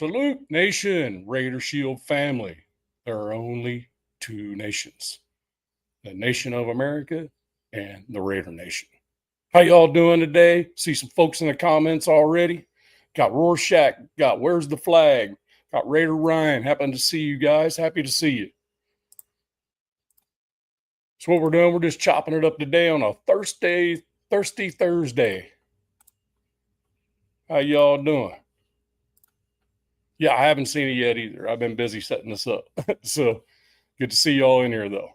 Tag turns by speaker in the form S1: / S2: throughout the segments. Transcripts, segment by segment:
S1: Salute, nation, Raider Shield family. There are only two nations, the nation of America and the Raider Nation. How y'all doing today? See some folks in the comments already. Got Rorschach, got Where's the Flag, got Raider Ryan. Happen to see you guys. Happy to see you. So what we're doing, we're just chopping it up today on a Thirsty Thursday. How y'all doing? Yeah, I haven't seen it yet either. I've been busy setting this up. So good to see y'all in here though.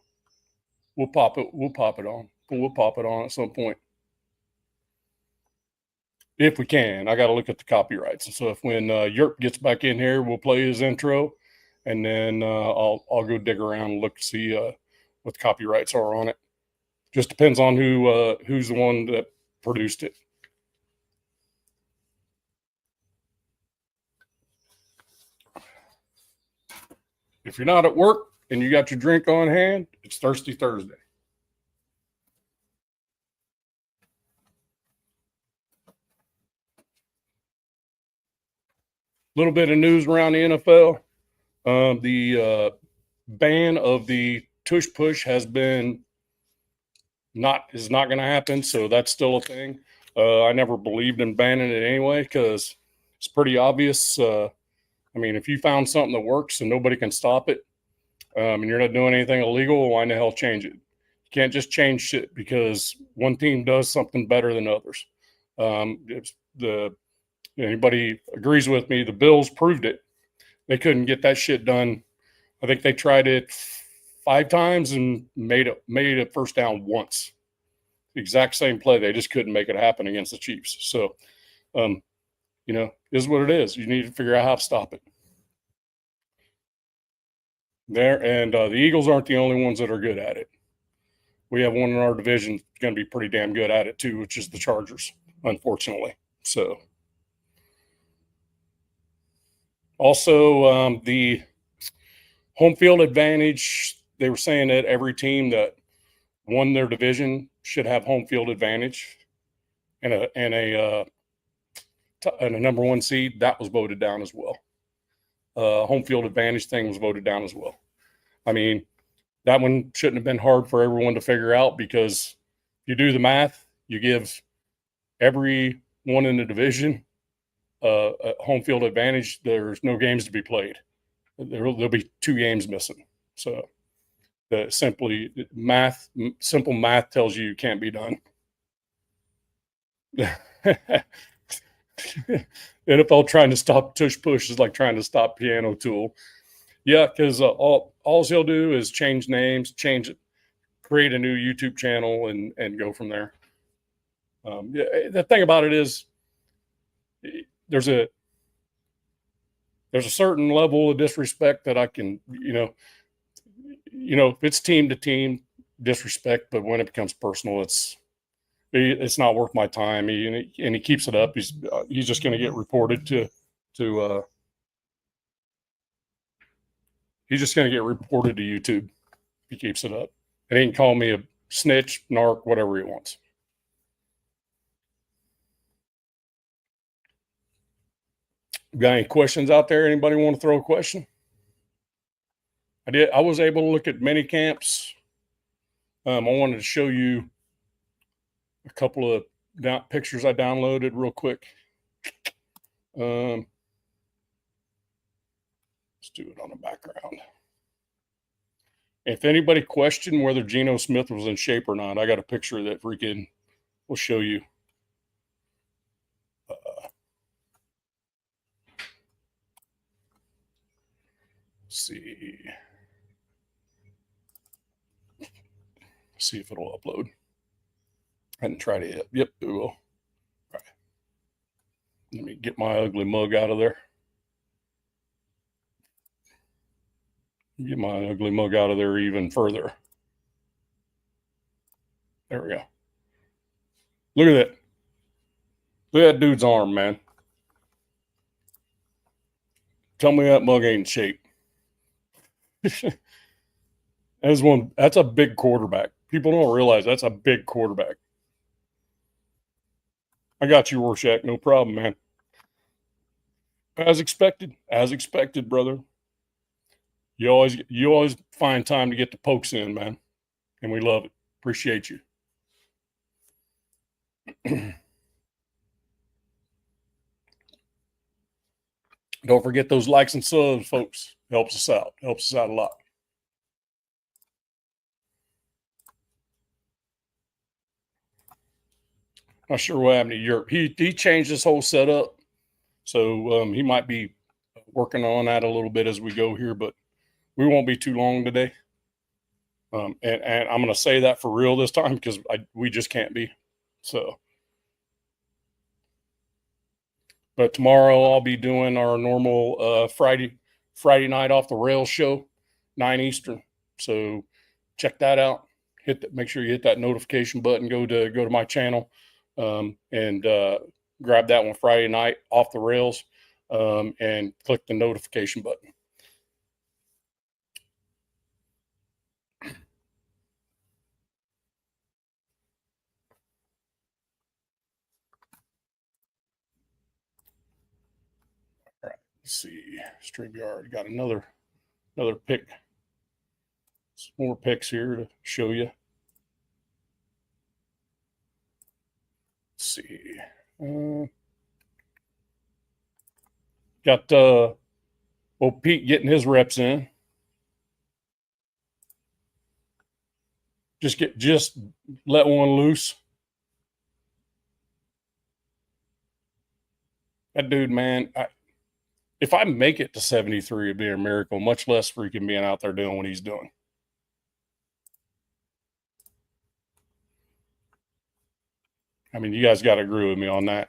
S1: We'll pop it on. We'll pop it on at some point. If we can. I got to look at the copyrights. And so if when Yerp gets back in here, we'll play his intro, and then I'll go dig around and look to see what the copyrights are on it. Just depends on who's the one that produced it. If you're not at work and you got your drink on hand, it's Thirsty Thursday. Little bit of news around the NFL. The ban of the tush push is not going to happen. So that's still a thing. I never believed in banning it anyway, because it's pretty obvious. I mean, if you found something that works and nobody can stop it, and you're not doing anything illegal, why in the hell change it? You can't just change shit because one team does something better than others. Anybody agrees with me, the Bills proved it. They couldn't get that shit done. I think they tried it 5 times and made it first down once. The exact same play. They just couldn't make it happen against the Chiefs. So, is what it is. You need to figure out how to stop it. The Eagles aren't the only ones that are good at it. We have one in our division going to be pretty damn good at it too, which is the Chargers, unfortunately. So, also the home field advantage. They were saying that every team that won their division should have home field advantage, and a number 1 seed. That was voted down as well. Home field advantage thing was voted down as well. I mean, that one shouldn't have been hard for everyone to figure out, because you do the math, you give every one in the division a home field advantage. There's no games to be played. There'll be 2 games missing. So simple math tells you can't be done. NFL trying to stop tush push is like trying to stop piano tool. Yeah, because all he'll do is change names, create a new YouTube channel, and go from there. The thing about it is, there's a certain level of disrespect that I can, if it's team to team disrespect, but when it becomes personal, it's not worth my time. He keeps it up. He's just going to get reported to he's just going to get reported to YouTube if he keeps it up. And he can call me a snitch, narc, whatever he wants. Got any questions out there? Anybody want to throw a question? I was able to look at many camps. I wanted to show you a couple of pictures I downloaded real quick. Let's do it on the background. If anybody questioned whether Geno Smith was in shape or not, I got a picture that freaking will show you. See if it'll upload. I hadn't tried it yet. Yep, it will. All right. Let me get my ugly mug out of there. Get my ugly mug out of there even further. There we go. Look at that. Look at that dude's arm, man. Tell me that mug ain't in shape. That's a big quarterback. People don't realize that's a big quarterback. I got you, Rorschach. No problem, man. As expected, brother. You always find time to get the pokes in, man, and we love it. Appreciate you. Don't forget those likes and subs, folks. Helps us out. Helps us out a lot. Not sure what happened to Europe. He changed his whole setup, so he might be working on that a little bit as we go here, but we won't be too long today. And I'm going to say that for real this time because we just can't be. So, but tomorrow I'll be doing our normal Friday night off the rails show, 9 Eastern. So check that out. Make sure you hit that notification button. Go to my channel and grab that one Friday night off the rails and click the notification button. All right, let's see. StreamYard got another pick. Some more picks here to show you. Let's see. Got old Pete getting his reps in. Just let one loose. That dude, man, if I make it to 73, it'd be a miracle, much less freaking being out there doing what he's doing. I mean, you guys got to agree with me on that.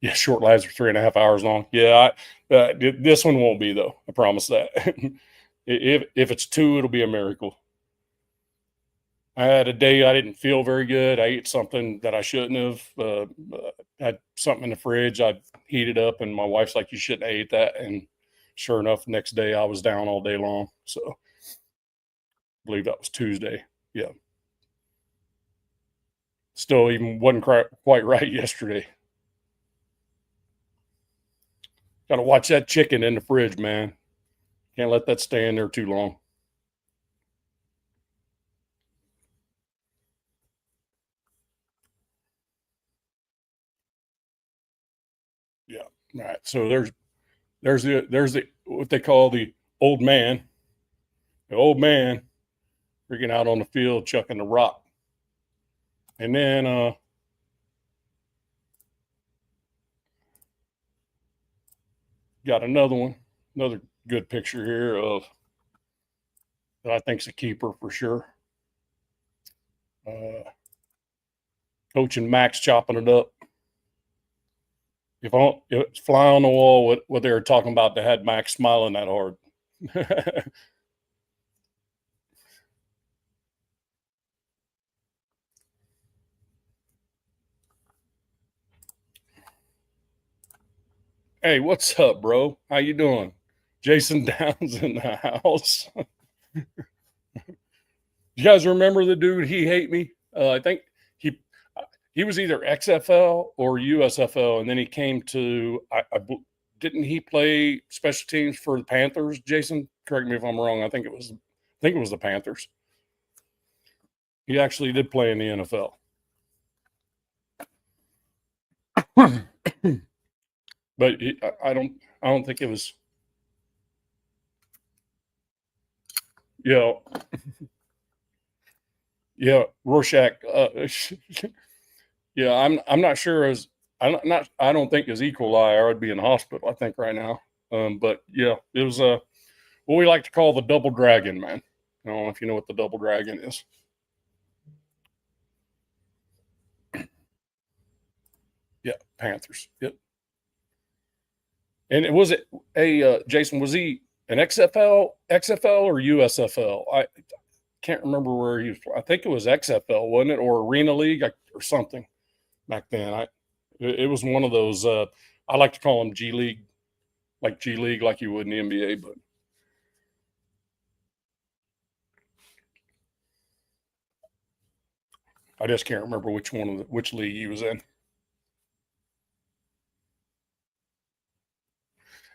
S1: Yeah, short lives are 3.5 hours long. Yeah, this one won't be, though. I promise that. If it's 2, it'll be a miracle. I had a day I didn't feel very good. I ate something that I shouldn't have. Had something in the fridge. I heated up, and my wife's like, "You shouldn't have ate that." And sure enough, next day I was down all day long. So I believe that was Tuesday. Yeah. Still even wasn't quite right yesterday. Got to watch that chicken in the fridge, man. Can't let that stay in there too long. Yeah. All right. So there's the what they call the old man. The old man freaking out on the field chucking the rock. And then got another good picture here of that I think's a keeper for sure. Coach and Max chopping it up. If it's fly on the wall, what they were talking about, they had Max smiling that hard. Hey, what's up, bro? How you doing? Jason Downs in the house. You guys remember the dude? He hate me. I think he was either XFL or USFL, and then he came to. Didn't he play special teams for the Panthers? Jason, correct me if I'm wrong. I think it was the Panthers. He actually did play in the NFL. But I don't think it was. Yeah, yeah, Rorschach. Yeah, I'm not sure as I don't think as equal I would be in the hospital. I think right now. But yeah, it was what we like to call the double dragon, man. I don't know if you know what the double dragon is. Yeah, Panthers. Yep. And was it Jason? Was he an XFL or USFL? I can't remember where he was. I think it was XFL, wasn't it, or Arena League or something back then. It was one of those. I like to call them G League, like you would in the NBA, but. I just can't remember which league he was in.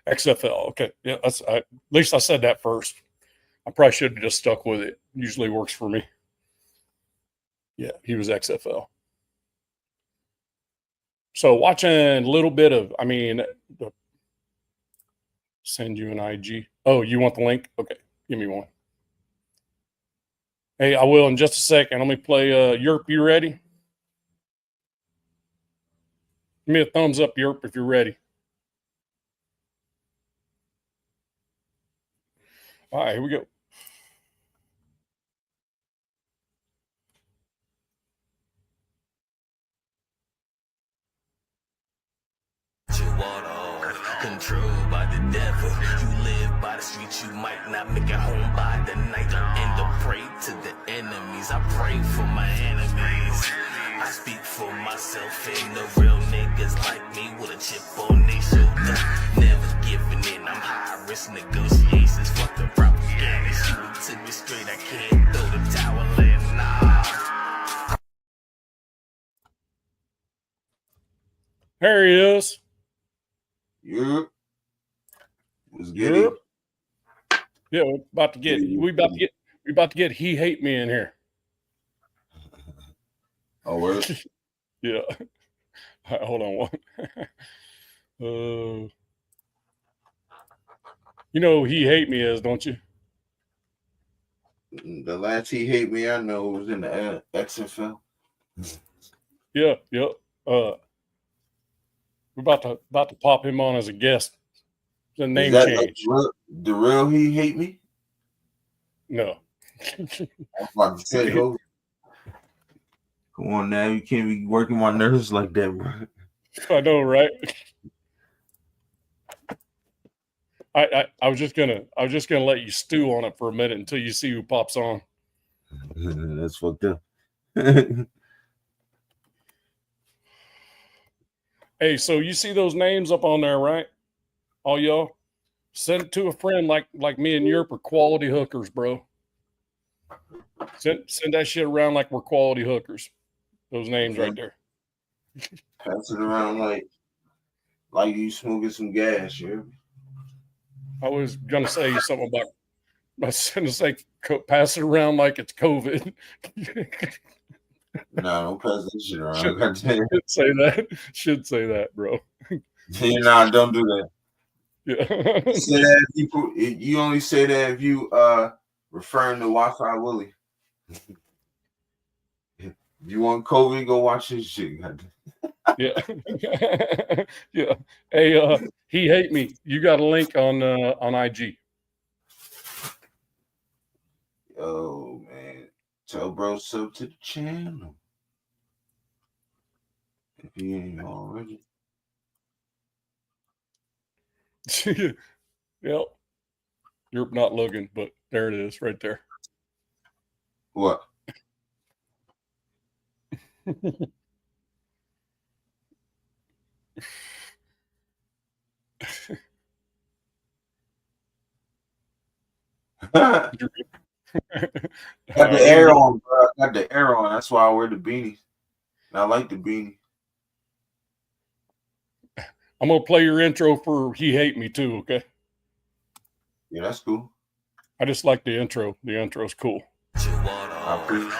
S1: XFL. Okay. Yeah, at least I said that first. I probably should have just stuck with it. Usually works for me. Yeah, he was XFL. So watching a little bit of, send you an IG. Oh, you want the link? Okay, give me one. Hey, I will in just a second. Let me play Yerp. You ready? Give me a thumbs up, Yerp, if you're ready. All right, here we go.
S2: Controlled by the devil. You live by the streets, you might not make it home by the night. And to pray to the enemies, I pray for my enemies. I speak for myself and the real niggas like me with a chip on their shoulder. Never giving in, I'm high risk negotiations. Fuck the propaganda, shoot it to me straight. I can't throw the towel in, nah.
S1: There he is.
S3: Yep. What's good?
S1: Yeah, we about to get he hate me in here.
S3: Oh, where?
S1: Yeah. Hold on one. You know who he hate me is, don't you?
S3: The last he hate me I know was in the XFL.
S1: Yeah. We're about to pop him on as a guest. The name change.
S3: The real he hate me?
S1: No.
S3: I'm about to say, come on now, you can't be working my nerves like that, bro.
S1: I know, right? I was just gonna let you stew on it for a minute until you see who pops on.
S3: That's fucked up.
S1: Hey, so you see those names up on there, right? All y'all, send it to a friend like me and Yerp are quality hookers, bro. Send that shit around like we're quality hookers. Those names right there.
S3: Pass it around like you smoking some gas, yeah.
S1: I was gonna say something about. I was gonna say pass it around like it's COVID.
S3: No, don't pass that shit around.
S1: Should say that, bro.
S3: Nah, don't do that.
S1: Yeah.
S3: Say that you only say that if you referring to Wi-Fi Willie. If you want COVID, go watch this shit.
S1: Yeah. Yeah. Hey, he hate me. You got a link on IG.
S3: Oh man. Tell bro sub to the channel. If he ain't already.
S1: Yep. You're not looking, but there it is right there.
S3: What? Got the air on, bro. I got the air on. That's why I wear the beanie. I like the beanie.
S1: I'm gonna play your intro for "He Hate Me" too. Okay.
S3: Yeah, that's cool.
S1: I just like the intro. The intro's cool.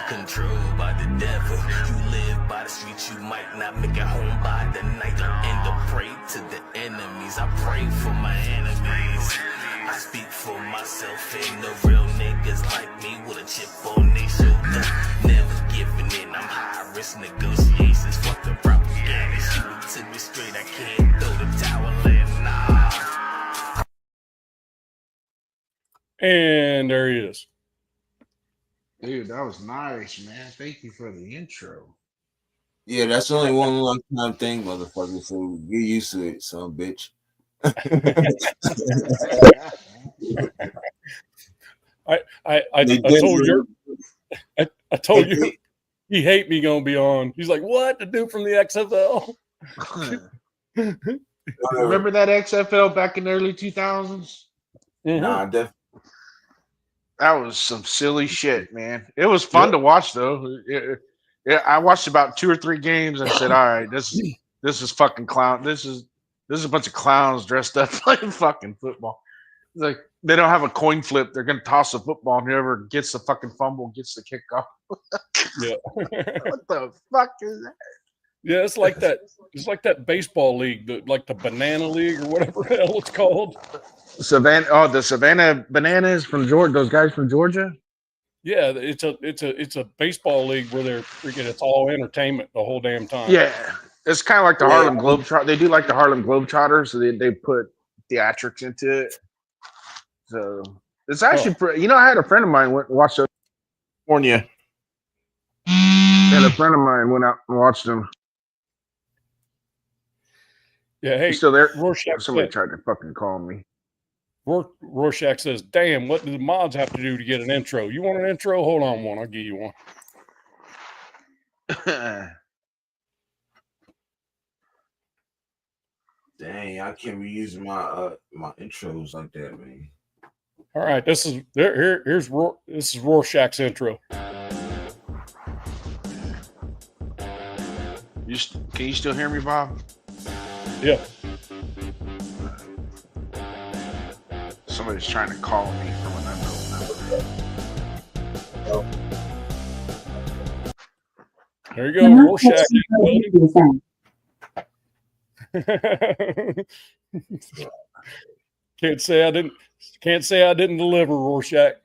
S2: Controlled by the devil. You live by the streets, you might not make it home by the night. And to pray to the enemies, I pray for my enemies. I speak for myself and the real niggas like me with a chip on their shoulder. Never giving in, I'm high risk negotiations. Fuck the propaganda, shoot it to me straight. I can't throw the towel in, nah.
S1: And there he is.
S4: Dude, that was nice, man. Thank you for the intro.
S3: Yeah, that's only one one-time thing, motherfucker. So get used to it, son, bitch.
S1: I told you he hate me gonna be on. He's like, what? The dude from the XFL?
S4: Remember that XFL back in the early 2000s?
S1: Mm-hmm.
S3: Nah, definitely.
S4: That was some silly shit, man. It was fun to watch, though. I watched about 2 or 3 games and said, "All right, this is fucking clown. This is There's a bunch of clowns dressed up playing fucking football. It's like they don't have a coin flip. They're gonna toss a football, and whoever gets the fucking fumble gets the kickoff.
S1: Yeah.
S4: What the fuck is that?
S1: Yeah, it's like that. It's like that baseball league, like the Banana League or whatever the hell it's called.
S4: The Savannah Bananas from Georgia. Those guys from Georgia.
S1: Yeah, it's a baseball league where they're freaking. It's all entertainment the whole damn time.
S4: Yeah, it's kind of like the Harlem Globetrotters. They do like the Harlem Globetrotters, so they put theatrics into it. So it's actually, I had a friend of mine went and watched California, and a friend of mine went out and watched them.
S1: Yeah, hey,
S4: you still there?
S1: Rorschach
S4: Somebody tried to fucking call me.
S1: Rorschach says, "Damn, what do the mods have to do to get an intro? You want an intro? Hold on one. I'll give you one."
S3: Dang, I can't be using my my intros like that, man.
S1: All right, this is Rorschach's intro.
S4: Can you still hear me, Bob?
S1: Yeah.
S4: Somebody's trying to call me from an unknown number.
S1: There you go, Rorschach. Can't say I didn't deliver, Rorschach.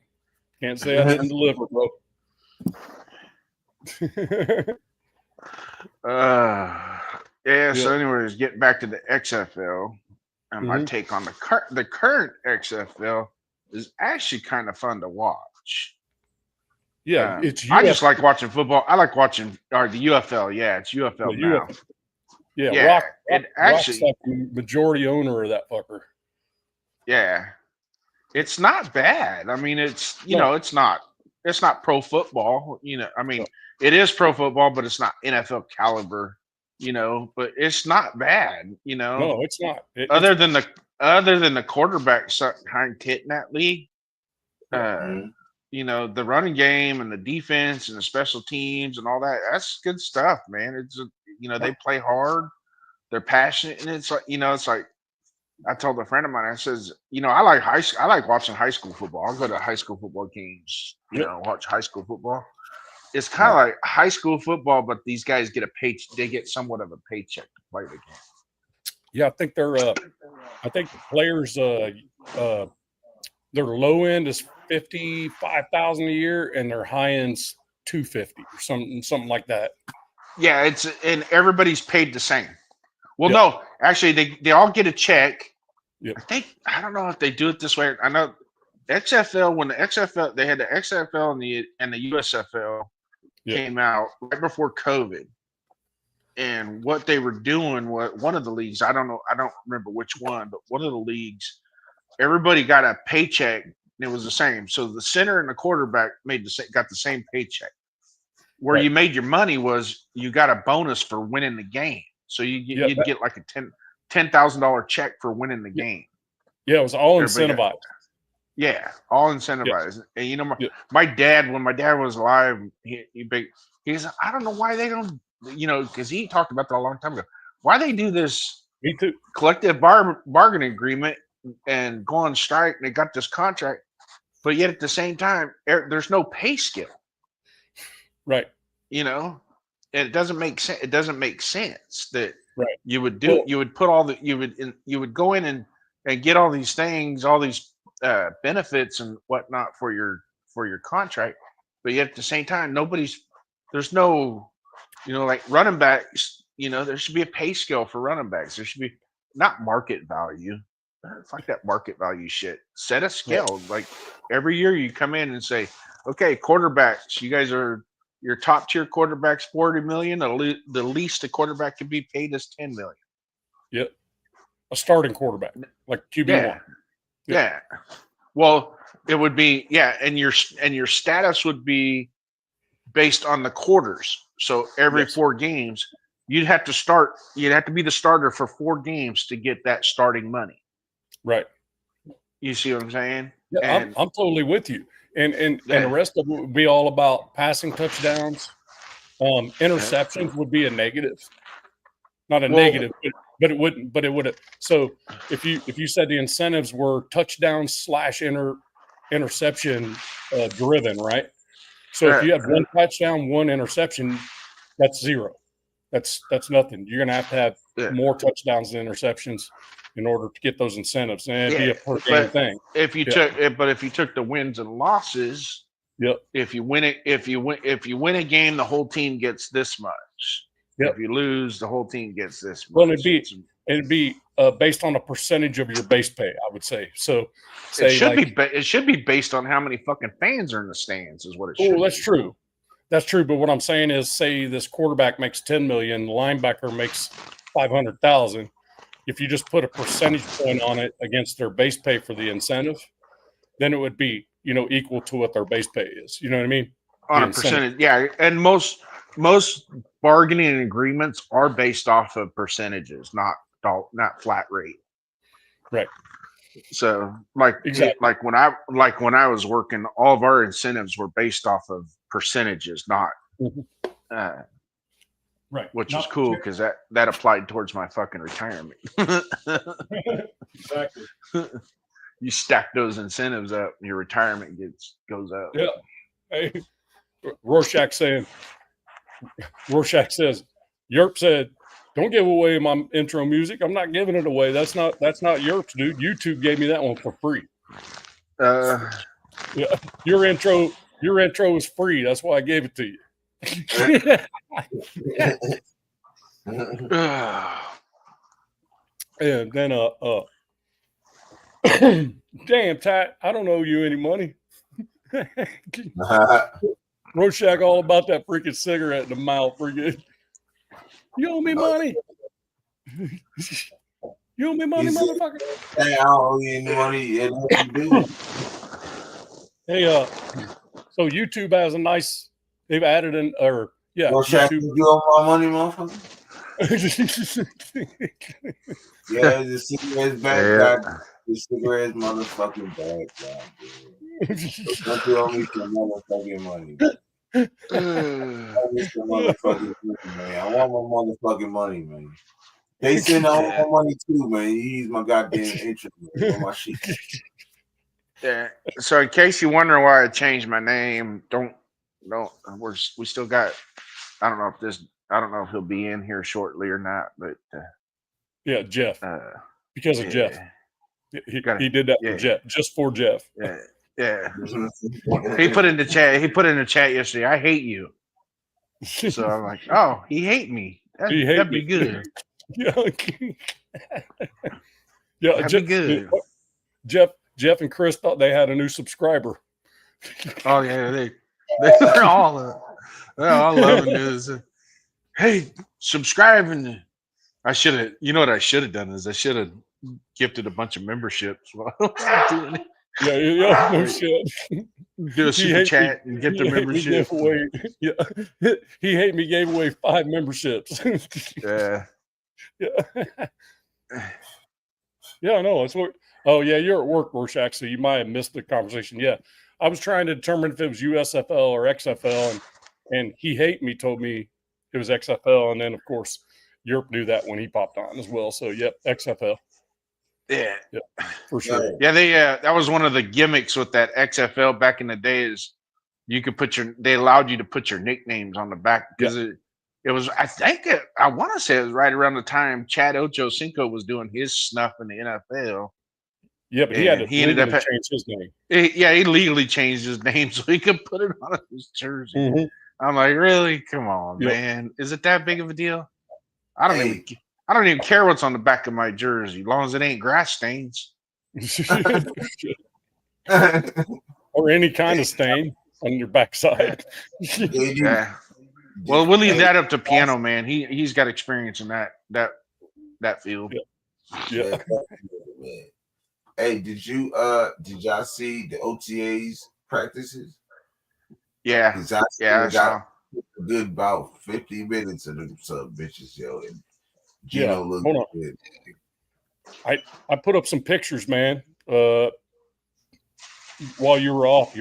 S1: Can't say I didn't deliver, bro.
S4: So anyways, getting back to the XFL, and my take on the current XFL is actually kind of fun to watch.
S1: Yeah,
S4: I just like watching football. I like watching the UFL. Yeah, it's UFL now.
S1: Yeah, Rock actually like the majority owner of that fucker.
S4: Yeah, it's not bad. I mean, it's it's not pro football. I mean, it is pro football, but it's not NFL caliber. But it's not bad.
S1: No, it's not.
S4: Other than the quarterback kind of hitting that league, the running game and the defense and the special teams and all that. That's good stuff, man. It's they play hard, they're passionate, and it's like it's like I told a friend of mine. I says, I like watching high school football. I'll go to high school football games. Watch high school football. It's kind of like high school football, but these guys get they get somewhat of a paycheck to play the game.
S1: Yeah, I think I think the players their low end is $55,000 a year, and their high end's $250 or something like that.
S4: Yeah, and everybody's paid the same. Well, no, actually, they all get a check.
S1: Yep.
S4: I don't know if they do it this way. I know XFL, when the XFL, they had the XFL and the USFL came out right before COVID. And what they were doing, one of the leagues, I don't remember which one, but one of the leagues, everybody got a paycheck and it was the same. So the center and the quarterback got the same paycheck. Where you made your money was you got a bonus for winning the game. So you'd get like a $10,000 check for winning the game. Yeah, it was all incentivized. Yeah, all incentivized. Yep. And my dad, when my dad was alive, he's I don't know why they don't, because he talked about that a long time ago. Why they do this collective bargaining agreement and go on strike, and they got this contract, but yet at the same time, there's no pay scale. Right. And it doesn't make sense. It doesn't make sense that you would do. Well, you would put all the. You would go in and get all these things, all these benefits and whatnot for your contract, but yet at the same time, there's no, like running backs. There should be a pay scale for running backs. There should be not market value. Fuck that market value shit. Set a scale. Like every year you come in and say, okay, quarterbacks, you guys are. Your top tier quarterback's $40 million. The least a quarterback can be paid is $10 million. Yep, a starting quarterback like QB1. Yeah. Well, it would be and your status would be based on the quarters. So every 4 games, you'd have to start. You'd have to be the starter for 4 games to get that starting money. Right. You see what I'm saying? Yeah, I'm totally with you. And the rest of it would be all about passing touchdowns. Interceptions would be a negative.
S1: not a negative, but it wouldn't. But it would. So if you said the incentives were touchdown / interception driven, right? So if you have one touchdown, one interception, that's zero. That's nothing. You're gonna have to have more touchdowns than interceptions in order to get those incentives, and it'd be a per game thing.
S4: If you took the wins and losses, if you win a game, the whole team gets this much. If you lose, the whole team gets this much.
S1: Well, it'd be based on a percentage of your base pay, I would say. So
S4: it should be based on how many fucking fans are in the stands, is what it should.
S1: Oh, that's true. That's true. But what I'm saying is, say this quarterback makes $10 million, the linebacker makes $500,000. If you just put a percentage point on it against their base pay for the incentive, then it would be, equal to what their base pay is. You know what I mean?
S4: On a percentage, yeah. And most bargaining agreements are based off of percentages, not flat rate.
S1: Right.
S4: So like when I was working, all of our incentives were based off of percentages, not
S1: right.
S4: Which is cool because that applied towards my fucking retirement.
S1: Exactly.
S4: You stack those incentives up, your retirement goes up.
S1: Yeah. Hey, Rorschach says, Yerp said, don't give away my intro music. I'm not giving it away. That's not Yerp's, dude. YouTube gave me that one for free. Yeah. Your intro was free. That's why I gave it to you. And then damn, Tat, I don't owe you any money. Rorschach all about that freaking cigarette in the mouth. Freaking, you owe me money. You owe me money, motherfucker.
S3: Hey, I don't owe you any money.
S1: Hey, so YouTube has a nice. They've added in,
S3: Rorschach,
S1: YouTube.
S3: you owe my money, motherfucker. Yeah, the cigarette's back. The cigarette's motherfucking back, dude. Don't you owe me some motherfucking money. I want my motherfucking money, man. They send all my money too, man. You use my goddamn interest on my shit.
S4: Yeah. So in case you wonder why I changed my name, we still got. I don't know if he'll be in here shortly or not, but
S1: yeah, Jeff. Because of Jeff. He did that for Jeff, just for Jeff.
S4: Yeah. Yeah. He put in the chat yesterday, I hate you. So I'm like, oh, he hate me. That'd be good.
S1: Yeah.
S4: That'd be good.
S1: Jeff and Chris thought they had a new subscriber.
S4: Oh yeah, they're all loving this. Hey, subscribing. I should have. You know what I should have done is I should have gifted a bunch of memberships while I was doing it.
S1: Yeah, no shit.
S4: Do a super chat and get the membership.
S1: He hate me. Gave away 5 memberships.
S4: Yeah.
S1: Yeah, I know. It's what. Oh yeah, you're at work, Rorschach, so you might have missed the conversation. Yeah, I was trying to determine if it was USFL or XFL, and he hate me told me it was XFL, and then of course Yerp knew that when he popped on as well. So yep, XFL.
S4: Yeah,
S1: for sure.
S4: Yeah, that was one of the gimmicks with that XFL back in the day is you could they allowed you to put your nicknames on the back because it was, I want to say it was right around the time Chad Ochocinco was doing his snuff in the NFL.
S1: Yeah, but he ended up change his name.
S4: He legally changed his name so he could put it on his jersey. Mm-hmm. I'm like, really? Come on, man. Is it that big of a deal? I don't even care what's on the back of my jersey, as long as it ain't grass stains.
S1: Or any kind of stain on your backside.
S4: Yeah. Well, we'll leave that up to Piano Man. He's got experience in that field.
S1: Yeah.
S3: Hey, did y'all see the OTAs practices?
S4: Yeah. I saw.
S3: A good about 50 minutes of them sub bitches, yo. And Gino looked good.
S1: I put up some pictures, man. While you were off,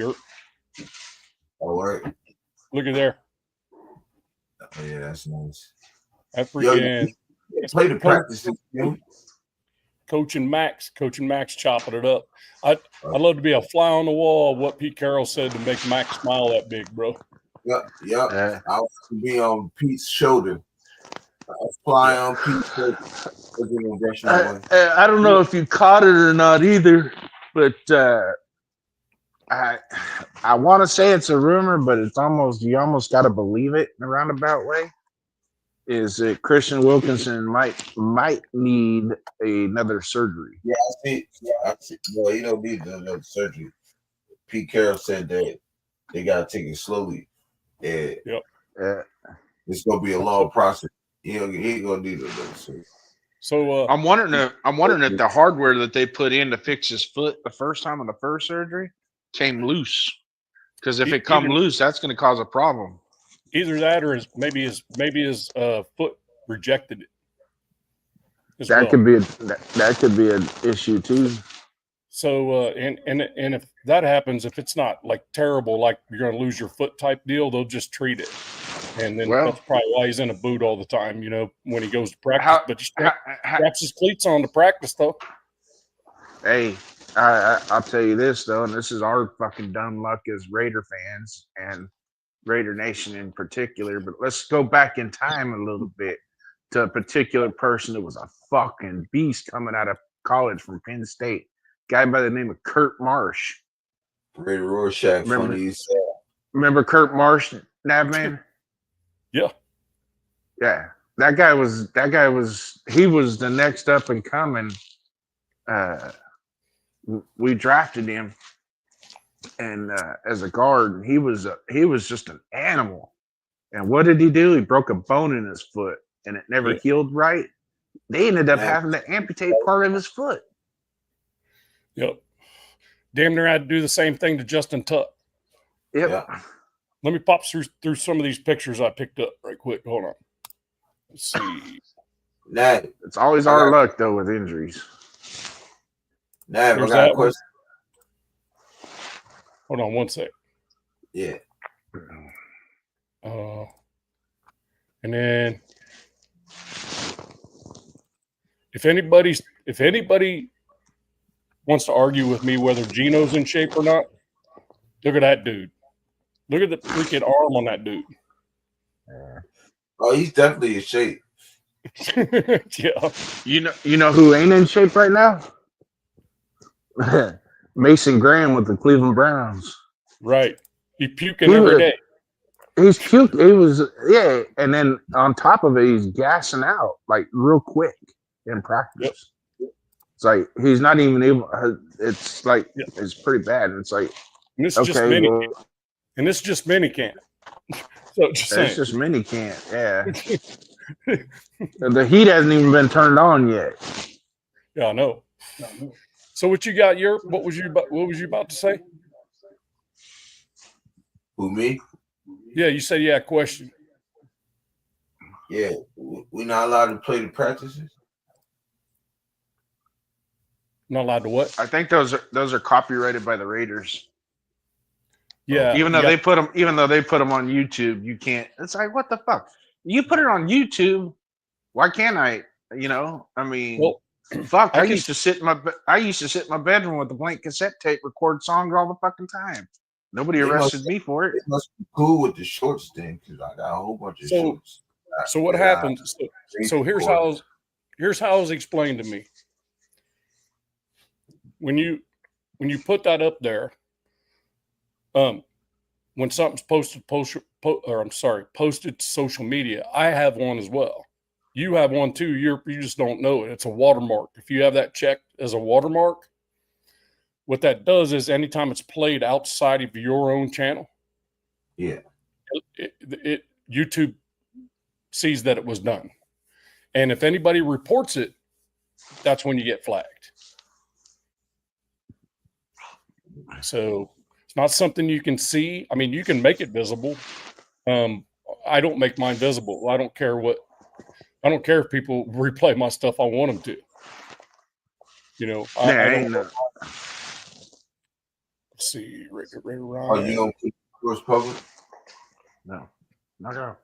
S3: All right.
S1: Look at there.
S3: Oh yeah, that's nice.
S1: That freaking
S3: Play the practices.
S1: Coach and Max chopping it up. I'd love to be a fly on the wall of what Pete Carroll said to make Max smile that big, bro.
S3: Yep. I want to be on Pete's shoulder. Fly on Pete's shoulder.
S4: I don't know if you caught it or not either, but I want to say it's a rumor, but it's you almost got to believe it in a roundabout way. Is that Christian Wilkinson might need another surgery?
S3: Yeah, I see. Well, he don't need another surgery. Pete Carroll said that they got to take it slowly. And it's gonna be a long process. He ain't gonna need another surgery.
S1: So
S4: I'm wondering if the hardware that they put in to fix his foot the first time on the first surgery came loose. Because if it come loose, that's going to cause a problem.
S1: Either that, or maybe his foot rejected it.
S4: That could be an issue too.
S1: So and if that happens, if it's not like terrible, like you're going to lose your foot type deal, they'll just treat it. And then that's probably why he's in a boot all the time, when he goes to practice. But he straps his cleats on to practice, though.
S4: Hey, I'll tell you this, though, and this is our fucking dumb luck as Raider fans and Raider Nation in particular. But let's go back in time a little bit to a particular person that was a fucking beast coming out of college from Penn State. Guy by the name of Kurt Marsh.
S3: Ray Rorschach,
S4: remember Kurt Marsh, Navman? Yeah. That guy was the next up and coming. We drafted him and as a guard, and he was just an animal. And what did he do? He broke a bone in his foot and it never healed right. They ended up having to amputate part of his foot.
S1: Yep. Damn near had to do the same thing to Justin Tuck.
S4: Yep.
S1: Yeah. Let me pop through some of these pictures I picked up right quick. Hold on. Let's see.
S4: It's always our luck, though, with injuries.
S3: I got a question.
S1: Hold on one sec.
S3: Yeah.
S1: And then if anybody wants to argue with me whether Gino's in shape or not, look at that dude. Look at the freaking arm on that dude.
S3: Oh, he's definitely in shape.
S1: Yeah.
S4: You know who ain't in shape right now? Mason Graham with the Cleveland Browns.
S1: Right. He's puking every day.
S4: He's puking. And then on top of it, he's gassing out like real quick in practice. Yep. It's like he's not even able. It's like it's pretty bad. And it's like
S1: this is just mini. And this is just mini camp. So
S4: it's just mini camp. Yeah. The heat hasn't even been turned on yet.
S1: Yeah, I know. So what you got, what was you about to say?
S3: Who, me?
S1: Yeah, you said you had a question.
S3: Yeah, we're not allowed to play the practices.
S1: Not allowed to what?
S4: I think those are copyrighted by the Raiders.
S1: Yeah.
S4: Even though they put them on YouTube, you can't. It's like, what the fuck? You put it on YouTube. Why can't I? I mean, fuck. I used to sit in my bedroom with a blank cassette tape, record songs all the fucking time. Nobody arrested me for it.
S3: It must be cool with the shorts thing because I got a whole bunch of shorts.
S1: So what happens? So here's how it was explained to me. When you put that up there, when something's posted to social media, I have one as well. You have one too. You just don't know it. It's a watermark. If you have that checked as a watermark, what that does is anytime it's played outside of your own channel, YouTube sees that it was done. And if anybody reports it, that's when you get flagged. So it's not something you can see. I mean, you can make it visible. I don't make mine visible. I don't care if people replay my stuff. I want them to. I don't know. Let's see.
S3: You don't keep yours public?
S4: No. Not at all.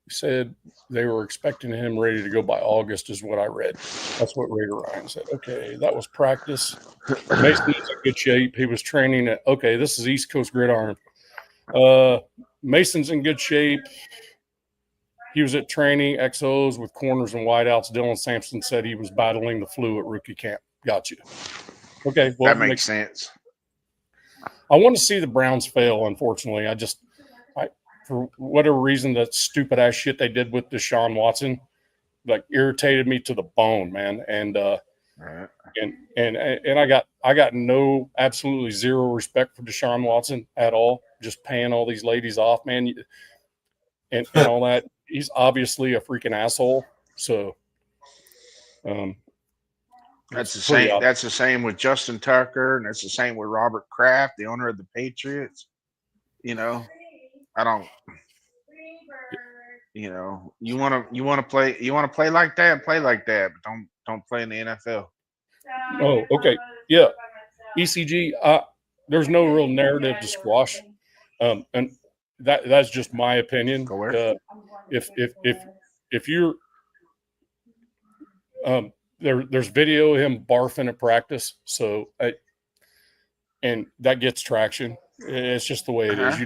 S1: said they were expecting him ready to go by August, is what I read. That's what Raider Ryan said. Okay, that was practice. Mason was in good shape. He was training at, okay, this is East Coast Gridiron. Mason's in good shape. He was at training XOs with corners and wideouts. Dylan Sampson said he was battling the flu at rookie camp. Got you. Okay, well,
S4: that makes sense.
S1: I want to see the Browns fail, unfortunately. For whatever reason, that stupid ass shit they did with Deshaun Watson, like, irritated me to the bone, man. And and I got no, absolutely zero respect for Deshaun Watson at all. Just paying all these ladies off, man, and all that. He's obviously a freaking asshole. So,
S4: that's the same. That's the same with Justin Tucker, and that's the same with Robert Kraft, the owner of the Patriots. You know, I don't. You know, you want to play like that, but don't play in the NFL.
S1: Oh, okay, yeah. ECG. There's no real narrative to squash, and that's just my opinion. If you're there's video of him barfing at practice, so and that gets traction. It's just the way it is.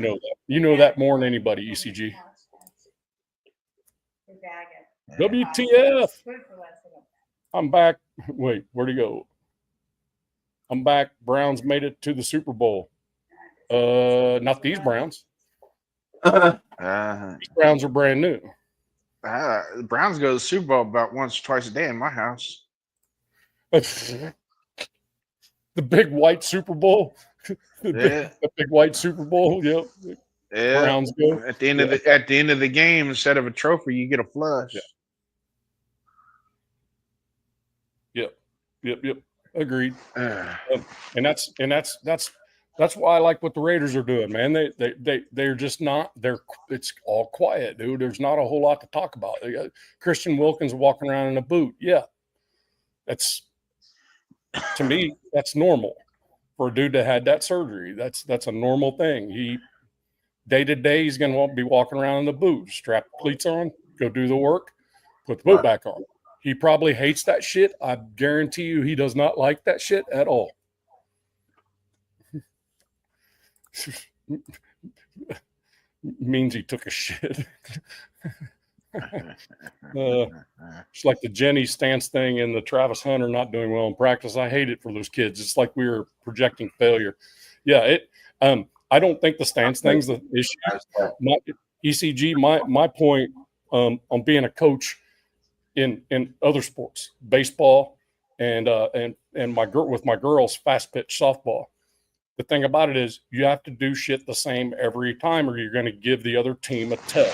S1: You know that more than anybody. ECG. WTF? I'm back. Wait, where'd he go? I'm back. Browns made it to the Super Bowl. Not these Browns. These Browns are brand new.
S4: The Browns go to the Super Bowl about once or twice a day in my house.
S1: The big white Super Bowl. The big white Super Bowl. Yep.
S4: Yeah.
S1: Browns go.
S4: At the end of the game, instead of a trophy, you get a flush.
S1: Yep. Agreed. And that's why I like what the Raiders are doing, man. They're just not. It's all quiet, dude. There's not a whole lot to talk about. They got Christian Wilkins walking around in a boot. Yeah, that's, to me, that's normal for a dude that had that surgery. That's a normal thing. He day to day, he's going to be walking around in the boot, strap the cleats on, go do the work, put the boot back on. He probably hates that shit. I guarantee you he does not like that shit at all. Means he took a shit. It's like the Jenny stance thing and the Travis Hunter not doing well in practice. I hate it for those kids. It's like we were projecting failure. Yeah, I don't think the stance thing's the issue. ECG, my point on being a coach in other sports, baseball and with my girls, fast pitch softball. The thing about it is you have to do shit the same every time, or you're going to give the other team a tell.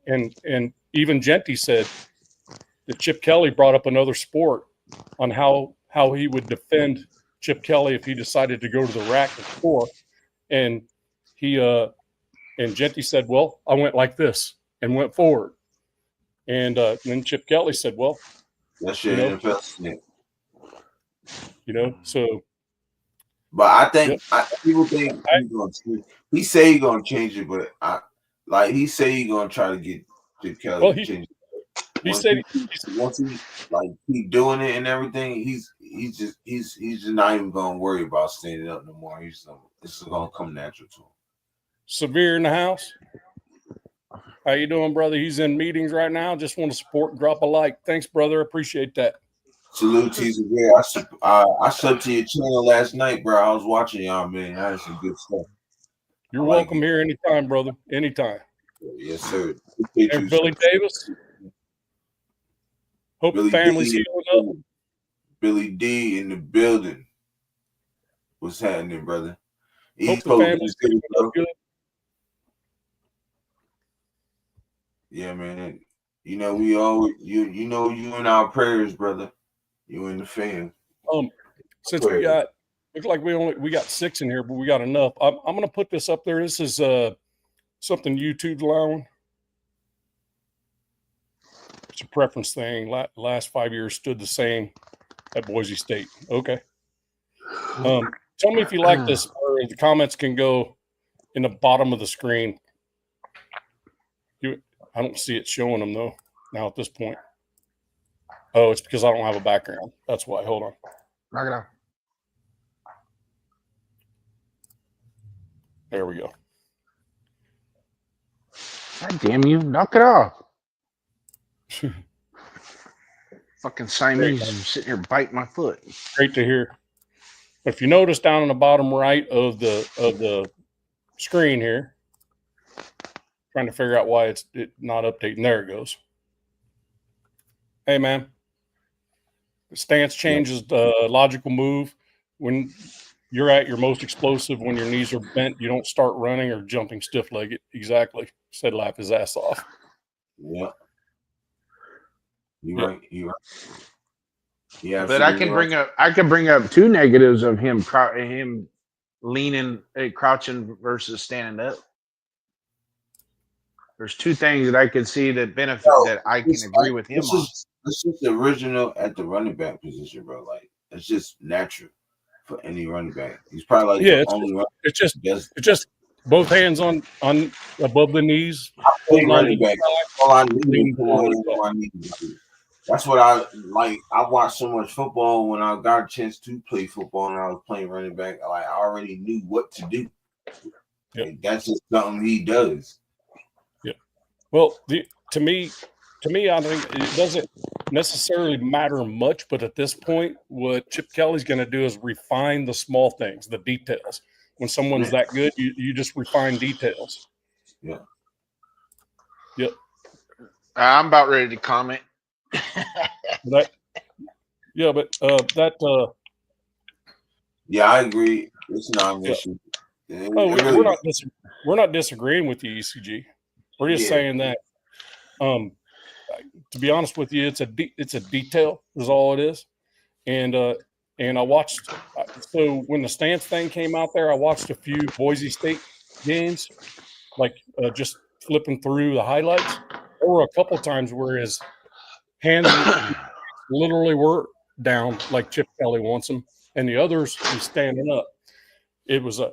S1: And even Genty said that Chip Kelly brought up another sport on how he would defend Chip Kelly if he decided to go to the rack and score. And and Genty said, well, I went like this and went forward. And then Chip Kelly said, well,
S3: that's your NFL snake.
S1: So.
S3: But I think people think he's going to change. He say he's going to change it, but he say he's going to try to get Chip Kelly to change it. Once he keep doing it and everything, he's just not even going to worry about standing up no more. This is going to come natural to him.
S1: Severe in the house. How you doing, brother? He's in meetings right now. Just want to support and drop a like. Thanks, brother. Appreciate that.
S3: Salute to you. I subbed to your channel last night, bro. I was watching y'all, man. I had some good stuff.
S1: You're welcome here anytime, brother. Anytime.
S3: Yes, sir.
S1: And Billy Davis. Hope the family's healing up.
S3: Billy D in the building. What's happening, brother?
S1: Hope the family's healing up good.
S3: Yeah, man. We always you in our prayers, brother. You and the fam.
S1: Since we got, looks like we got 6 in here, but we got enough. I'm gonna put this up there. This is something YouTube's allowing. It's a preference thing. Last 5 years stood the same at Boise State. Okay. Tell me if you like this, or the comments can go in the bottom of the screen. I don't see it showing them though now at this point. Oh, it's because I don't have a background. That's why. Hold on.
S4: Knock it off.
S1: There we go.
S4: God damn you! Knock it off. Fucking Siamese sitting here biting my foot.
S1: Great to hear. If you notice down in the bottom right of the screen here, trying to figure out why it's not updating. There it goes. Hey, man. The stance change is the logical move. When you're at your most explosive, when your knees are bent, you don't start running or jumping stiff-legged. Exactly. Said laugh his ass off.
S3: Yeah. You're right. You're right. Yeah,
S4: but I can bring up two negatives of him leaning, crouching versus standing up. There's two things that I could see that benefit that I can agree with him on.
S3: It's just the original at the running back position, bro. Like it's just natural for any running back. He's probably like the only
S1: it's just both hands on above the knees.
S3: Running back. All I need. That's what I like. I watched so much football when I got a chance to play football and I was playing running back. Like I already knew what to do.
S1: Yep.
S3: Like, that's just something he does.
S1: Yeah. Well, to me, I think it doesn't necessarily matter much. But at this point, what Chip Kelly's going to do is refine the small things, the details. When someone's that good, you just refine details.
S3: Yeah.
S1: Yep.
S4: I'm about ready to comment.
S3: Yeah, I agree. It's not an issue.
S1: We're not disagreeing with you, ECG. We're just saying that. To be honest with you, it's a detail. Is all it is. And I watched. So when the stance thing came out there, I watched a few Boise State games, like just flipping through the highlights. There were a couple times where his hands literally were down like Chip Kelly wants them, and the others he's standing up. It was an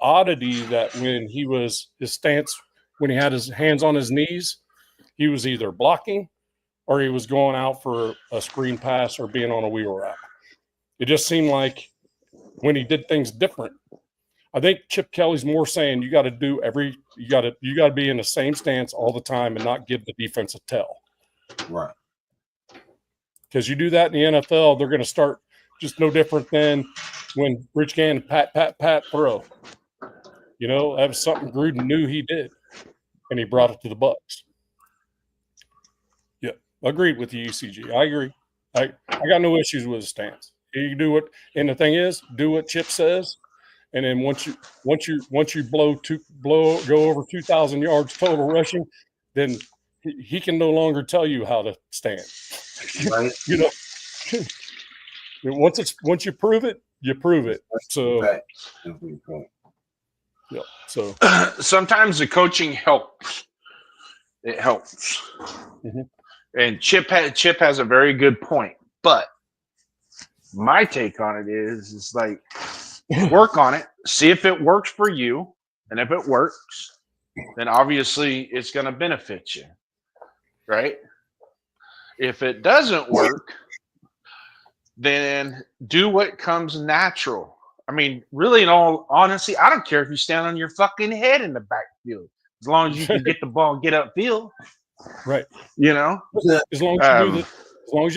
S1: oddity that when his stance, when he had his hands on his knees, he was either blocking or he was going out for a screen pass or being on a wheel route. It just seemed like when he did things different. I think Chip Kelly's more saying you got to be in the same stance all the time and not give the defense a tell.
S3: Right.
S1: Because you do that in the NFL, they're going to start just no different than when Rich Gannon pat throw. You know, that was something Gruden knew he did, and he brought it to the Bucks. Yeah, agreed with you, ECG. I agree. I got no issues with his stance. You do what, and the thing is, do what Chip says, and then once you go over 2,000 yards total rushing, then he can no longer tell you how to stand.
S3: Right.
S1: You know, once you prove it, you prove it. So, yeah. So
S4: sometimes the coaching helps. It helps.
S1: Mm-hmm.
S4: And Chip has a very good point. But my take on it is like work on it, see if it works for you, and if it works, then obviously it's going to benefit you. Right? If it doesn't work, then do what comes natural. I mean, really, in all honesty, I don't care if you stand on your fucking head in the backfield, as long as you can get the ball and get upfield.
S1: Right.
S4: You know,
S1: as long as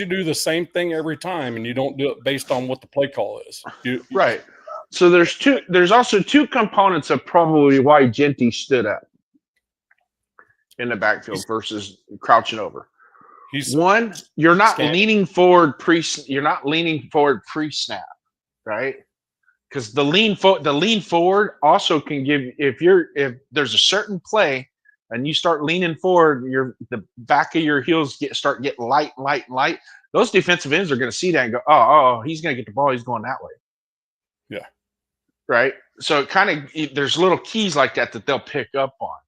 S1: you do the same thing every time, and you don't do it based on what the play call is.
S4: Right. So there's also two components of probably why Genty stood up in the backfield versus crouching over. One, you're not leaning forward pre-snap, right? Because the lean forward also can give, if there's a certain play and you start leaning forward, the back of your heels start getting light. Those defensive ends are going to see that and go, oh, he's going to get the ball. He's going that way.
S1: Yeah.
S4: Right. So there's little keys like that they'll pick up on.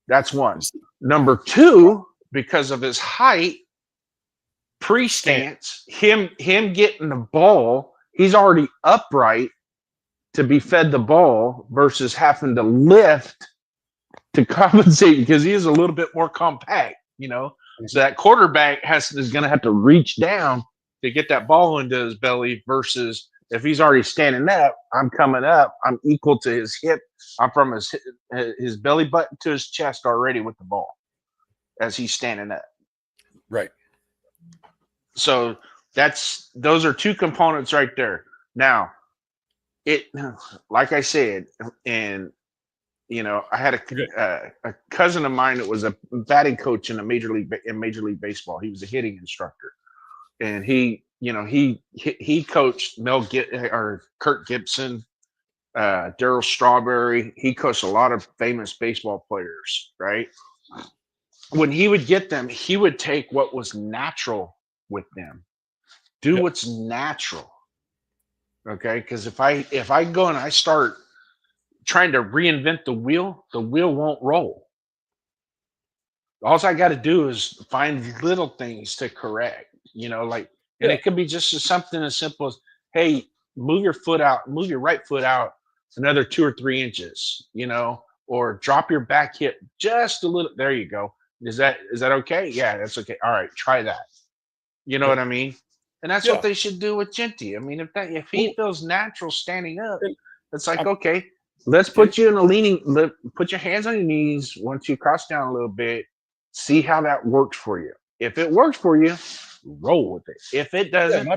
S4: That's one. Number two, because of his height, pre-stance, him getting the ball, he's already upright to be fed the ball versus having to lift to compensate because he is a little bit more compact, So that quarterback is going to have to reach down to get that ball into his belly versus if he's already standing up, I'm coming up, I'm equal to his hip, I'm from his belly button to his chest already with the ball as he's standing up.
S1: Right.
S4: So those are two components right there. Now, like I said, and I had a cousin of mine that was a batting coach in Major League Baseball. He was a hitting instructor, and he coached Kurt Gibson, Darryl Strawberry. He coached a lot of famous baseball players, right? When he would get them, he would take what was natural with them, do what's natural. Okay, because if I go and I start trying to reinvent the wheel won't roll. All I got to do is find little things to correct, and it could be just something as simple as, hey, move your right foot out another 2 or 3 inches, or drop your back hip just a little. There you go. Is that okay? Yeah, that's okay. All right, try that. You know what I mean? And that's what they should do with Genty. I mean, if he feels natural standing up, it's like, okay, let's put you in a put your hands on your knees once you cross down a little bit, see how that works for you. If it works for you, roll with it. If it doesn't,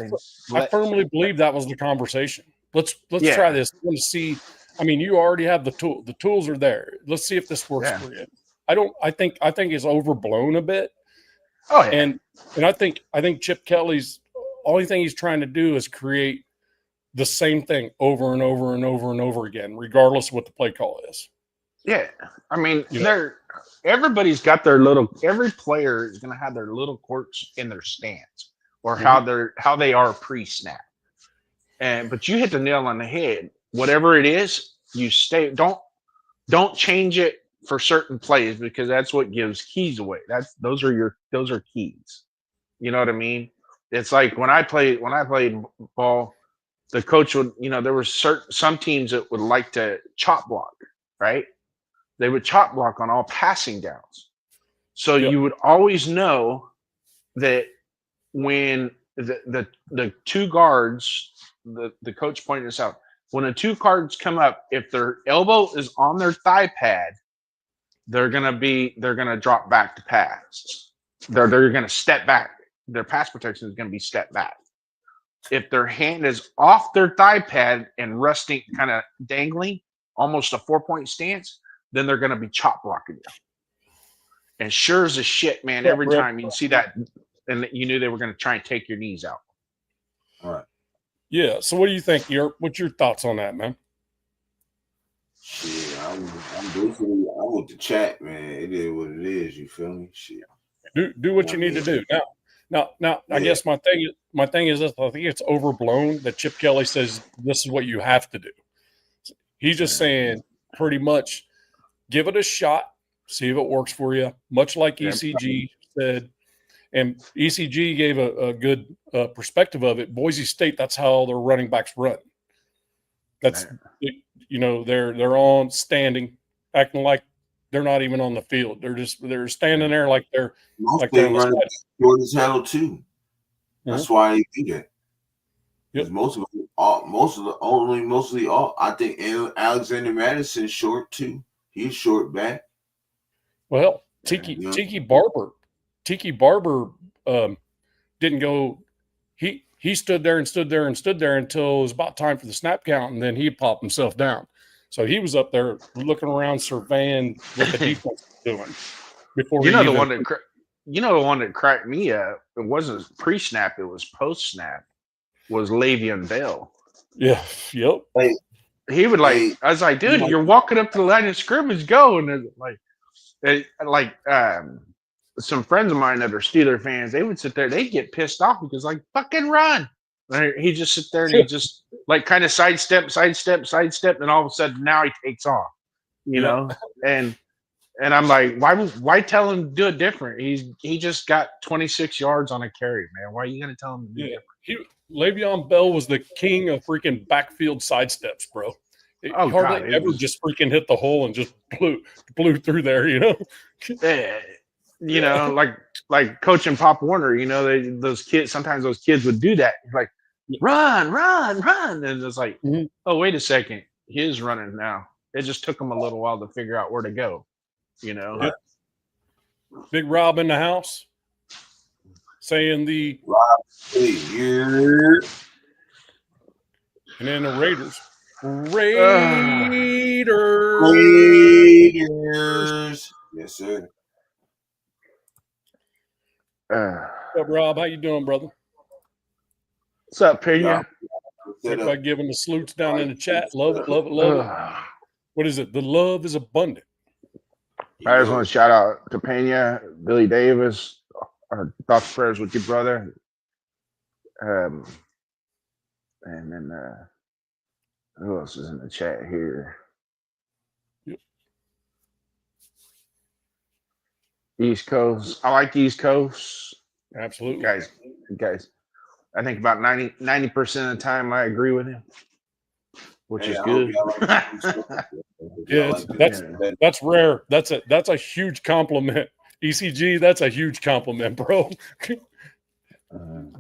S1: I firmly believe that was the conversation. Let's try this. Let's see. I mean, you already have the tool. The tools are there. Let's see if this works for you. I think it's overblown a bit.
S4: Oh yeah.
S1: And I think Chip Kelly's only thing he's trying to do is create the same thing over and over and over and over again, regardless of what the play call is.
S4: Yeah. I mean, everybody's got every player is going to have their little quirks in their stance or how they are pre-snap. But you hit the nail on the head. Whatever it is, you don't change it for certain plays because that's what gives keys away. Those are keys. You know what I mean? It's like when I played ball, the coach would, there were some teams that would like to chop block, right? They would chop block on all passing downs. So you would always know that when the two guards, the coach pointed this out, when the two guards come up, if their elbow is on their thigh pad, they're gonna drop back to pass. They're gonna step back. Their pass protection is gonna be step back. If their hand is off their thigh pad and resting, kind of dangling, almost a 4-point stance, then they're going to be chop blocking you. And sure as a shit, man, every time you see that, and you knew they were going to try and take your knees out.
S3: All right.
S1: Yeah. So what do you think? What's your thoughts on that, man?
S3: Shit, I'm with the chat, man. It is what it is. You feel me? Shit.
S1: Do what you need to do. Now, I guess my thing is this. I think it's overblown that Chip Kelly says this is what you have to do. He's just saying pretty much give it a shot, see if it works for you, much like ECG said. And ECG gave a good perspective of it. Boise State, that's how their running backs run. That's, they're on standing, acting like they're not even on the field. They're standing there like they're
S3: running short as hell too. That's why they do that. Yep. Mostly I think Alexander Madison's short too. He's short back.
S1: Well, Tiki Barber didn't go. He stood there until it was about time for the snap count, and then he popped himself down. So he was up there looking around, surveying what the defense was doing before.
S4: The one that cracked me up. It wasn't pre-snap; it was post-snap. Was Le'Veon Bell?
S1: Yeah. Yep.
S4: He would I was like, dude, you're walking up to the line of scrimmage, go, and some friends of mine that are Steeler fans, they would sit there, they'd get pissed off because fucking run. And he just sit there and he just kind of sidestep, and all of a sudden now he takes off, you know. And I'm like, why tell him to do it different? He just got 26 yards on a carry, man. Why are you gonna tell him to do different?
S1: Le'Veon Bell was the king of freaking backfield sidesteps, bro. He hardly ever just freaking hit the hole and just blew through there, you know.
S4: You know, like coaching Pop Warner, you know, those kids would do that, like run, and it's like, oh, wait a second, he is running now. It just took him a little while to figure out where to go, you know.
S1: Yep. Big Rob in the house saying the
S3: Rob here.
S1: And then the Raiders.
S3: Yes, sir.
S1: What's up, Rob? How you doing, brother?
S4: What's up, Pena?
S1: Everybody giving the salutes down in the chat. Love it. What is it? The love is abundant.
S4: I just want to shout out to Pena, Billy Davis, our thoughts, prayers with your brother. And then who else is in the chat here?
S1: Yep.
S4: East Coast. I like the East Coast.
S1: Absolutely.
S4: Guys. I think about 90% of the time I agree with him, which is good.
S1: Yeah, that's rare. That's a huge compliment. ECG, that's a huge compliment, bro.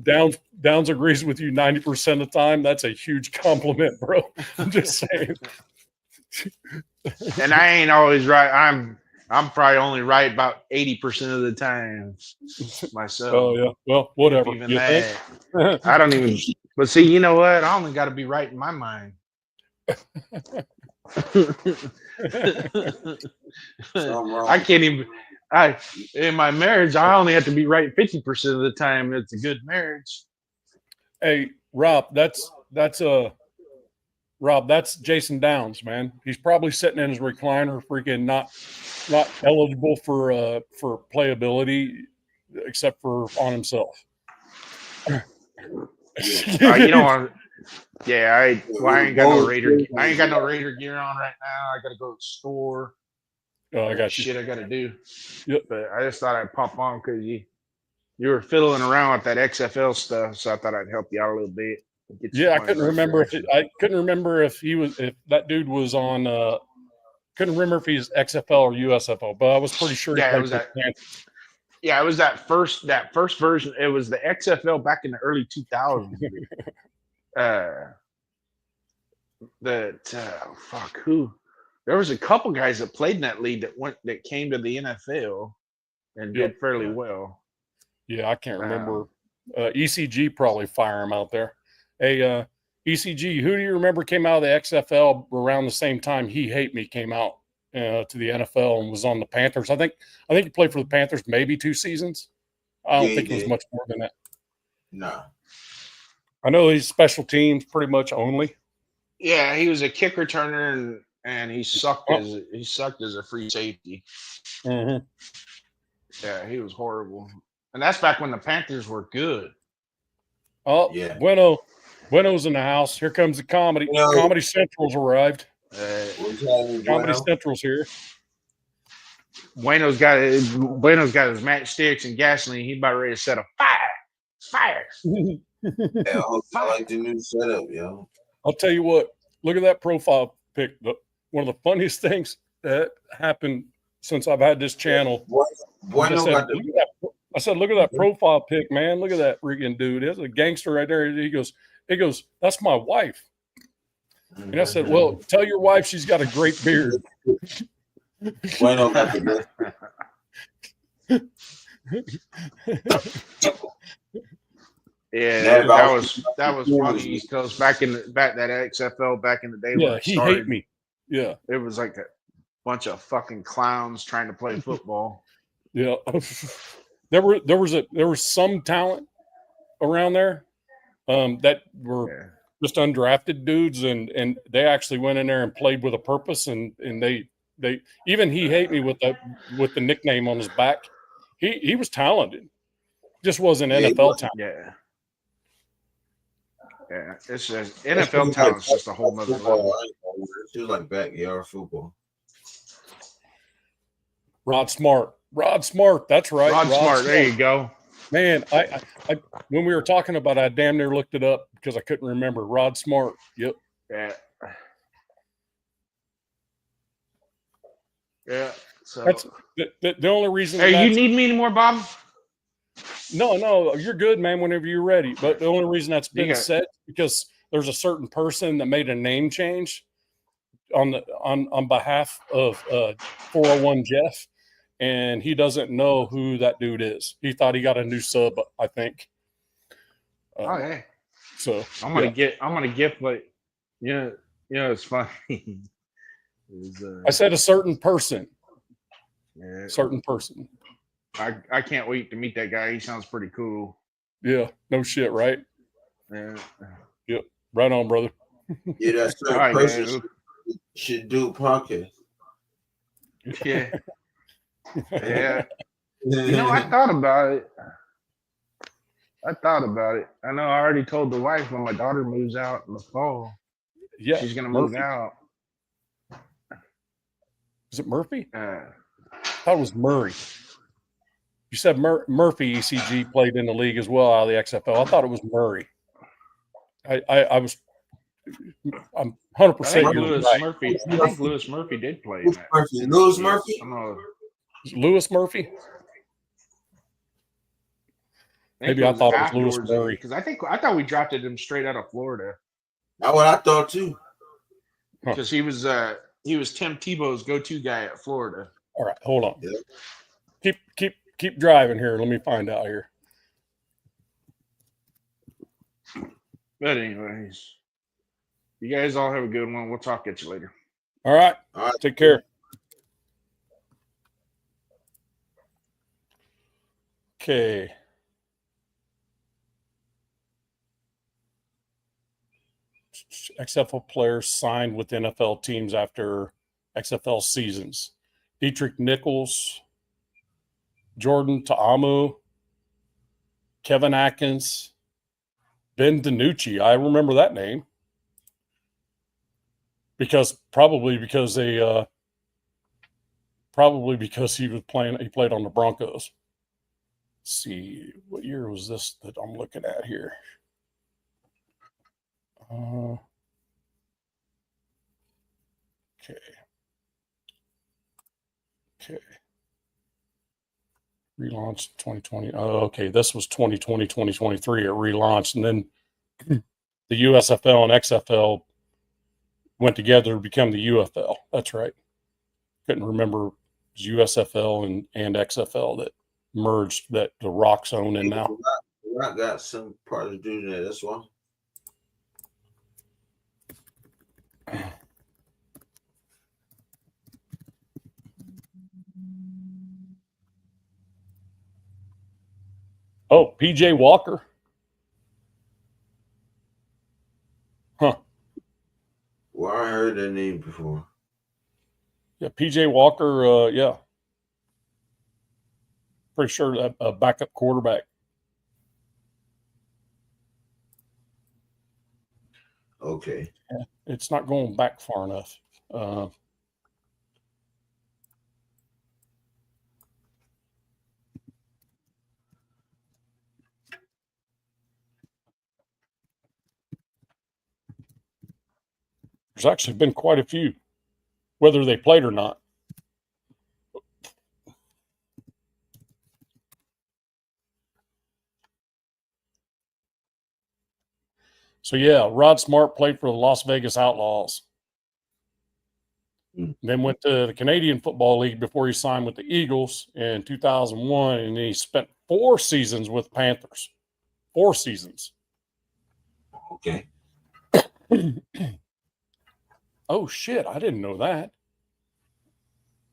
S1: Downs agrees with you 90% of the time. That's a huge compliment, bro. I'm just saying.
S4: And I ain't always right. I'm probably only right about 80% of the time myself.
S1: Oh yeah. Well, whatever.
S4: Even that. I don't even. But see, you know what? I only got to be right in my mind. I can't even. In my marriage, I only have to be right 50% of the time. It's a good marriage.
S1: Hey, Rob, that's Jason Downs, man. He's probably sitting in his recliner, freaking not eligible for playability, except for on himself.
S4: You don't want. Yeah, I ain't got no Raider. I ain't got no Raider gear on right now. I got to go to the store.
S1: Oh, I got you.
S4: Shit I got to do.
S1: Yep.
S4: But I just thought I'd pop on because you were fiddling around with that XFL stuff, so I thought I'd help you out a little bit.
S1: Yeah, I couldn't remember if that dude was on. Couldn't remember if he's XFL or USFL, but I was pretty sure.
S4: Yeah, it was that. Yeah, it was that first version. It was the XFL back in the early 2000s. Who? There was a couple guys that played in that league that came to the NFL and did fairly well.
S1: Yeah, I can't remember. ECG probably fire him out there. Hey, ECG, who do you remember came out of the XFL around the same time He Hate Me came out to the NFL and was on the Panthers? I think he played for the Panthers maybe 2 seasons. I don't think it was much more than that.
S3: No.
S1: I know he's special teams pretty much only.
S4: Yeah, he was a kick returner and he sucked as a free safety.
S1: Mm-hmm.
S4: Yeah, he was horrible. And that's back when the Panthers were good.
S1: Oh, yeah. Bueno's in the house. Here comes the comedy. Comedy Central's arrived. Comedy Central's here.
S4: Bueno's got his matchsticks and gasoline. He's about ready to set a fire.
S3: Yeah, I like the new setup, yo.
S1: I'll tell you what. Look at that profile pic. One of the funniest things that happened since I've had this channel. I said, look at that profile pic, man. Look at that freaking dude. There's a gangster right there. He goes, that's my wife. And I said, well, tell your wife she's got a great beard.
S3: Bueno got the
S4: Yeah, that was probably East Coast back that XFL back in the day.
S1: Yeah, He Hate Me. Yeah,
S4: it was like a bunch of fucking clowns trying to play football.
S1: Yeah, there was some talent around there that were just undrafted dudes, and they actually went in there and played with a purpose, and they even He Hate Me with the nickname on his back. He was talented, just wasn't NFL talent.
S4: Yeah. Yeah, it's just NFL talent is just a whole nother level.
S3: It's just like backyard football.
S1: Rod Smart. That's right.
S4: Rod Smart. There you go.
S1: Man, I when we were talking about it, I damn near looked it up because I couldn't remember. Rod Smart. Yep.
S4: Yeah. Yeah. So
S1: That's the only reason.
S4: Hey, you need me anymore, Bob?
S1: No, you're good, man. Whenever you're ready. But the only reason that's been said because there's a certain person that made a name change on behalf of 401 Jeff, and he doesn't know who that dude is. He thought he got a new sub, I think.
S4: Yeah.
S1: So
S4: I'm gonna gift like it's funny.
S1: I said a certain person.
S4: Yeah.
S1: Certain person.
S4: I can't wait to meet that guy. He sounds pretty cool.
S1: Yeah, no shit, right?
S4: Yeah.
S1: Yep. Right on, brother.
S3: Yeah, that certain person should do a podcast.
S4: Yeah. Yeah. I thought about it. I know I already told the wife when my daughter moves out in the fall.
S1: Yeah.
S4: She's gonna move out.
S1: Is it Murphy?
S4: I
S1: thought it was Murray. You said Murphy ECG played in the league as well out of the XFL. I thought it was Murray. I'm 100%.
S4: Lewis
S1: right.
S4: Murphy. I think Lewis Murphy did play in that.
S3: Lewis Murphy?
S1: Lewis Murphy? Maybe I thought it was Lewis Murray.
S4: Because I thought we drafted him straight out of Florida.
S3: That's what I thought too.
S4: Because he was Tim Tebow's go-to guy at Florida.
S1: All right, hold on. Yeah. Keep driving here. Let me find out here.
S4: But anyways, you guys all have a good one. We'll talk at you later.
S1: All right. Take care. Okay. XFL players signed with NFL teams after XFL seasons. Dietrich Nichols, Jordan Ta'amu, Kevin Atkins, Ben DiNucci. I remember that name because he was playing. He played on the Broncos. Let's see, what year was this that I'm looking at here? Okay. Relaunched 2020. Oh, okay. This was 2020, 2023. It relaunched. And then the USFL and XFL went together to become the UFL. That's right. Couldn't remember it was USFL and XFL that merged that the Rock's own in now.
S3: Rock got some part to do that. That's why.
S1: Oh, PJ Walker. Huh.
S3: Well, I heard that name before.
S1: Yeah, PJ Walker, yeah. Pretty sure that a backup quarterback.
S3: Okay.
S1: Yeah, it's not going back far enough. There's actually been quite a few, whether they played or not. So, yeah, Rod Smart played for the Las Vegas Outlaws. Then went to the Canadian Football League before he signed with the Eagles in 2001, and he spent 4 seasons with Panthers. 4 seasons.
S3: Okay.
S1: Oh, shit, I didn't know that.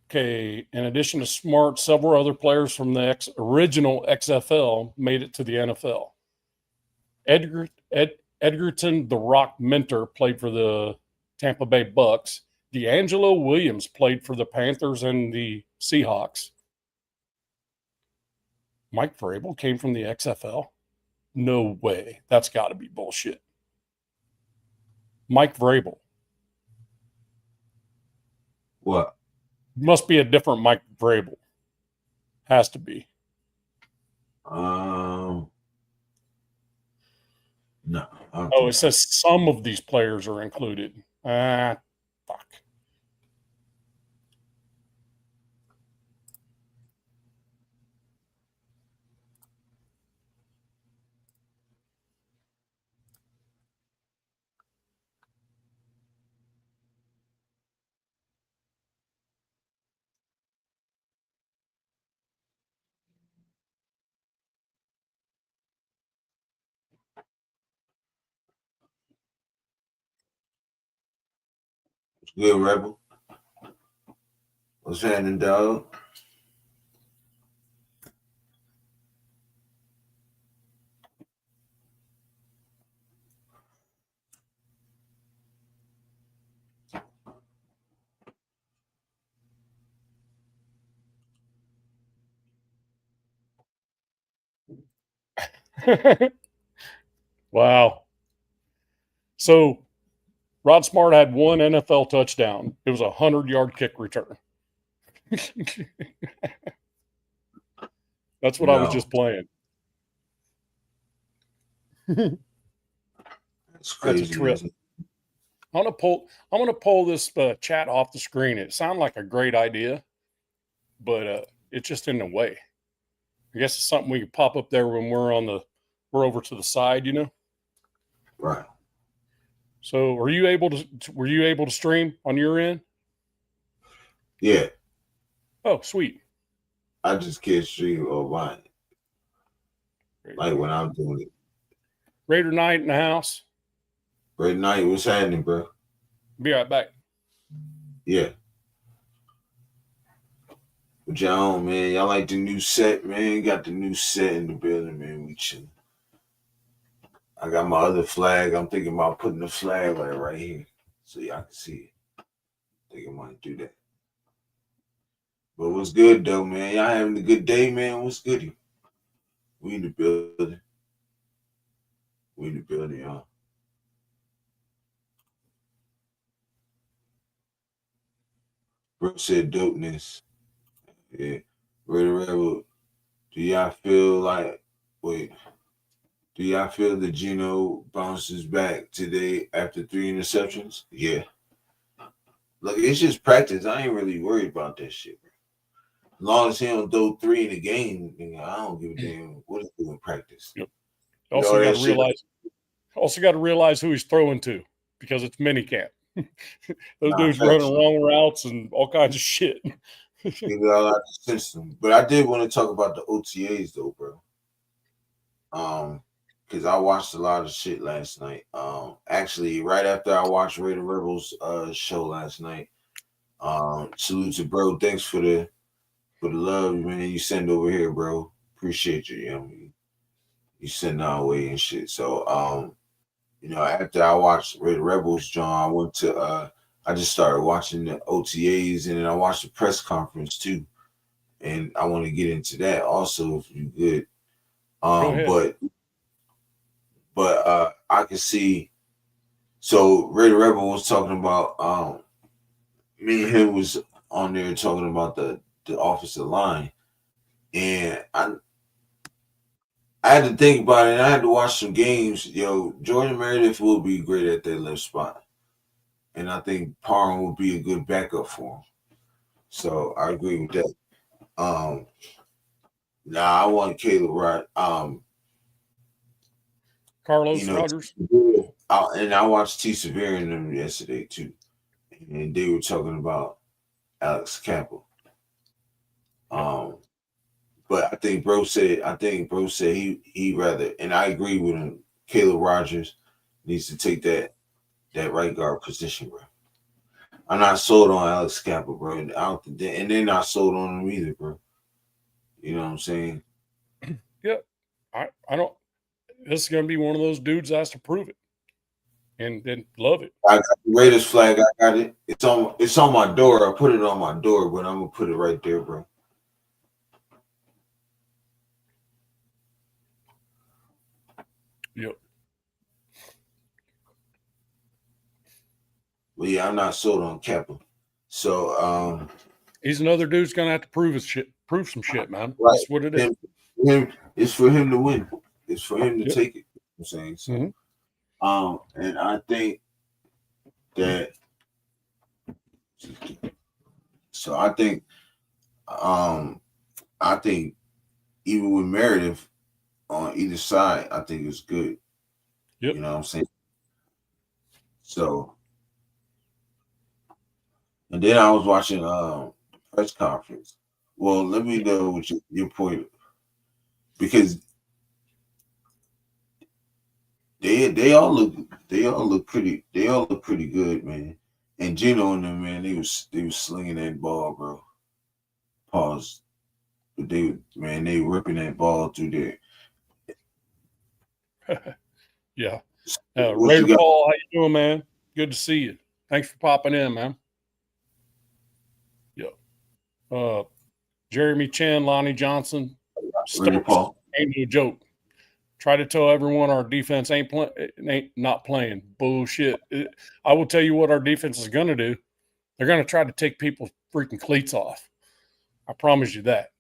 S1: Okay, in addition to Smart, several other players from the original XFL made it to the NFL. Edgerton the Rock Minter played for the Tampa Bay Bucks. D'Angelo Williams played for the Panthers and the Seahawks. Mike Vrabel came from the XFL? No way. That's got to be bullshit. Mike Vrabel.
S3: What?
S1: Must be a different Mike Vrabel. Has to be.
S3: No.
S1: Oh, it says some of these players are included. Fuck.
S3: Good, Rebel. What's happening, dog?
S1: Wow. So Rod Smart had one NFL touchdown. It was a 100-yard kick return. That's what I was just playing.
S3: That's crazy.
S1: That's a trip. I'm gonna pull this chat off the screen. It sounded like a great idea, but it's just in the way. I guess it's something we can pop up there when we're over to the side, you know.
S3: Right.
S1: So, were you able to stream on your end?
S3: Yeah.
S1: Oh, sweet.
S3: I just can't stream or mine. Like when I'm doing it.
S1: Raider Night in the house.
S3: Raider Night, what's happening, bro?
S1: Be right back.
S3: Yeah. What y'all on, man? Y'all like the new set, man? Got the new set in the building, man. We chilling. I got my other flag. I'm thinking about putting the flag like right here so y'all can see it. Think I might do that. But what's good though, man? Y'all having a good day, man? What's good? We in the building. We in the building, y'all. Bro said dopeness. Yeah. Rebel, do y'all feel the Geno bounces back today after 3 interceptions? Yeah. Look, it's just practice. I ain't really worried about that shit, bro. As long as he don't throw 3 in a game, I don't give a damn what he do in practice.
S1: Yep. Also got to realize who he's throwing to, because it's minicamp. Those dudes running wrong routes and all kinds of shit.
S3: Get it all out the system. But I did want to talk about the OTAs though, bro. Because I watched a lot of shit last night. Actually, right after I watched Raider Rebels show last night. Salute to bro. Thanks for the love, man. You send over here, bro. Appreciate you. You know, you send our way and shit. So after I watched Raider Rebels, John, I went to I just started watching the OTAs, and then I watched the press conference too. And I want to get into that also if you good. But I can see. So Raider Rebel was talking about me and him was on there talking about the offensive line, and I had to think about it, and I had to watch some games. Jordan Meredith will be great at that left spot, and I think Parham will be a good backup for him. So I agree with that. I want Caleb Rod.
S1: Carlos Rogers.
S3: And I watched T. Severe and them yesterday too, and they were talking about Alex Capel. But I think bro said he rather, and I agree with him. Caleb Rogers needs to take that right guard position, bro. I'm not sold on Alex Capel, bro. And they're not sold on him either, bro. You know what I'm saying?
S1: Yeah, I don't. This is going to be one of those dudes that has to prove it, and love it.
S3: I got the Raiders flag. I got it. It's on my door. I put it on my door, but I'm gonna put it right there, bro.
S1: Yep.
S3: But yeah, I'm not sold on Kappa. So
S1: he's another dude's gonna have to prove some shit, man.
S3: Right.
S1: That's what it is.
S3: It's for him to win. It's for him to take it. I'm saying so.
S1: Mm-hmm.
S3: And I think that. So I think even with Meredith on either side, I think it's good.
S1: Yep.
S3: You know what I'm saying? So, and then I was watching press conference. Well, let me know what your point, because they all look pretty good, man. And Gino and them, man, they was slinging that ball, bro. Pause. But they ripping that ball through there.
S1: Yeah. Raider Paul, how you doing, man? Good to see you. Thanks for popping in, man. Yeah. Jeremy Chen, Lonnie Johnson.
S3: Raider Paul.
S1: Ain't no joke. Try to tell everyone our defense ain't not playing. Bullshit. I will tell you what our defense is going to do. They're going to try to take people's freaking cleats off. I promise you that.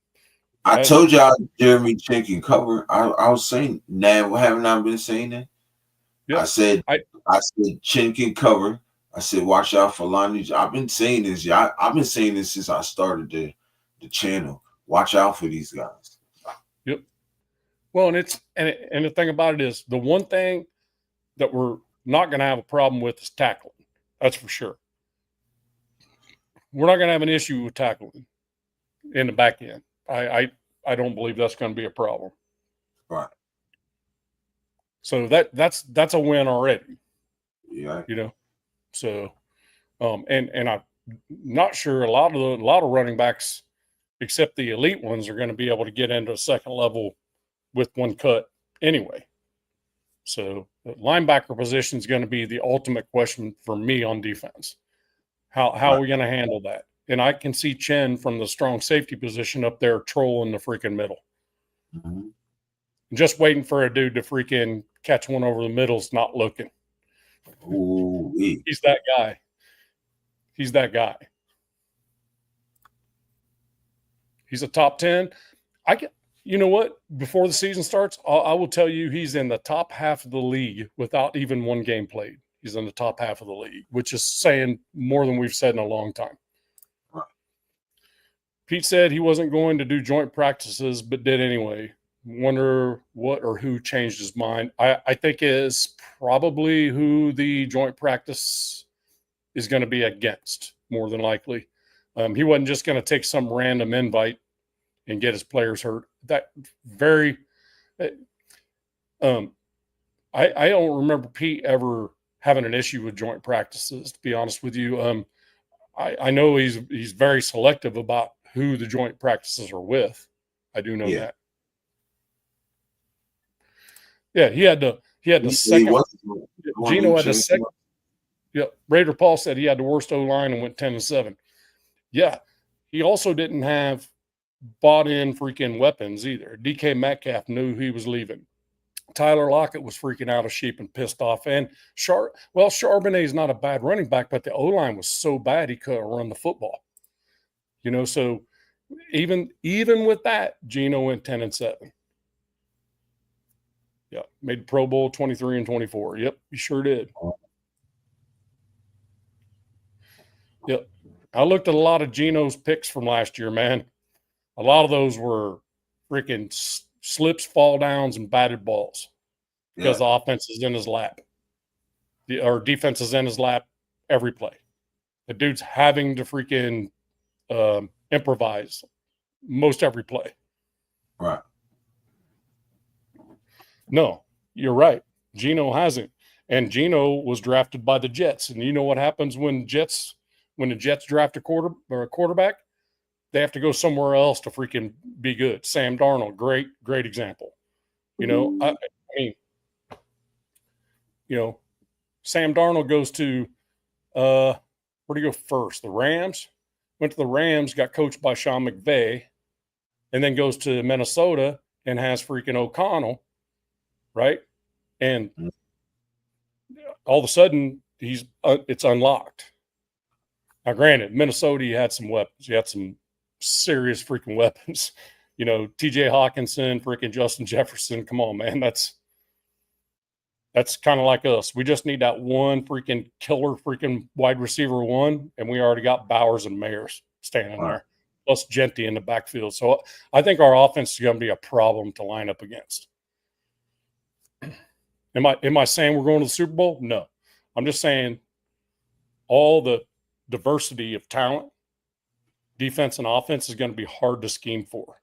S3: I told y'all Jeremy Chen can cover. I was saying, now haven't I been saying that? Yep. I said Chen can cover. I said watch out for Lonnie. I've been saying this. Yeah, I've been saying this since I started the channel. Watch out for these guys.
S1: Yep. Well, and the thing about it is, the one thing that we're not going to have a problem with is tackling. That's for sure. We're not going to have an issue with tackling in the back end. I don't believe that's going to be a problem.
S3: Right.
S1: So that's a win already.
S3: Yeah.
S1: You know. So, and I'm not sure a lot of running backs, except the elite ones, are going to be able to get into a second level with one cut anyway. So the linebacker position is going to be the ultimate question for me on defense. How are we going to handle that? And I can see Chen from the strong safety position up there trolling the freaking middle.
S3: Mm-hmm.
S1: Just waiting for a dude to freaking catch one over the middle's not looking.
S3: Ooh,
S1: he's that guy. He's that guy. He's a top 10. You know what? Before the season starts, I will tell you he's in the top half of the league without even one game played. He's in the top half of the league, which is saying more than we've said in a long time.
S3: Right.
S1: Pete said he wasn't going to do joint practices, but did anyway. Wonder what or who changed his mind. I think is probably who the joint practice is going to be against, more than likely. He wasn't just going to take some random invite and get his players hurt. That very I don't remember Pete ever having an issue with joint practices, to be honest with you. I know he's very selective about who the joint practices are with. I do know that. Yeah, he had the second. Gino had the second. Yeah, Raider Paul said he had the worst O-line and went 10-7. Yeah, he also didn't have bought in freaking weapons either. DK Metcalf knew he was leaving. Tyler Lockett was freaking out of sheep and pissed off. And Charbonnet is not a bad running back, but the O-line was so bad he couldn't run the football. You know, so even with that, Gino went 10-7. Yeah, made Pro Bowl 23 and 24. Yep, he sure did. Yep. I looked at a lot of Gino's picks from last year, man. A lot of those were freaking slips, fall downs, and batted balls because the offense is in his lap. Or defense is in his lap every play. The dude's having to freaking improvise most every play.
S3: Right.
S1: No, you're right. Gino hasn't. And Gino was drafted by the Jets. And you know what happens when the Jets draft a quarterback? They have to go somewhere else to freaking be good. Sam Darnold, great example. You know, I mean, you know, Sam Darnold goes to where do you go first? The Rams. Went to the Rams, got coached by Sean McVay, and then goes to Minnesota and has freaking O'Connell, right? And all of a sudden, it's unlocked. Now, granted, Minnesota, you had some weapons. You had some serious freaking weapons. You know, TJ Hawkinson, freaking Justin Jefferson. Come on, man. That's kind of like us. We just need that one freaking killer freaking wide receiver one, and we already got Bowers and Mayers standing there, plus Genty in the backfield. So I think our offense is going to be a problem to line up against. Am I saying we're going to the Super Bowl? No. I'm just saying all the diversity of talent, defense and offense, is going to be hard to scheme for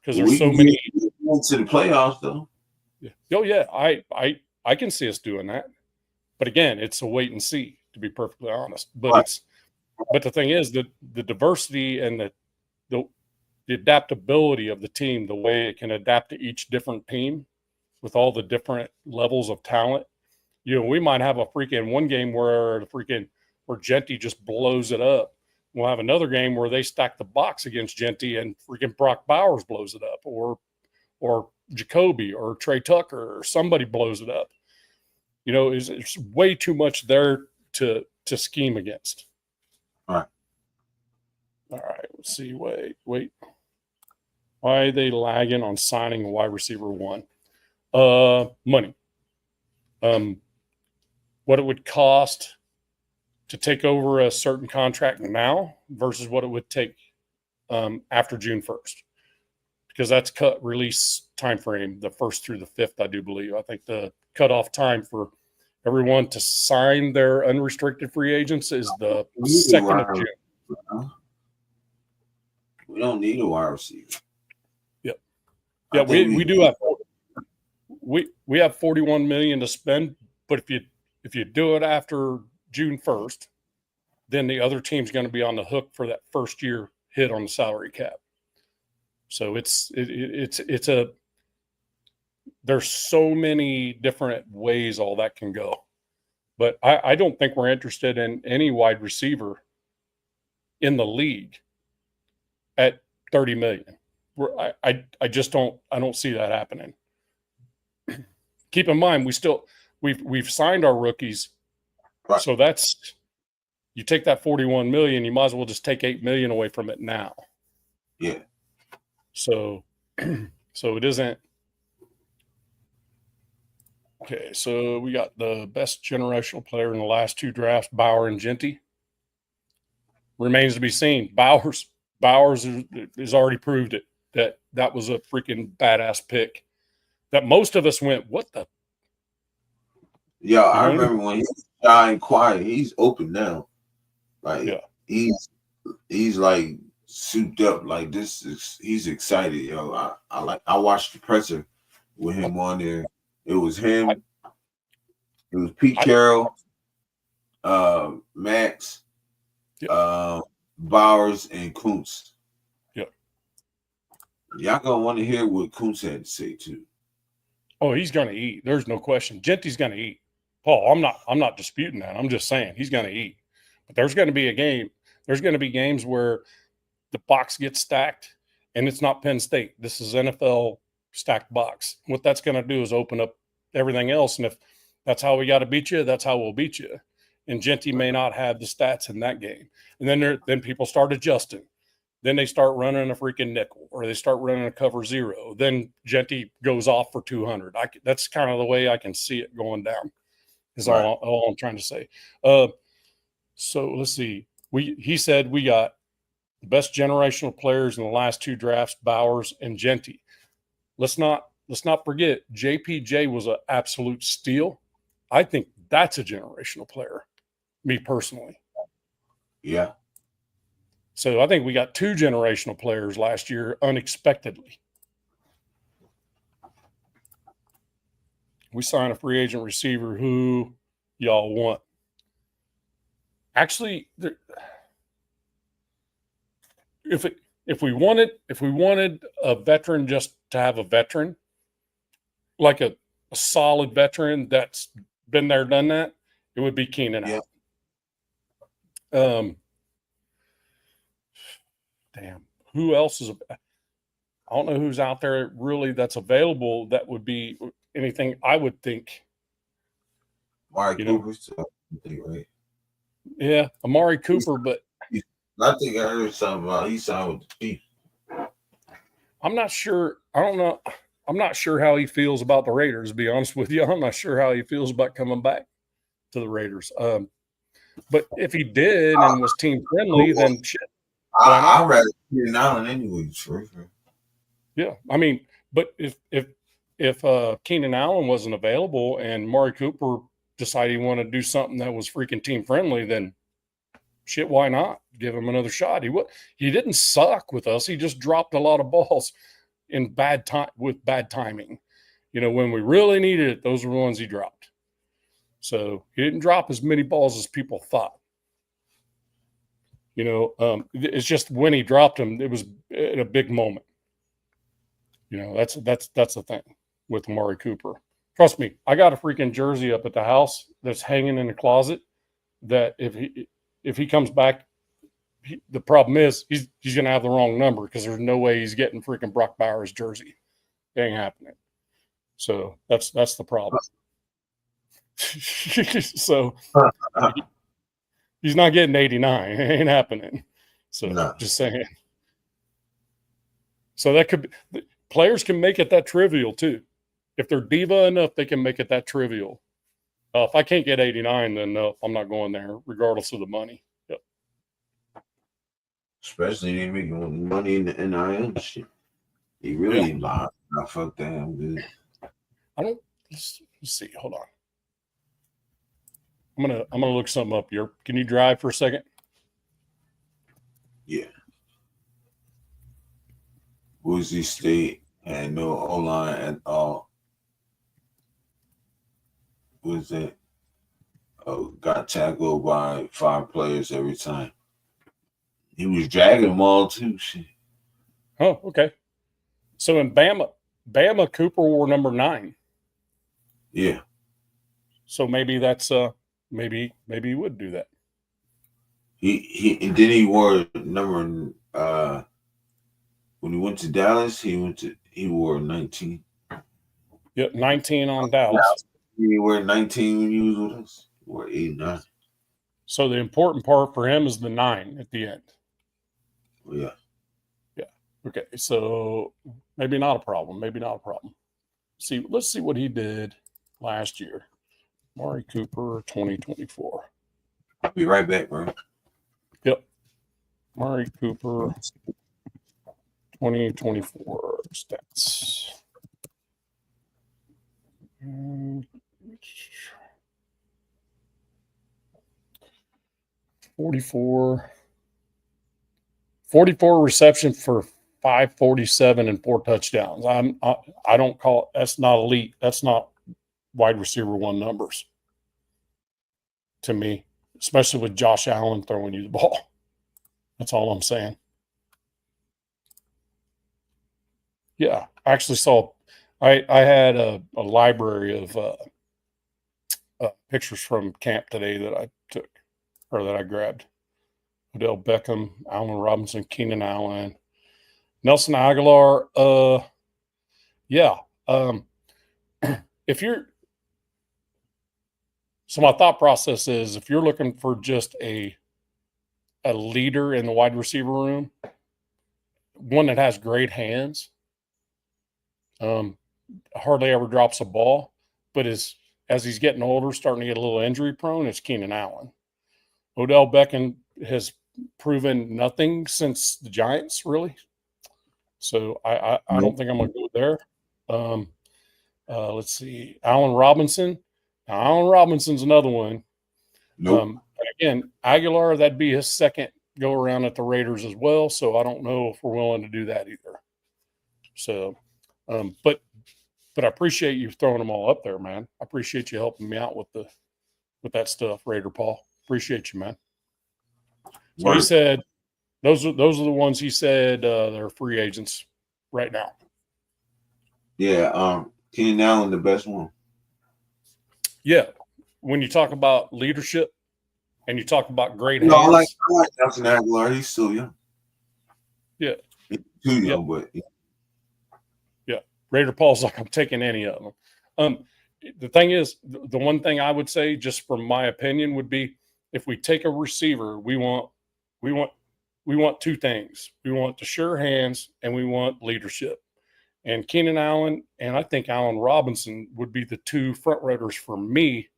S1: because there's so many.
S3: To the playoffs, though.
S1: Oh yeah, I can see us doing that, but again, it's a wait and see. to be perfectly honest. But the thing is that the diversity and the adaptability of the team, the way it can adapt to each different team with all the different levels of talent. We might have a freaking one game where Genty just blows it up. We'll have another game where they stack the box against Genty and freaking Brock Bowers blows it up, or Jacoby or Trey Tucker or somebody blows it up. It's way too much there to scheme against.
S3: All
S1: right. Let's see. Wait. Why are they lagging on signing a wide receiver one? Money. What it would cost to take over a certain contract now versus what it would take after June 1st, because that's cut release time frame, the 1st through the 5th, I do believe. I think the cutoff time for everyone to sign their unrestricted free agents is the 2nd of June.
S3: We don't need a wide receiver.
S1: Yep. Yeah, we do have we have $41 million to spend, but if you do it after June 1st, then the other team's going to be on the hook for that first year hit on the salary cap. So there's so many different ways all that can go. But I don't think we're interested in any wide receiver in the league at $30 million. I just don't see that happening. Keep in mind, we've signed our rookies.
S3: Right.
S1: So you take that $41 million, you might as well just take $8 million away from it now.
S3: Yeah.
S1: So it isn't. Okay, so we got the best generational player in the last 2 drafts, Bauer and Genty. Remains to be seen. Bowers has already proved it, that was a freaking badass pick. That most of us went, what the?
S3: Yeah, I remember when he was shy and quiet. He's open now. Like he's like souped up. Like he's excited, yo. I watched the presser with him on there. It was him. It was Pete Carroll, Max, Bowers, and Kuntz.
S1: Yep.
S3: Y'all gonna want to hear what Kuntz had to say too.
S1: Oh, he's gonna eat. There's no question. Genty's gonna eat. Paul, I'm not disputing that. I'm just saying he's gonna eat. But there's gonna be a game. There's gonna be games where the box gets stacked, and it's not Penn State. This is NFL stacked box. What that's gonna do is open up everything else. And if that's how we got to beat you, that's how we'll beat you. And Genty may not have the stats in that game. And then people start adjusting. Then they start running a freaking nickel, or they start running a cover 0. Then Genty goes off for 200. That's kind of the way I can see it going down. Is right. all I'm trying to say. So let's see. He said we got the best generational players in the last 2 drafts, Bowers and Genty. Let's not forget JPJ was an absolute steal. I think that's a generational player, me personally.
S3: Yeah.
S1: So I think we got 2 generational players last year unexpectedly. We signed a free agent receiver who y'all want. Actually, if we wanted a veteran just to have a veteran, like a solid veteran that's been there, done that, it would be Keenan Allen. Damn. Who else is? I don't know who's out there really that's available that would be anything. I would think.
S3: Amari Cooper, right?
S1: Yeah, Amari Cooper, but
S3: I think I heard something about he signed with the Chiefs.
S1: I'm not sure. I don't know. I'm not sure how he feels about the Raiders, to be honest with you. I'm not sure how he feels about coming back to the Raiders. But if he did and was team friendly, then shit.
S3: I'd rather Keenan Allen anyways. For
S1: yeah, I mean, but if Keenan Allen wasn't available and Amari Cooper decided he wanted to do something that was freaking team friendly, then shit, why not give him another shot? He didn't suck with us. He just dropped a lot of balls in bad timing. When we really needed it, those were the ones he dropped. So he didn't drop as many balls as people thought. You know, it's just when he dropped them, it was at a big moment. You know, that's the thing with Amari Cooper. Trust me, I got a freaking jersey up at the house that's hanging in the closet. That if he comes back, the problem is he's gonna have the wrong number because there's no way he's getting freaking Brock Bowers jersey. It ain't happening. So that's the problem. So he's not getting 89. It ain't happening. So just saying. So that could be, players can make it that trivial too. If they're diva enough, they can make it that trivial. If I can't get 89, then no, I'm not going there, regardless of the money. Yep.
S3: Especially they making money in the NIL shit. He really lied. I fuck damn good.
S1: I don't. Let's see. Hold on. I'm gonna look something up here. Can you drive for a second?
S3: Yeah. Boise State had no O-line at all. Was it? Got tackled by 5 players every time. He was dragging them all too. Shit.
S1: Oh, okay. So in Bama, Cooper wore number 9.
S3: Yeah.
S1: So maybe that's maybe he would do that.
S3: He and then he wore number when he went to Dallas, he wore 19.
S1: Yep, 19 on Dallas.
S3: He wore 19 when he was with us. He wore 89.
S1: So the important part for him is the 9 at the end.
S3: Yeah.
S1: Yeah. Okay. So maybe not a problem. Let's see what he did last year. Amari Cooper, 2024.
S3: I'll be right back, bro.
S1: Yep. Amari Cooper, 2024 stats. 44 reception for 547 and 4 touchdowns. I don't call that's not elite. That's not wide receiver 1 numbers to me, especially with Josh Allen throwing you the ball. That's all I'm saying. Yeah, I actually saw. I had a library of pictures from camp today that I took or that I grabbed. Odell Beckham, Allen Robinson, Keenan Allen, Nelson Aguilar. If you're so my thought process is if you're looking for just a leader in the wide receiver room, one that has great hands, hardly ever drops a ball, but as he's getting older, starting to get a little injury prone, it's Keenan Allen. Odell Beckham has proven nothing since the Giants, really. So I don't think I'm going to go there. Let's see. Allen Robinson. Now, Allen Robinson's another one.
S3: Nope.
S1: Again, Aguilar, that'd be his second go around at the Raiders as well. So I don't know if we're willing to do that either. So, but I appreciate you throwing them all up there, man. I appreciate you helping me out with that stuff, Raider Paul. Appreciate you, man. So he said those are the ones he said they're free agents right now.
S3: Yeah, Keenan Allen, the best one.
S1: Yeah, when you talk about leadership and you talk about great hands.
S3: I like Nelson Aguilar. He's still young. Yeah, he's too young, but
S1: yeah. Raider Paul's like, I'm taking any of them. The thing is, the one thing I would say, just from my opinion, would be if we take a receiver, we want 2 things. We want the sure hands and we want leadership. And Keenan Allen and I think Allen Robinson would be the 2 front runners for me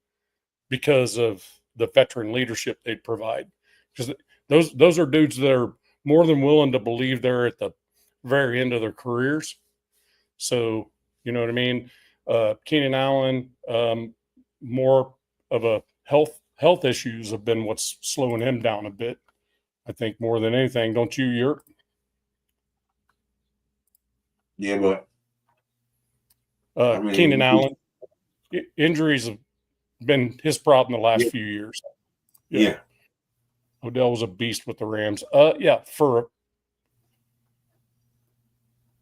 S1: because of the veteran leadership they'd provide. Because those are dudes that are more than willing to believe they're at the very end of their careers. So, you know what I mean? Keenan Allen, more of a health issues have been what's slowing him down a bit. I think more than anything, don't you, Yerp?
S3: Yeah, but
S1: Keenan Allen, injuries been his problem the last few years.
S3: Yeah.
S1: Odell was a beast with the Rams. For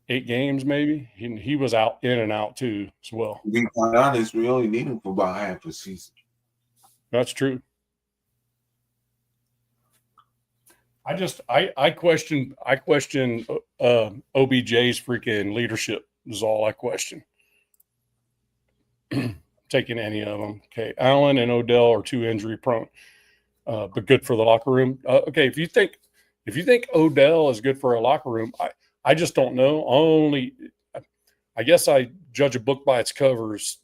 S1: 8 games maybe. He was out in and out too as well.
S3: To be quite honest, we only need him for about half a season.
S1: That's true. I question OBJ's freaking leadership is all I question. Taking any of them. Okay, Allen and Odell are too injury prone, but good for the locker room. Okay, if you think Odell is good for a locker room, I just don't know. I guess I judge a book by its covers.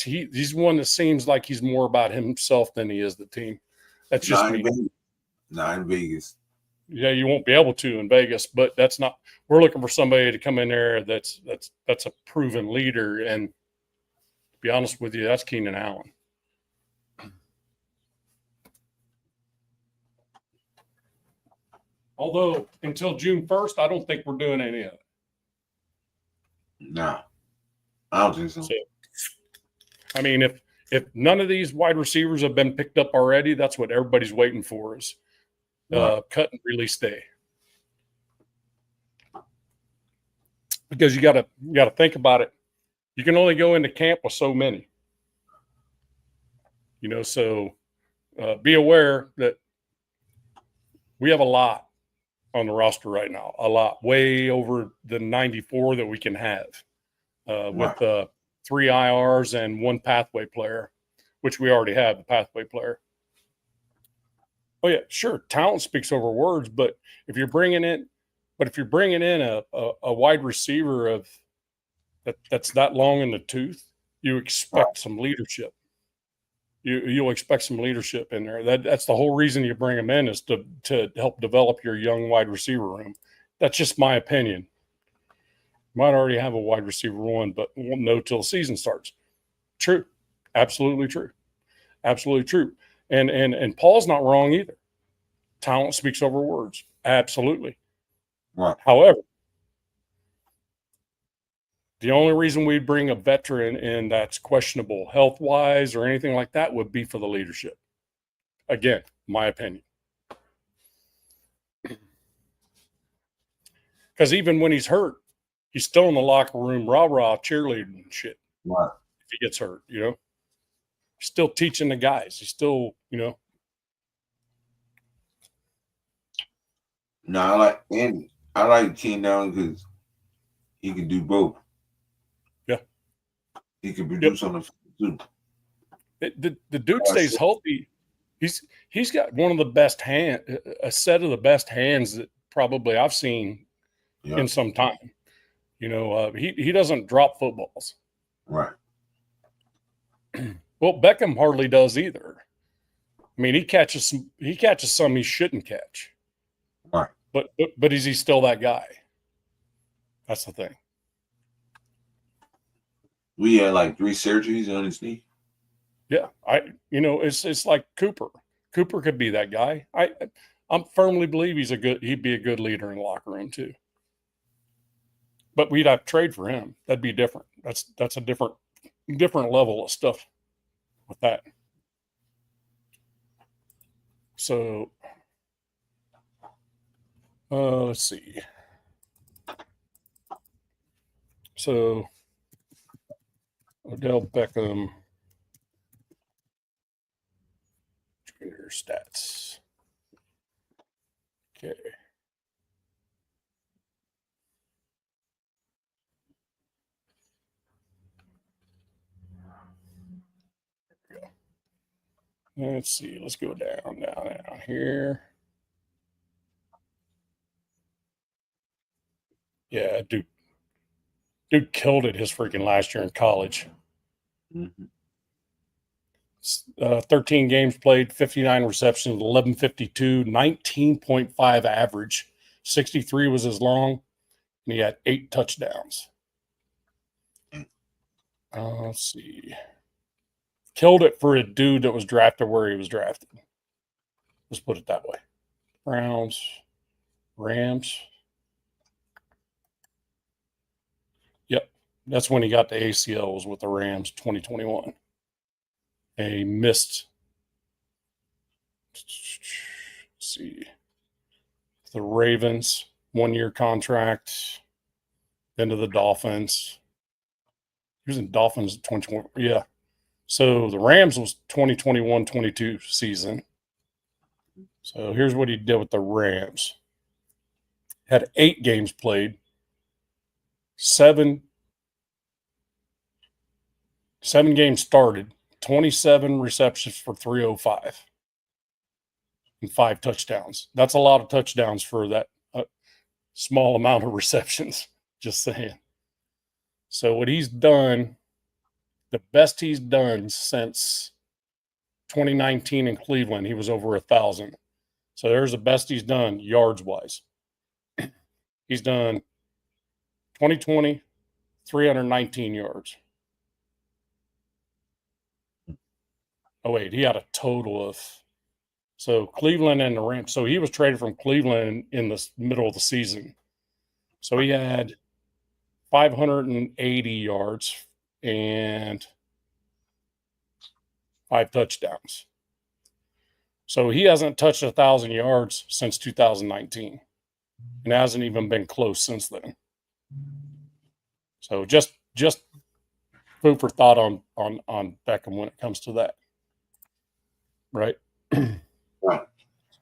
S1: He's one that seems like he's more about himself than he is the team. That's just me.
S3: Not in Vegas.
S1: Yeah, you won't be able to in Vegas, but that's not. We're looking for somebody to come in there that's a proven leader. And to be honest with you, that's Keenan Allen. Although until June 1st, I don't think we're doing any of it.
S3: No, I don't think so.
S1: I mean, if none of these wide receivers have been picked up already, that's what everybody's waiting for is cut and release day. Because you gotta think about it. You can only go into camp with so many. So be aware that we have a lot on the roster right now, a lot, way over the 94 that we can have with 3 IRs and 1 pathway player, which we already have, the pathway player. Oh yeah, sure. Talent speaks over words, but if you're bringing in a wide receiver that's that long in the tooth, you expect some leadership. You'll expect some leadership in there. That's the whole reason you bring them in is to help develop your young wide receiver room. That's just my opinion. Might already have a wide receiver 1, but won't know till the season starts. True. Absolutely true. Absolutely true. And Paul's not wrong either. Talent speaks over words. Absolutely.
S3: Right.
S1: However, the only reason we bring a veteran in that's questionable health-wise or anything like that would be for the leadership. Again, my opinion. Because even when he's hurt, he's still in the locker room, rah-rah, cheerleading and shit.
S3: Right.
S1: If he gets hurt, He's still teaching the guys. He's still,
S3: No, I like Keenan Allen because he can do both.
S1: Yeah.
S3: He can produce on the field too.
S1: The dude stays healthy. He's got one of the best a set of the best hands that probably I've seen in some time. He doesn't drop footballs.
S3: Right.
S1: Well, Beckham hardly does either. I mean, he catches some he shouldn't catch.
S3: Right.
S1: But is he still that guy? That's the thing.
S3: We had like 3 surgeries on his knee.
S1: Yeah, it's like Cooper. Cooper could be that guy. I firmly believe he'd be a good leader in the locker room too. But we'd have to trade for him. That'd be different. That's a different level of stuff with that. So let's see. So Odell Beckham Junior stats. Okay. Let's see. Let's go down here. Yeah, dude killed it his freaking last year in college.
S3: Mm-hmm.
S1: 13 games played, 59 receptions, 1152, 19.5 average. 63 was his long, and he had 8 touchdowns. Let's see. Killed it for a dude that was drafted where he was drafted. Let's put it that way. Browns, Rams. Yep. That's when he got the ACL, was with the Rams, 2021. a missed. Let's see. The Ravens, 1-year contract. Then to the Dolphins. He was in Dolphins 2020. Yeah. So the Rams was 2021-22 season. So here's what he did with the Rams. Had 8 games played. 7 games started. 27 receptions for 305 and 5 touchdowns. That's a lot of touchdowns for that small amount of receptions. Just saying. So what he's done, the best he's done since 2019 in Cleveland, he was over 1,000. So there's the best he's done yards wise. He's done 2020, 319 yards. Oh, wait, he had a total of, so Cleveland and the Rams. So he was traded from Cleveland in the middle of the season. So he had 580 yards and 5 touchdowns. So he hasn't touched 1,000 yards since 2019 and hasn't even been close since then. So just food for thought on Beckham when it comes to that. Right?
S3: Right.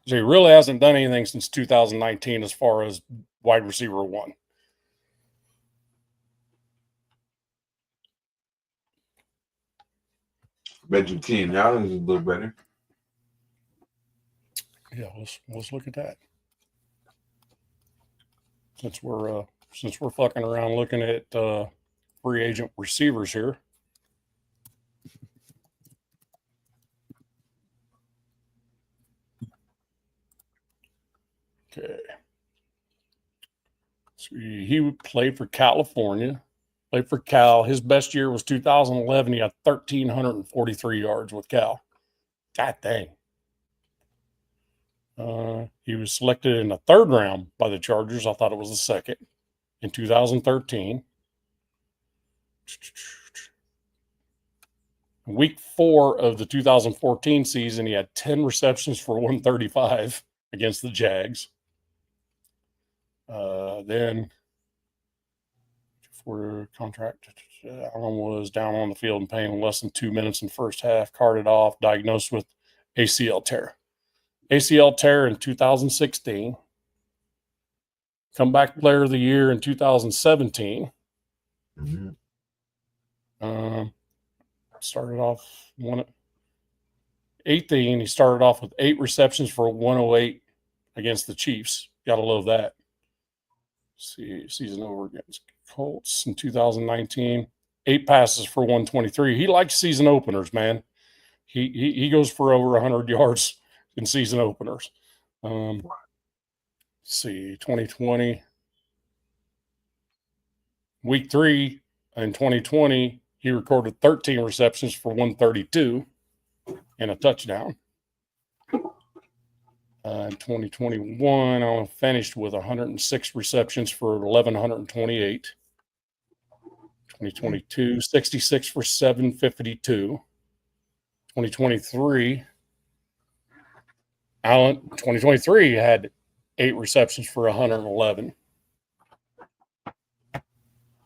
S1: So he really hasn't done anything since 2019 as far as wide receiver 1.
S3: Bet your team now is a little better.
S1: Yeah, let's look at that. Since we're fucking around looking at free agent receivers here. Okay. So he played for California, played for Cal. His best year was 2011. He had 1,343 yards with Cal. God dang. He was selected in the 3rd round by the Chargers. I thought it was the 2nd in 2013. Week 4 of the 2014 season, he had 10 receptions for 135 against the Jags. Then for contract, Allen was down on the field and playing less than 2 minutes in the first half, carted off, diagnosed with ACL tear. ACL tear in 2016. Comeback player of the year in 2017.
S3: Mm-hmm.
S1: Started off 18. He started off with 8 receptions for 108 against the Chiefs. Gotta love that. See, season over against Colts in 2019. 8 passes for 123. He likes season openers, man. He goes for over 100 yards in season openers. See, 2020. Week 3 in 2020, he recorded 13 receptions for 132 and a touchdown. In 2021, I finished with 106 receptions for 1,128. 2022, 66 for 752. 2023, Allen, 2023 had 8 receptions for 111.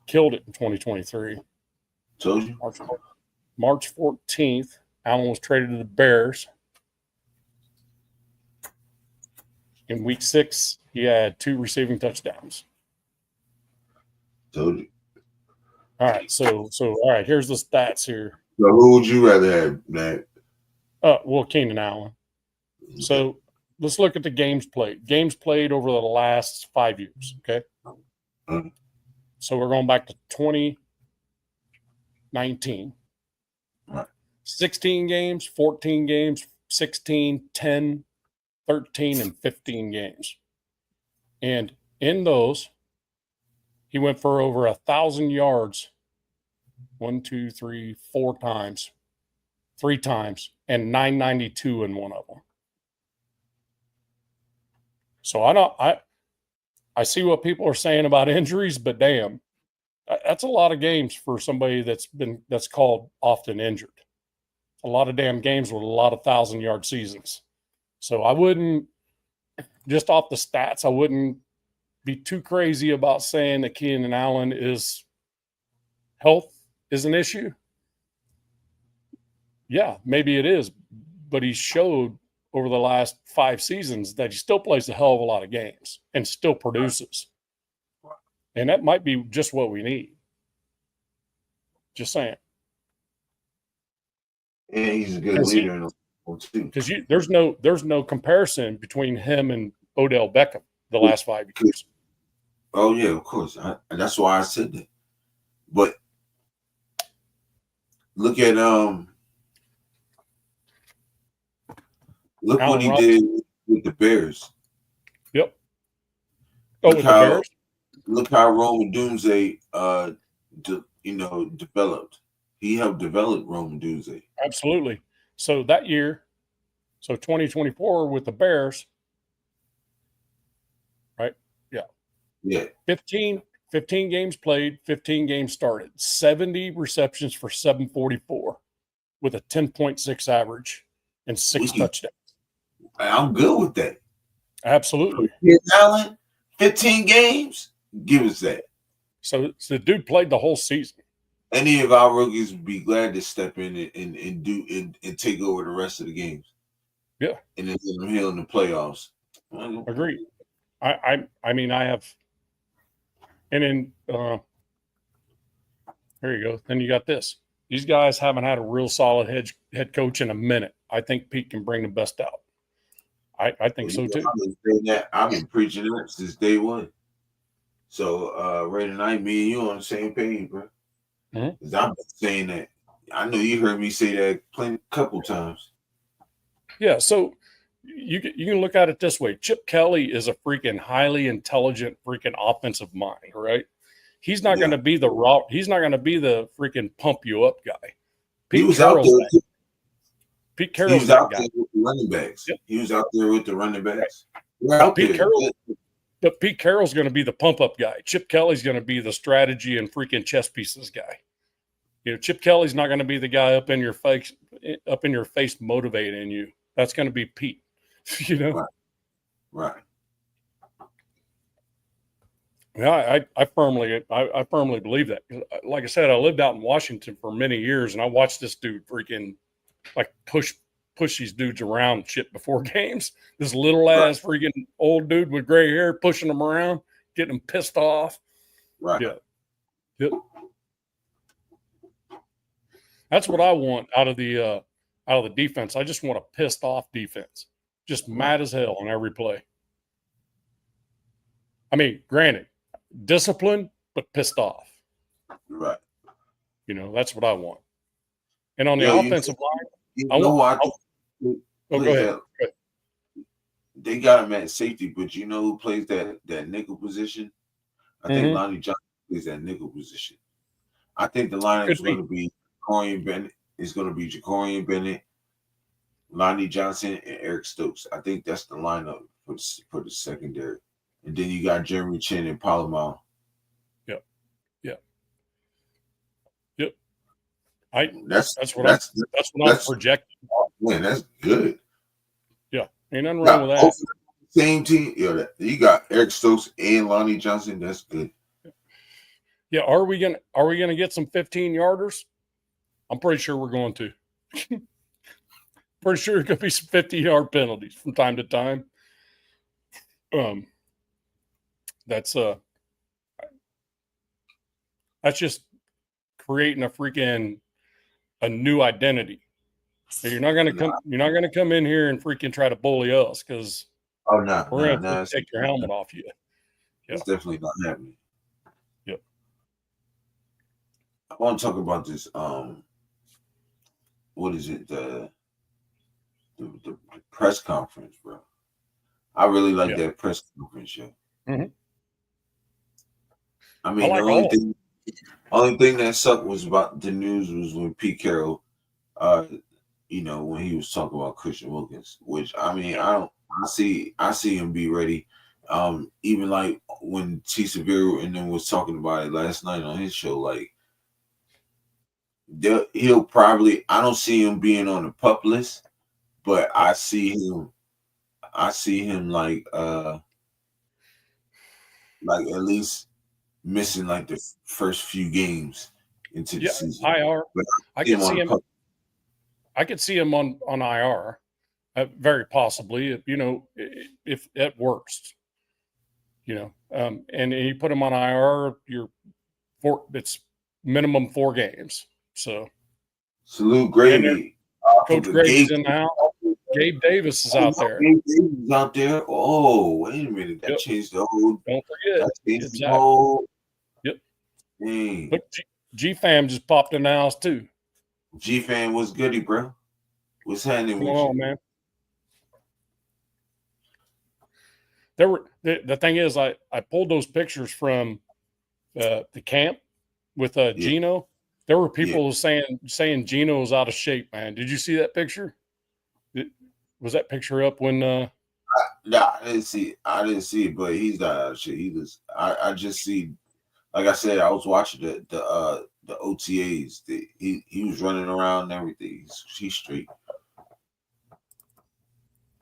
S1: Killed it in 2023.
S3: Told you.
S1: March 14th, Allen was traded to the Bears. In week 6, he had 2 receiving touchdowns.
S3: Told you.
S1: All right, so all right, here's the stats here.
S3: So who would you rather have, Matt?
S1: Well, Keenan Allen. So let's look at the games played. Games played over the last 5 years, okay? So we're going back to 2019. 16 games, 14 games, 16, 10, 13, and 15 games. And in those, he went for over 1,000 yards 1, 2, 3, 4 times, 3 times, and 992 in one of them. So I see what people are saying about injuries, but damn, that's a lot of games for somebody that's called often injured. a lot of damn games with a lot of 1,000-yard seasons. So I wouldn't, just off the stats, I wouldn't be too crazy about saying that Keenan Allen health is an issue. Yeah, maybe it is, but he showed over the last 5 seasons that he still plays a hell of a lot of games and still produces. And that might be just what we need. Just saying.
S3: And he's a good leader in the football too.
S1: Because there's no comparison between him and Odell Beckham the last 5 years.
S3: Oh yeah, of course. That's why I said that. But look at look
S1: Allen
S3: what he
S1: Robinson
S3: did with the Bears.
S1: Yep. Oh, with the Bears?
S3: Look how Roman Doomsday developed. He helped develop Roman Doomsday.
S1: Absolutely. So that year, 2024 with the Bears, right? Yeah.
S3: Yeah.
S1: 15 games played, 15 games started, 70 receptions for 744 with a 10.6 average and 6 touchdowns.
S3: I'm good with that.
S1: Absolutely.
S3: Allen, 15 games, give us that.
S1: So the dude played the whole season.
S3: Any of our rookies would be glad to step in and take over the rest of the games.
S1: Yeah.
S3: And then let them heal in the playoffs.
S1: Agreed. I mean, I have, and then there you go. Then you got this. These guys haven't had a real solid head coach in a minute. I think Pete can bring the best out. I think so too.
S3: I've been preaching that since day one. So Ray tonight, me and you on the same page, bro. Because I've been saying that. I know you heard me say that a couple times.
S1: Yeah, so you can look at it this way. Chip Kelly is a freaking highly intelligent freaking offensive mind, right? He's not going to be he's not going to be the freaking pump you up guy. Pete Carroll's
S3: out there with the running backs. Yep. He was out there with the running backs.
S1: But Pete Carroll's going to be the pump up guy. Chip Kelly's going to be the strategy and freaking chess pieces guy. You know, Chip Kelly's not going to be the guy up in your face motivating you. That's going to be Pete. You know,
S3: right.
S1: Yeah, I firmly believe that. Like I said, I lived out in Washington for many years, and I watched this dude freaking like push these dudes around shit before games. This little ass freaking old dude with gray hair pushing them around, getting them pissed off.
S3: Right.
S1: Yeah. Yep. That's what I want out of the defense. I just want a pissed off defense, just mad as hell on every play. I mean, granted, disciplined but pissed off.
S3: Right.
S1: You know, that's what I want. And on the offensive line, go ahead.
S3: They got him at safety, but you know who plays that nickel position? I think Lonnie Johnson plays that nickel position. I think the lineup is going to be Jacorian Bennett. It's going to be Jacorian Bennett, Lonnie Johnson, and Eric Stokes. I think that's the lineup for the secondary. And then you got Jeremy Chin and Palomar.
S1: Yep.
S3: That's what
S1: I'm projecting.
S3: Man, that's good.
S1: Yeah, ain't nothing wrong with that.
S3: Same team. Yeah, you got Eric Stokes and Lonnie Johnson. That's good.
S1: Yeah, are we gonna get some 15-yarders? I'm pretty sure we're going to. Pretty sure there's gonna be some 50-yard penalties from time to time. That's just creating a new identity. So you're not gonna come in here and freaking try to bully us because we're gonna take your helmet off you. Yeah.
S3: It's definitely not happening.
S1: Yep.
S3: I want to talk about this. What is it? The press conference, bro. I really like that press conference show.
S1: Mm-hmm.
S3: I mean, the only thing that sucked was about the news was when Pete Carroll, when he was talking about Christian Wilkins, which I mean, I see him be ready. Even like when T. Severo and then was talking about it last night on his show, like, he'll probably. I don't see him being on the pup list, but I see him like at least missing like the first few games into the season.
S1: IR. I could see him. I could see him on IR, very possibly. You know, if at worst, you know, and you put him on IR, it's minimum 4 games. So
S3: salute Gravy.
S1: Coach Gravy's in the house. Gabe Davis is out there.
S3: Gabe Davis is out there. Oh, wait a minute. That changed the whole.
S1: Don't forget.
S3: That changed the whole.
S1: Yep.
S3: Dang.
S1: Look, G-Fam just popped in the house too.
S3: G-Fam, what's goody, bro? What's happening with you?
S1: Man? There were the thing is, I pulled those pictures from the camp with Gino. There were people saying Gino was out of shape, man. Did you see that picture? Was that picture up when?
S3: No, I didn't see it. But he's not out of shape. He was. I just see. Like I said, I was watching the OTAs. He was running around and everything. He's straight.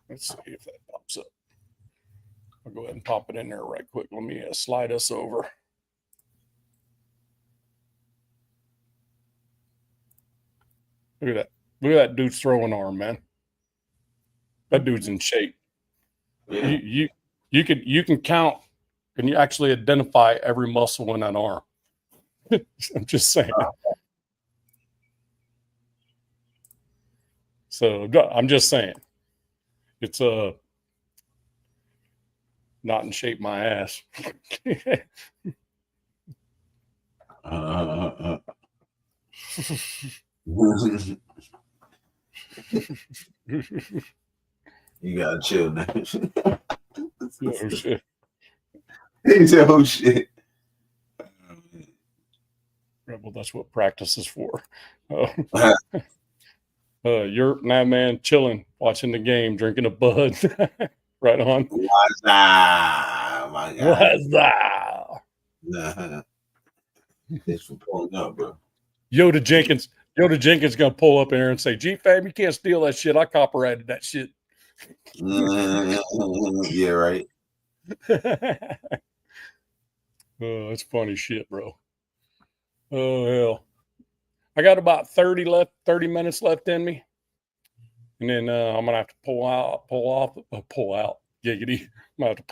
S1: Let's see if that pops up. I'll go ahead and pop it in there right quick. Let me slide us over. Look at that. Look at that dude's throwing arm, man. That dude's in shape.
S3: Yeah.
S1: You can count and you actually identify every muscle in that arm. I'm just saying. So I'm just saying. It's not in shape my ass.
S3: You gotta chill now.
S1: Oh shit.
S3: He said, "Oh shit."
S1: Well, that's what practice is for. You're man chilling, watching the game, drinking a bud. Right on.
S3: What's that? My God.
S1: What's that?
S3: Nah. Thanks for pulling up, bro.
S1: Yoda Jenkins gonna pull up in here and say, G-Fam, you can't steal that shit. I copyrighted that shit.
S3: Yeah, right.
S1: Oh, that's funny shit, bro. Oh hell. I got about 30 minutes left in me. And then I'm gonna have to pull out. Giggity. I'm gonna have to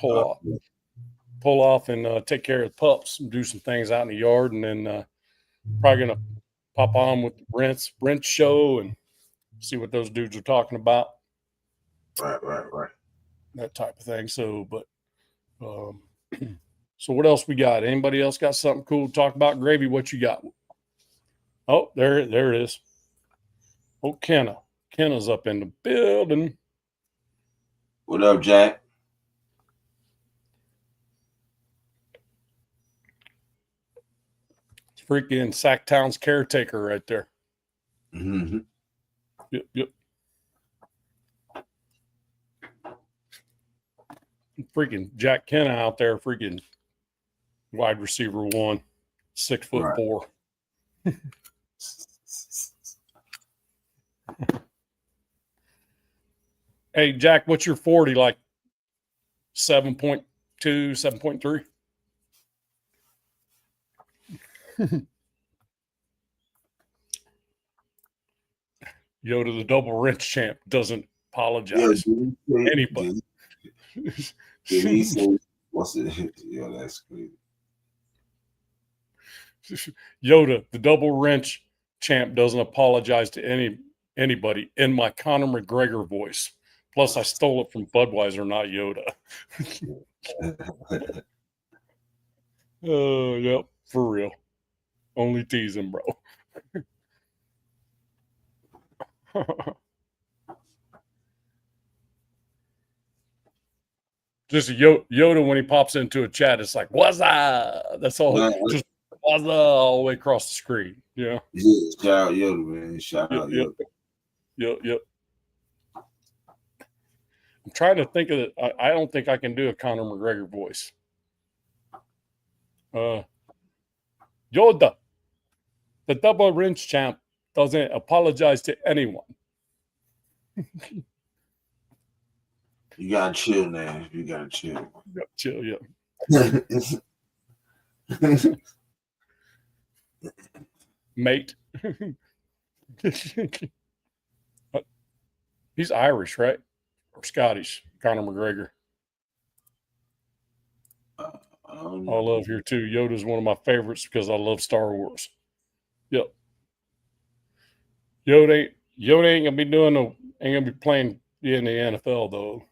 S1: pull off and take care of the pups and do some things out in the yard, and then probably gonna pop on with Brent's show and see what those dudes are talking about.
S3: Right.
S1: That type of thing. So, but so what else we got? Anybody else got something cool to talk about? Gravy, what you got? Oh, there it is. Oh, Kenna's up in the building.
S3: What up, Jack?
S1: It's freaking Sacktown's caretaker right there.
S3: Mm-hmm.
S1: Yep. Freaking Jack Kenna out there, freaking wide receiver 1, 6'4". Hey, Jack, what's your 40 like? 7.2, 7.3? Yoda, the double wrench champ, doesn't apologize. Anybody.
S3: He said, "What's it?" Yo, that's crazy.
S1: Yoda, the double wrench champ, doesn't apologize to anybody in my Conor McGregor voice. Plus, I stole it from Budweiser, not Yoda. Oh, yep, for real. Only teasing, bro. Just Yoda when he pops into a chat, it's like, what's that? That's all. Just what's that all the way across the screen. Yeah.
S3: Yeah, shout out Yoda, man. Shout out Yoda.
S1: Yep. I'm trying to think of it. I don't think I can do a Conor McGregor voice. Yoda, the double wrench champ, doesn't apologize to anyone.
S3: You gotta chill now. You gotta chill.
S1: Chill, yeah. Mate. He's Irish, right? Or Scottish, Conor McGregor. I love here too. Yoda's one of my favorites because I love Star Wars. Yep. Yoda ain't gonna be ain't gonna be playing in the NFL though.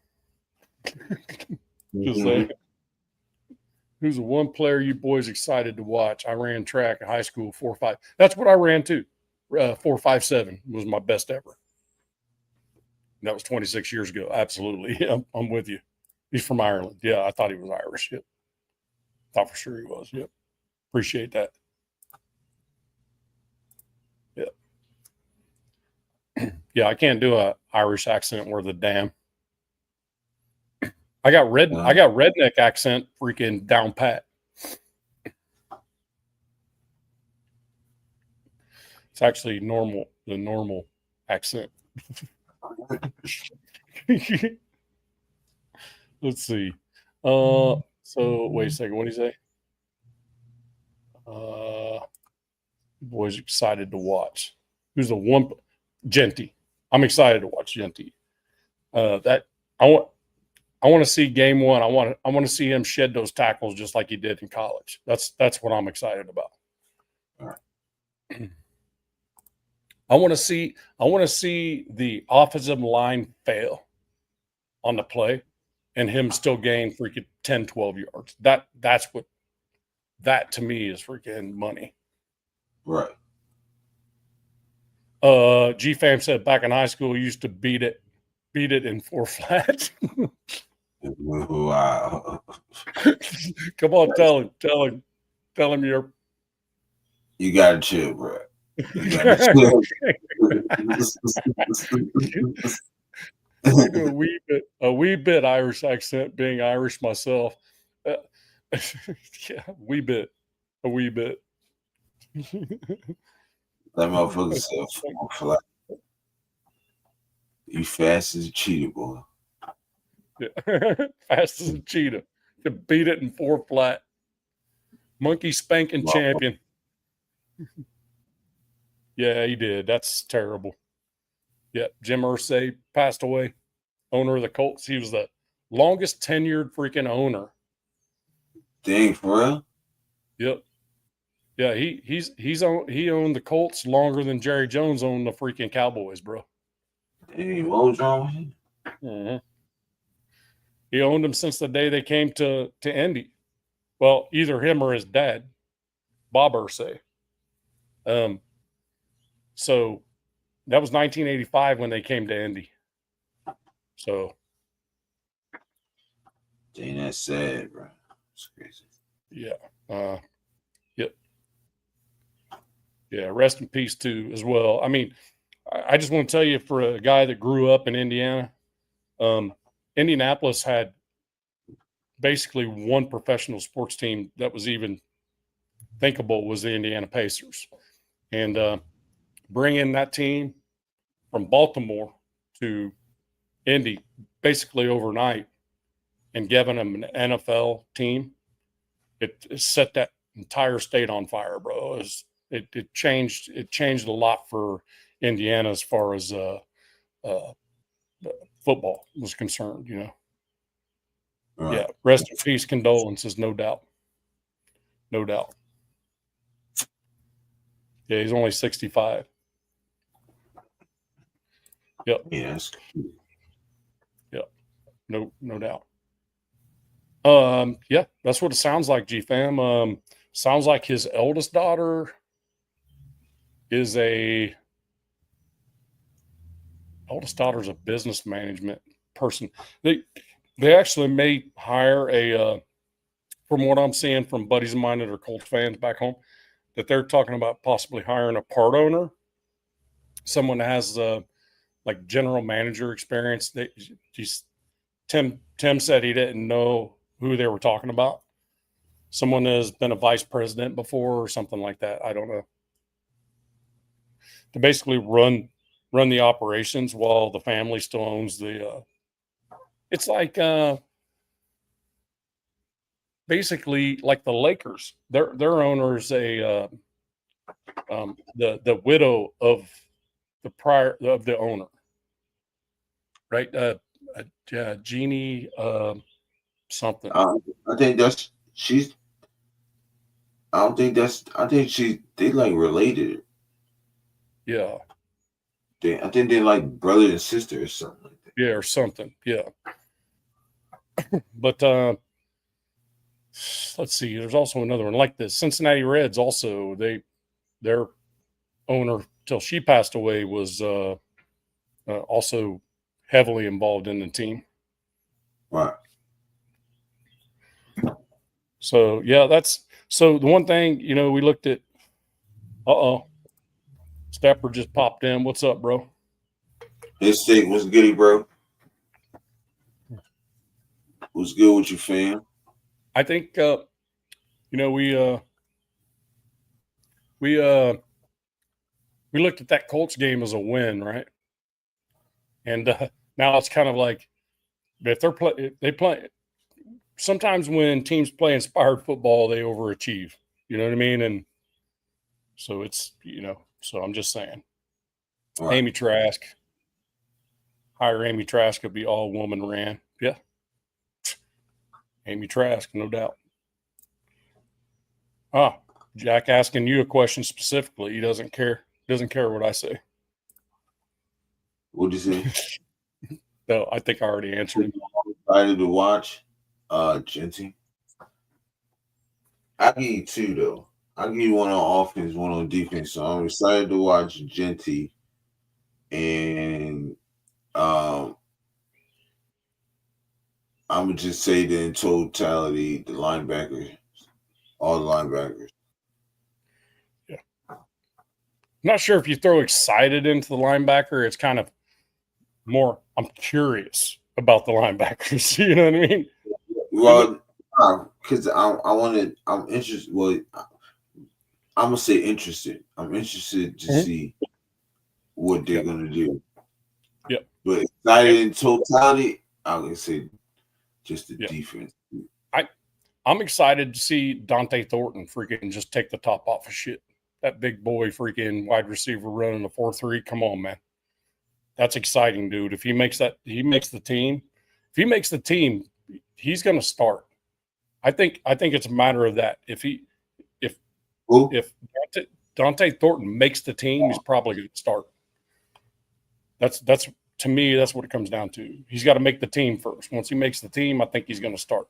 S1: Just saying. Who's the one player you boys excited to watch? I ran track in high school, 4.5. That's what I ran too. 4.57 was my best ever. That was 26 years ago. Absolutely. Yeah, I'm with you. He's from Ireland. Yeah, I thought he was Irish. Yep. Thought for sure he was. Yep. Appreciate that. Yep. Yeah, I can't do a Irish accent worth a damn. I got redneck accent freaking down pat. It's actually the normal accent. Let's see. So wait a second. What did he say? Boys excited to watch. Who's the one? Genty. I'm excited to watch Genty. That I want to see game one. I want to see him shed those tackles just like he did in college. That's what I'm excited about. All right. I want to see the offensive line fail on the play and him still gain freaking 10, 12 yards. That to me is freaking money.
S3: Right.
S1: G-Fam said back in high school, he used to beat it in 4 flat.
S3: Wow.
S1: Come on, tell him
S3: you gotta chill, bro. You gotta chill.
S1: I do a wee bit Irish accent, being Irish myself. Yeah, a wee bit.
S3: That motherfucker said 4 flat. You fast as a cheetah, boy.
S1: Yeah. Fast as a cheetah. To beat it in 4 flat. Monkey spanking champion. Yeah, he did. That's terrible. Yeah, Jim Irsay passed away, owner of the Colts. He was the longest tenured freaking owner.
S3: Dang, for real?
S1: Yep. Yeah, he owned the Colts longer than Jerry Jones owned the freaking Cowboys, bro.
S3: Dang, what was wrong with him?
S1: Mm-hmm. He owned them since the day they came to Indy. Well, either him or his dad, Bob Irsay. So that was 1985 when they came to Indy. So.
S3: Dang, that's sad, bro. It's crazy.
S1: Yeah. Yep. Yeah. Rest in peace too, as well. I mean, I just want to tell you, for a guy that grew up in Indiana, Indianapolis had basically one professional sports team that was even thinkable, was the Indiana Pacers. And bringing that team from Baltimore to Indy basically overnight and giving them an NFL team, it set that entire state on fire, bro. It changed a lot for Indiana as far as football was concerned, you know. Right. Yeah, rest in peace, condolences, no doubt. No doubt. Yeah, he's only 65. Yep.
S3: Yes.
S1: Yep. No doubt. Yeah, that's what it sounds like, G-Fam. Sounds like his eldest daughter is a business management person. They actually may hire from what I'm seeing from buddies of mine that are Colts fans back home, that they're talking about possibly hiring a part owner, someone that has like general manager experience. Tim said he didn't know who they were talking about. Someone that has been a vice president before or something like that. I don't know. to basically run the operations while the family still owns the. It's like basically like the Lakers. Their owner is the widow of the owner, right? Jeannie something.
S3: I think that's she's. I don't think that's. I think they like related.
S1: Yeah.
S3: I think they're like brother and sister or something like that.
S1: Yeah, or something. Yeah. But let's see. There's also another one like the Cincinnati Reds. Also, their owner till she passed away was also heavily involved in the team.
S3: Right.
S1: So yeah, so the one thing, we looked at. Stepper just popped in. What's up, bro?
S3: Hey, Stick, what's goody, bro? What's good with you, fam?
S1: I think we looked at that Colts game as a win, right? And now it's kind of like if they play. Sometimes when teams play inspired football, they overachieve. You know what I mean? And so it's So I'm just saying. Right. Amy Trask. Hire Amy Trask could be all woman ran. Yeah. Amy Trask, no doubt. Jack asking you a question specifically. He doesn't care. Doesn't care what I say.
S3: What'd you say?
S1: No, I think I already answered him.
S3: I'm excited to watch Genty. I'll give you two, though. I'll give you one on offense, one on defense. So I'm excited to watch Genty. And I'm going to just say that in totality, the linebackers, all the linebackers.
S1: Yeah. I'm not sure if you throw excited into the linebacker. It's kind of more, I'm curious about the linebackers. You know what I mean?
S3: Well, because I'm interested. Well, I'm going to say interested. I'm interested to see what they're going to do.
S1: Yeah.
S3: But excited in totality, I'm going to say just the defense.
S1: I'm excited to see Dante Thornton freaking just take the top off of shit. That big boy freaking wide receiver running the 4-3. Come on, man. That's exciting, dude. If he makes the team, he's going to start. I think it's a matter of that. If Dante Thornton makes the team, he's probably going to start. That's to me, that's what it comes down to. He's got to make the team first. Once he makes the team, I think he's going to start.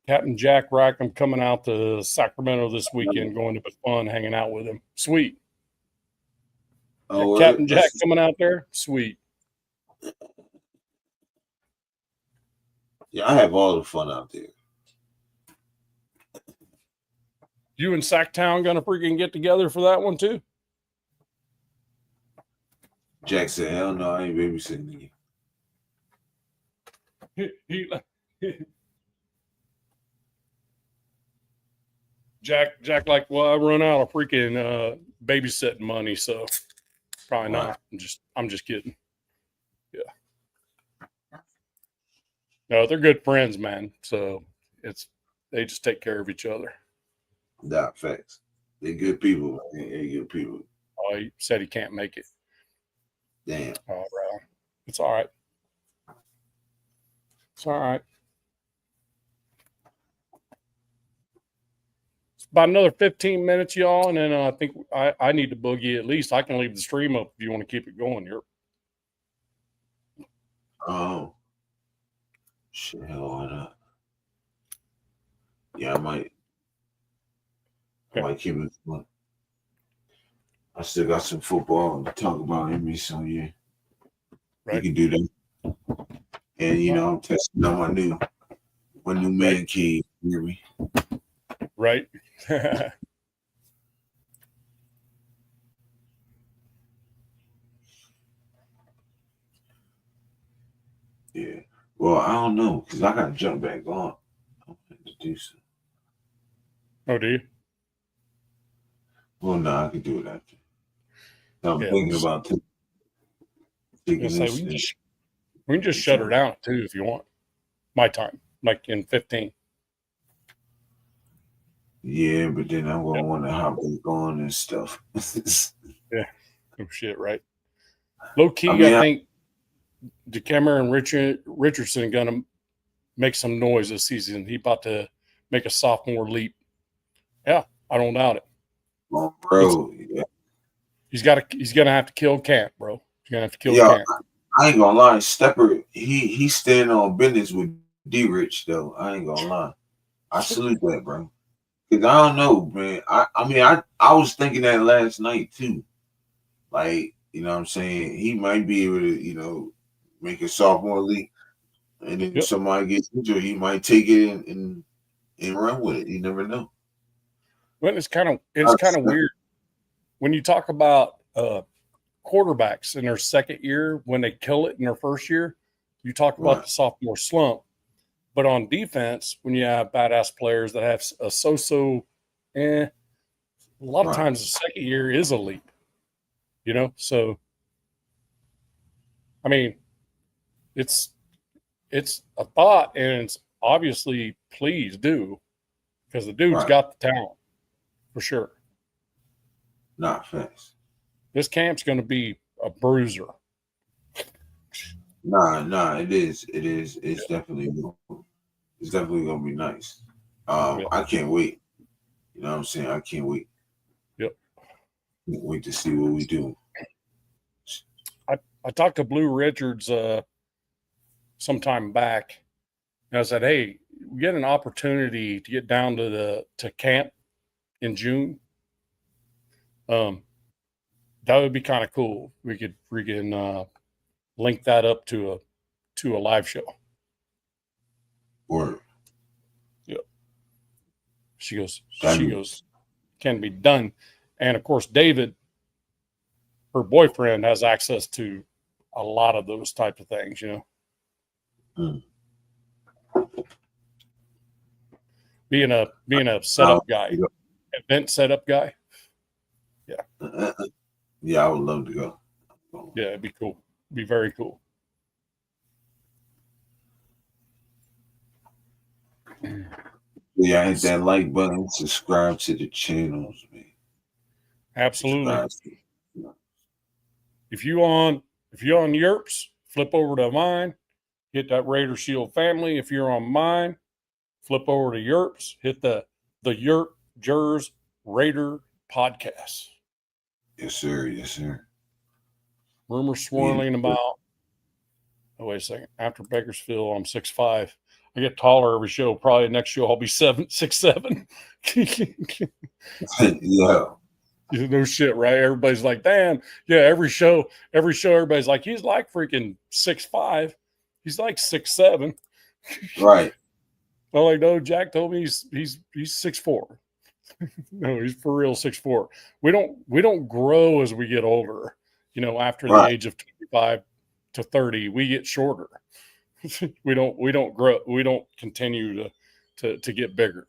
S1: Captain Jack Rackham coming out to Sacramento this weekend, going to be fun, hanging out with him. Sweet. Captain Jack coming out there? Sweet.
S3: Yeah, I have all the fun out there.
S1: You and Sacktown gonna freaking get together for that one too?
S3: Jack said, "Hell no, I ain't babysitting
S1: you." Jack, like, well, I run out of freaking babysitting money, so probably not. I'm just kidding. Yeah. No, they're good friends, man. So they just take care of each other.
S3: Nah, facts. They're good people. They're good people.
S1: Oh, he said he can't make it.
S3: Damn.
S1: Oh, bro. It's all right. It's all right. It's about another 15 minutes, y'all, and then I think I need to boogie. At least I can leave the stream up if you want to keep it going here.
S3: Oh. Shit, hell, why not? Yeah, I might. I might keep it going. I still got some football to talk about in me, so yeah. Right. You can do that. And I'm testing out my new man cave. You hear me?
S1: Right.
S3: Yeah. Well, I don't know, because I gotta jump back on. I have to do something.
S1: Oh, do you?
S3: Well, no, I could do it after. I'm
S1: Yeah,
S3: thinking about taking
S1: say
S3: this.
S1: we can just shut her down too if you want. My time, like in 15.
S3: Yeah, but then I'm gonna want to hop back on and stuff.
S1: Yeah, oh shit, right? Low key, I think DeKemmer and Richardson gonna make some noise this season. He about to make a sophomore leap. Yeah, I don't doubt it.
S3: Oh, bro,
S1: He's gonna have to kill Camp, bro. He's gonna have to kill Camp.
S3: I ain't gonna lie, Stepper, he's standing on business with D Rich though. I ain't gonna lie. I salute that, bro. Cause I don't know, man. I was thinking that last night too. Like, you know what I'm saying? He might be able to, make a sophomore league, and then somebody gets injured, he might take it and run with it. You never know.
S1: Well, it's kind of weird when you talk about quarterbacks in their second year when they kill it in their first year. You talk about the sophomore slump, but on defense, when you have badass players that have a so-so, a lot of times the second year is a leap. So I mean, it's a thought, and it's obviously please do, because the dude's got the talent for sure.
S3: Not fast.
S1: This camp's going to be a bruiser.
S3: Nah, it is. It's definitely gonna be nice. I can't wait. You know what I'm saying? I can't wait.
S1: Yep.
S3: Can't wait to see what we do.
S1: I talked to Blue Richards some time back, and I said, "Hey, we get an opportunity to get down to camp in June. That would be kind of cool. We could freaking link that up to a live show."
S3: Word.
S1: Yep. She goes, can be done. And of course, David, her boyfriend, has access to a lot of those types of things, Being a setup guy, event setup guy. Yeah.
S3: Yeah, I would love to go.
S1: Yeah, it'd be cool. It'd be very cool.
S3: Yeah, hit that like button, subscribe to the channels, man.
S1: Absolutely. If you on Yerps, flip over to mine, hit that Raider Shield family. If you're on mine, flip over to Yerps, hit the TheYurpJerz Raider podcast.
S3: Yes, sir. Yes, sir.
S1: Rumors swirling about. Oh, wait a second. After Bakersfield, I'm 6'5". I get taller every show. Probably next show I'll be 6'7".
S3: Yeah.
S1: No shit, right? Everybody's like, damn. Yeah, every show, everybody's like, he's like freaking 6'5". He's like 6'7".
S3: Right.
S1: I'm like, no, Jack told me he's 6'4". No, he's for real 6'4". We don't grow as we get older. After the age of 25 to 30, we get shorter. we don't grow. We don't continue to get bigger.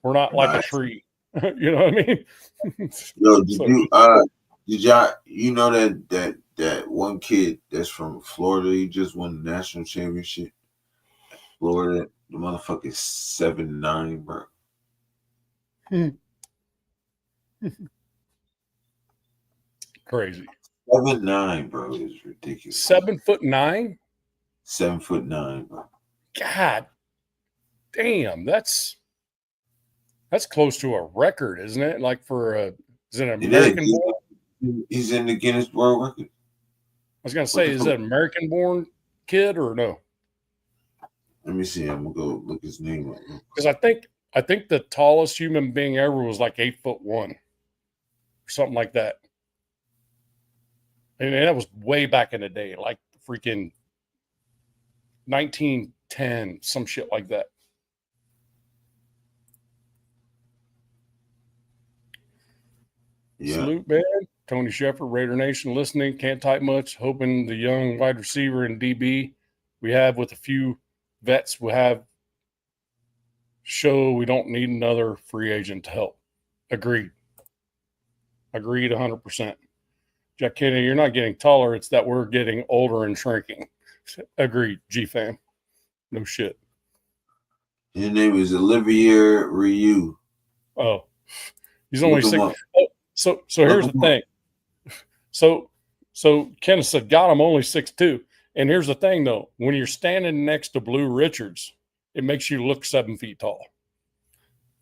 S1: We're not like a tree. You know what I mean?
S3: Yo, did y'all that one kid that's from Florida, he just won the national championship? Florida, the motherfucker is 7'9", bro.
S1: Crazy.
S3: 7'9", bro, is ridiculous.
S1: 7'9"?
S3: 7'9", bro.
S1: God damn, that's close to a record, isn't it? Like is it an American born?
S3: He's in the Guinness World Record.
S1: I was gonna say, is it an American born kid or no?
S3: Let me see. I'm gonna go look his name up.
S1: Because I think the tallest human being ever was like 8'1", or something like that. And that was way back in the day, like freaking 1910, some shit like that. Yeah. Salute, man. Tony Shepard, Raider Nation, listening. Can't type much. Hoping the young wide receiver and DB we have with a few vets will have show we don't need another free agent to help. Agreed. Agreed 100%. Jack Kennedy, you're not getting taller. It's that we're getting older and shrinking. Agreed, G-Fam. No shit.
S3: His name is Olivier Ryu.
S1: Oh, he's only
S3: Look him
S1: 6.
S3: up.
S1: Oh, so here's the
S3: him
S1: thing. So Kenneth said, God, I'm only 6'2". And here's the thing, though. When you're standing next to Blue Richards, it makes you look 7 feet tall.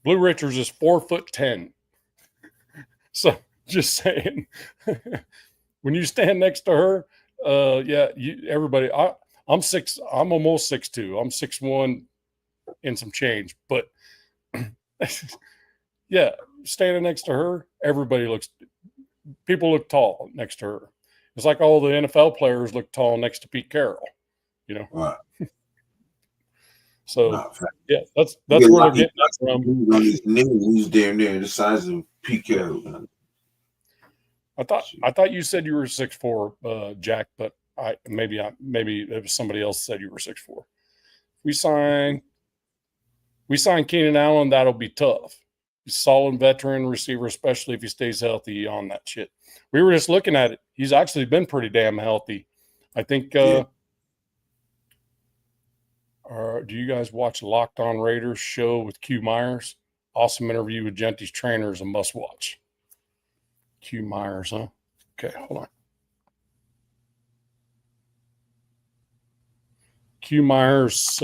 S1: Blue Richards is 4'10". So just saying, when you stand next to her, everybody, I'm almost 6'2". I'm 6'1" and some change, but yeah, standing next to her, people look tall next to her. It's like all the NFL players look tall next to Pete Carroll, you know?
S3: Right.
S1: So yeah, that's where they're getting that from.
S3: On his knee, he's damn near the size of Pete Carroll.
S1: I thought you said you were 6'4", Jack, but maybe it was somebody else said you were 6'4". We sign Keenan Allen, that'll be tough. He's a solid veteran receiver, especially if he stays healthy on that shit. We were just looking at it. He's actually been pretty damn healthy. I think do you guys watch Locked On Raiders show with Q Myers? Awesome interview with Genty's trainer is a must watch. Q Myers, huh? Okay, hold on. Q Myers,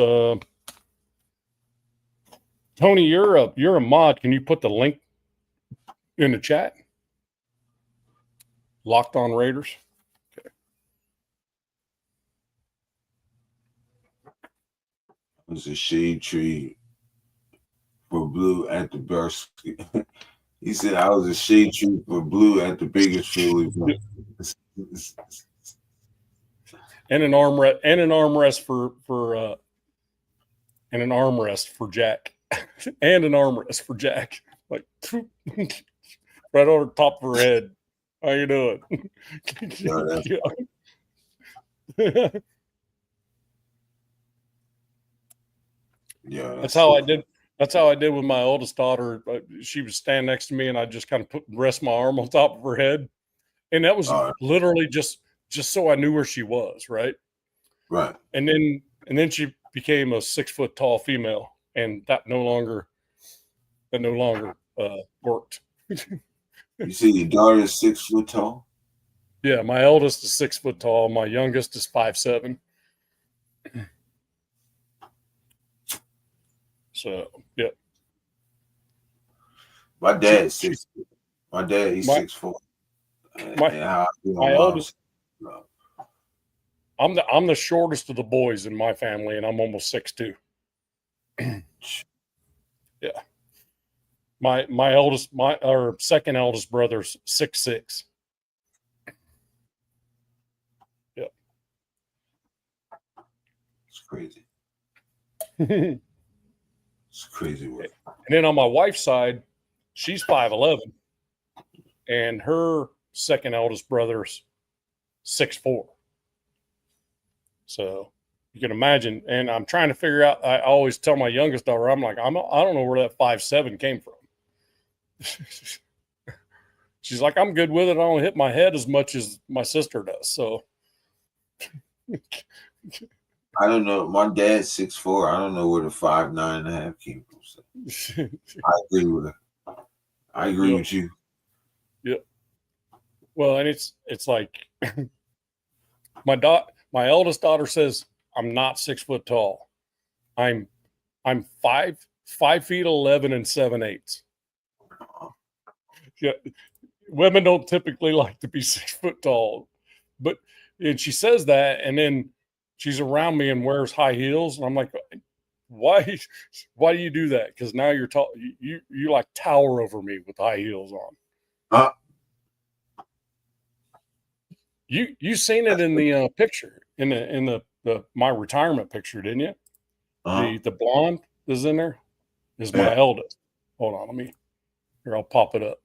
S1: Tony, you're a mod. Can you put the link in the chat? Locked On Raiders. Okay.
S3: It was a shade tree for Blue at the best. He said I was a shade tree for Blue at the biggest field.
S1: And an armrest for Jack. And an armrest for Jack. Like right on the top of her head. How you doing?
S3: Yeah,
S1: that's how I did. That's how I did with my oldest daughter. She would stand next to me, and I just kind of rest my arm on top of her head, and that was literally just so I knew where she was, right?
S3: Right.
S1: And then she became a 6 foot tall female, and that no longer worked.
S3: You see, your daughter is 6 foot tall?
S1: Yeah, my eldest is 6 foot tall. My youngest is 5'7". So, yeah.
S3: My dad's 6 foot. My dad, he's 6'4".
S1: My eldest. I'm the shortest of the boys in my family, and I'm almost 6'2". Yeah. My second eldest brother's 6'6". Yeah.
S3: It's crazy. It's crazy work.
S1: And then on my wife's side, she's 5'11", and her second eldest brother's 6'4". So you can imagine. And I'm trying to figure out. I always tell my youngest daughter, I'm like, I don't know where that 5'7" came from. She's like, I'm good with it. I don't hit my head as much as my sister does. So
S3: I don't know. My dad's 6'4". I don't know where the 5'9.5" came from. So. I agree with her. I agree with you.
S1: Yeah. Well, and it's like my eldest daughter says I'm not 6 foot tall. I'm 5'11" and 7/8". Yeah, women don't typically like to be 6 foot tall, and she says that, and then she's around me and wears high heels, and I'm like, why do you do that? Because now you're tall. You like tower over me with high heels on. You seen it in the picture in the my retirement picture, didn't you? The blonde is in there. Is my eldest. Hold on, I'll pop it up.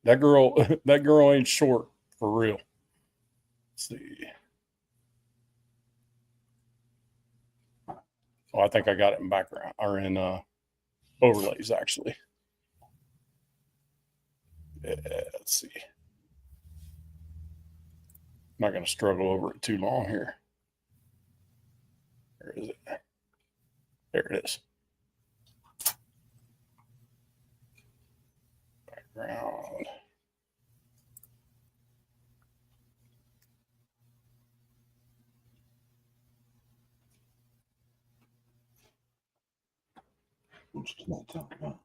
S1: That girl ain't short for real. Let's see. Oh, I think I got it in background or in overlays actually. Let's see. I'm not going to struggle over it too long here. Where is it? There it is. Background.
S3: What you not talking about?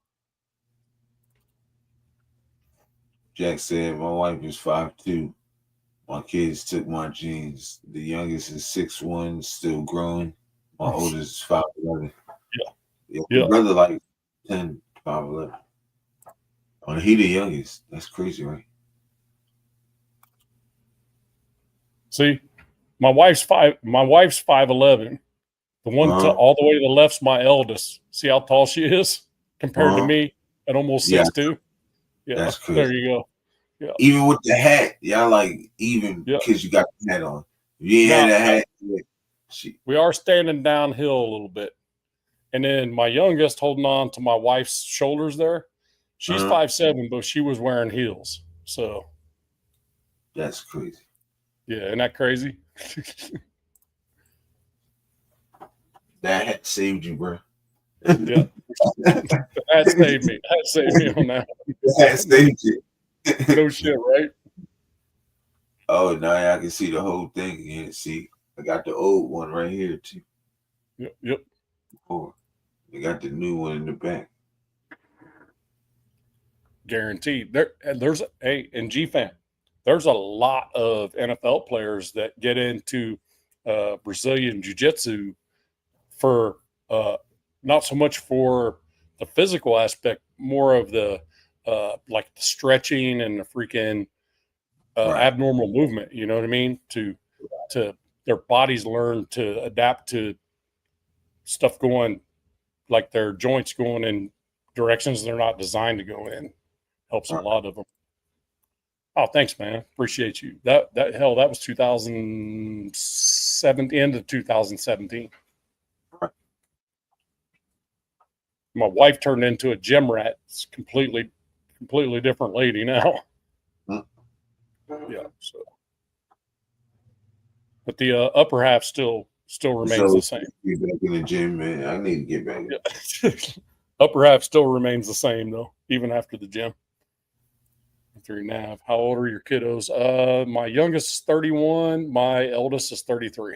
S3: Jack said, my wife is 5'2". My kids took my genes. The youngest is 6'1", still growing. My oldest is 5'11". Yeah. My brother like 10, 5'11". Oh, he the youngest. That's crazy, right?
S1: See, my wife's 5'11". The one all the way to the left's my eldest. See how tall she is compared to me at almost 6'2". Yeah,
S3: that's crazy.
S1: There you go. Yeah.
S3: Even with the hat, y'all like even because you got the hat on. If you ain't had that hat.
S1: We are standing downhill a little bit. And then my youngest holding on to my wife's shoulders there. She's 5'7", but she was wearing heels. So
S3: that's crazy.
S1: Yeah, isn't that crazy?
S3: That hat saved you, bro.
S1: Yeah. That saved me. That saved me on that.
S3: That saved you.
S1: No shit, right?
S3: Oh, now I can see the whole thing again. See, I got the old one right here too.
S1: Yep.
S3: Oh, they got the new one in the back.
S1: Guaranteed. There's in G-Fan, there's a lot of NFL players that get into Brazilian Jiu-Jitsu for not so much for the physical aspect, more of the like the stretching and the freaking abnormal movement. You know what I mean? To their bodies learn to adapt to stuff going, like their joints going in directions they're not designed to go in. Helps a lot of them. Oh, thanks, man. Appreciate you. That was 2007, end of 2017. My wife turned into a gym rat. It's completely different lady now. Yeah. So, but the upper half still remains the same.
S3: Get back in the gym, man. I need to get back.
S1: Yeah. Upper half still remains the same though, even after the gym. 3.5. How old are your kiddos? My youngest is 31. My eldest is 33.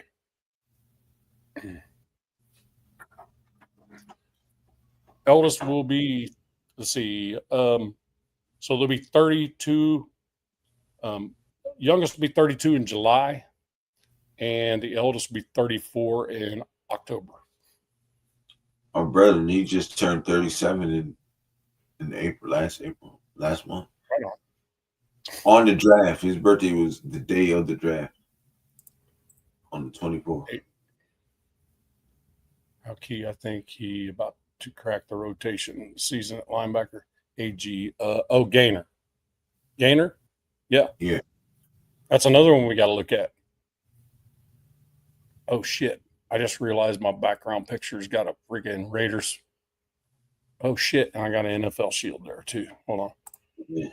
S1: Eldest will be, let's see, so they'll be 32. Youngest will be 32 in July, and the eldest will be 34 in October.
S3: My brother, he just turned 37 in April, last month.
S1: Right on.
S3: On the draft. His birthday was the day of the draft. On the 24th.
S1: How key, I think he about to crack the rotation season at linebacker. AG. Gainer. Gainer? Yeah.
S3: Yeah.
S1: That's another one we got to look at. Oh, shit. I just realized my background picture's got a freaking Raiders. Oh, shit. And I got an NFL shield there, too. Hold on.
S3: Yeah.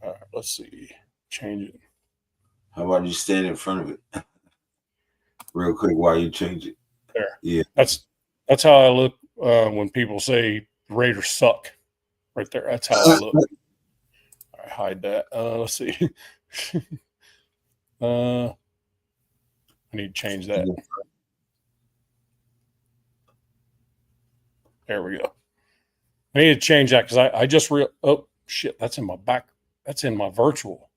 S1: All right, let's see. Change it.
S3: How about you stand in front of it real quick while you change it?
S1: There.
S3: Yeah.
S1: That's how I look when people say Raiders suck. Right there. That's how I look. I hide that. Let's see. I need to change that. There we go. I need to change that because I just oh shit, that's in my back. That's in my virtual.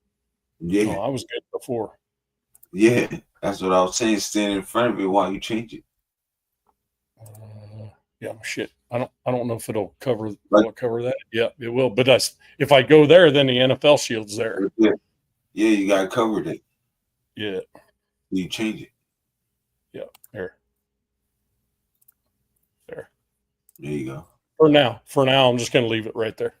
S3: Yeah.
S1: Oh, I was good before.
S3: Yeah, that's what I was saying. Stand in front of it while you change it.
S1: Yeah, shit. I don't know if it'll cover. Will it cover that? Yeah, it will. But if I go there, then the NFL shield's there.
S3: Yeah, you got covered it.
S1: Yeah.
S3: You change it.
S1: Yeah, there.
S3: There you go.
S1: For now, I'm just going to leave it right there.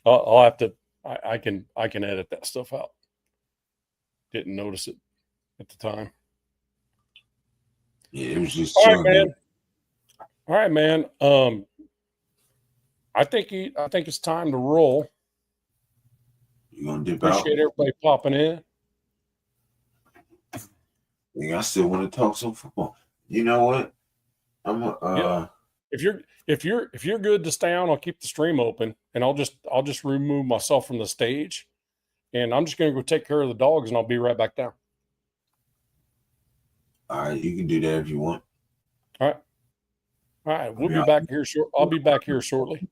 S1: I'll have to. I can edit that stuff out. Didn't notice it at the time.
S3: Yeah, it was just
S1: all right, man. All right, man. I think it's time to roll.
S3: You gonna dip
S1: Appreciate
S3: out?
S1: everybody popping in.
S3: I still want to talk some football. You know what?
S1: Yeah. If you're good to stay on, I'll keep the stream open, and I'll just remove myself from the stage, and I'm just gonna go take care of the dogs, and I'll be right back down.
S3: All right, you can do that if you want.
S1: All right. We'll be back here short. I'll be back here shortly.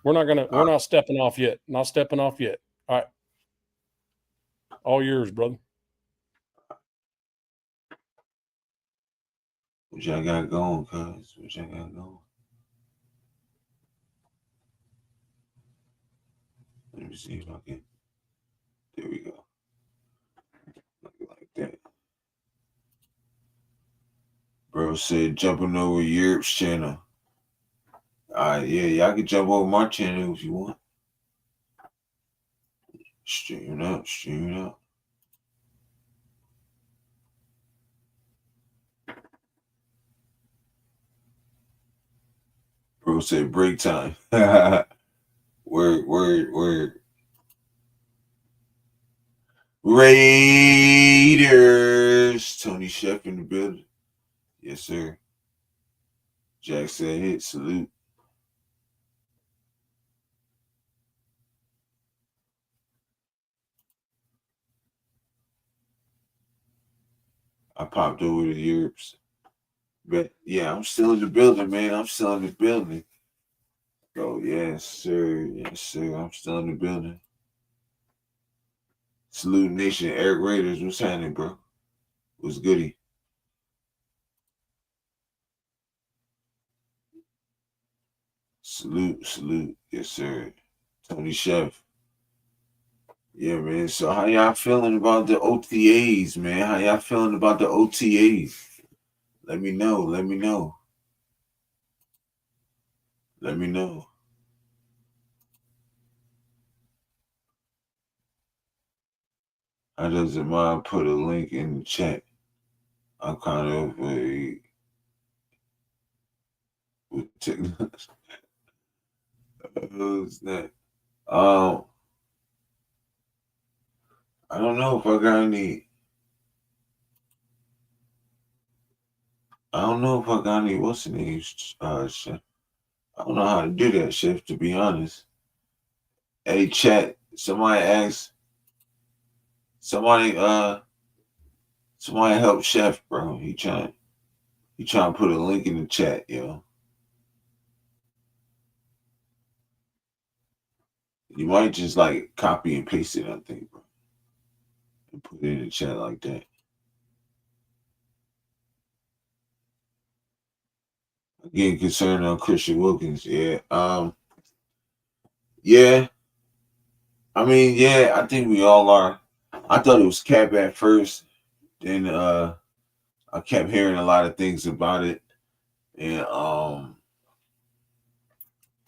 S1: We're not stepping off yet. Not stepping off yet. All right. All yours, brother.
S3: What y'all got going, cuz? What y'all got going? Let me see if I can. There we go. Like that. Bro said jumping over Europe's channel. Yeah, y'all can jump over my channel if you want. Stream it up. Bro said break time. Word. Raiders. Tony Chef in the building. Yes, sir. Jack said hit. Salute. I popped over to Europe's. But yeah, I'm still in the building, man. I'm still in the building. Oh, yes, sir. Yes, sir. I'm still in the building. Salute Nation. Eric Raiders. What's happening, bro? What's goody? Salute. Yes, sir. Tony Chef. Yeah, man. So how y'all feeling about the OTAs, man? How y'all feeling about the OTAs? Let me know. How does it mind put a link in the chat? I'm kind of with technology. Who's that? I don't know if I got any. What's the name? Chef. I don't know how to do that, Chef. To be honest. Hey, chat. Somebody help Chef, bro. He trying to put a link in the chat, yo. You might just like copy and paste it, I think, bro, and put it in the chat like that. Again, concerned on Christian Wilkins, yeah. Yeah. I mean, yeah, I think we all are. I thought it was Cap at first. Then I kept hearing a lot of things about it. And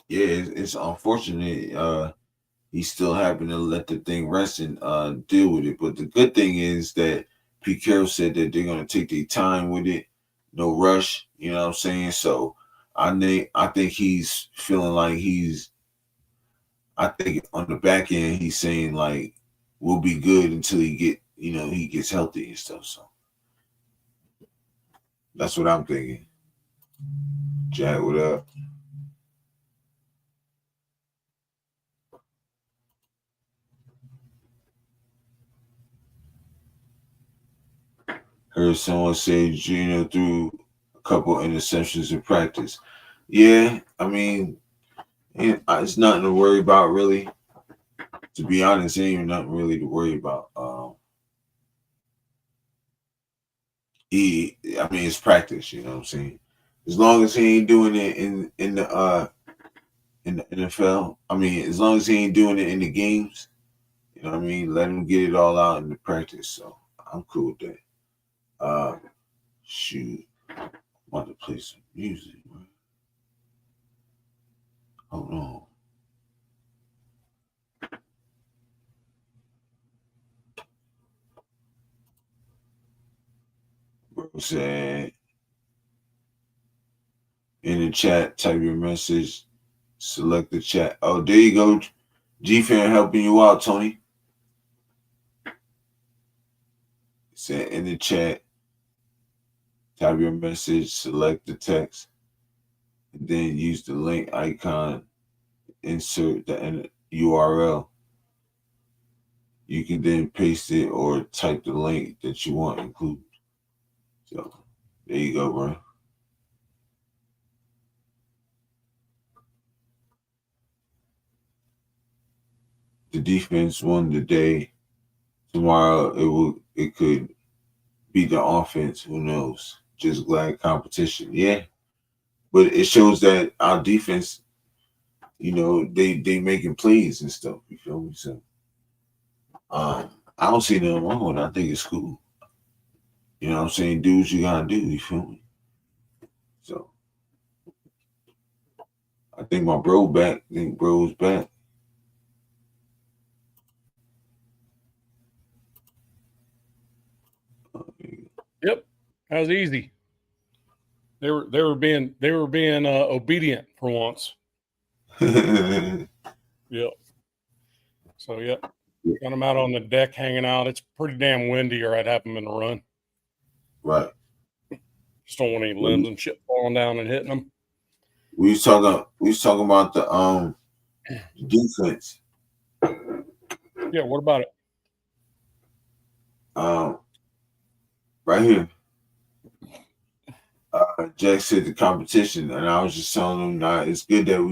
S3: yeah, it's unfortunate. He still happened to let the thing rest and deal with it. But the good thing is that Pete Carroll said that they're gonna take their time with it, no rush. You know what I'm saying? So I think he's feeling like I think on the back end he's saying like we'll be good until he gets healthy and stuff. So that's what I'm thinking. Jack, what up? Heard someone say Gino threw a couple interceptions in practice. Yeah, I mean, it's nothing to worry about, really. To be honest, it ain't even nothing really to worry about. It's practice, you know what I'm saying? As long as he ain't doing it in the NFL, as long as he ain't doing it in the games, you know what I mean? Let him get it all out in the practice. So I'm cool with that. Shoot. I'm about to play some music, man. Hold on. Bro said in the chat, type your message Select the chat. Oh, there you go. G-Fan helping you out, Tony. Send in the chat. Type your message, select the text, and then use the link icon, insert the URL. You can then paste it or type the link that you want included. So there you go, bro. The defense won today. Tomorrow it could be the offense. Who knows? Just glad competition. Yeah. But it shows that our defense, you know, they making plays and stuff. You feel me? So I don't see nothing wrong with it. I think it's cool. You know what I'm saying? Do what you gotta do, you feel me? So I think my bro back. I think bro's back.
S1: Yep, that was easy. They were being obedient for once. Yep. So yep, got them out on the deck hanging out. It's pretty damn windy, or I'd have them in the run.
S3: Right.
S1: Just don't want any limbs and shit falling down and hitting them.
S3: We was talking about the defense.
S1: Yeah, what about it?
S3: Right here. Jack said the competition, and I was just telling him that it's good that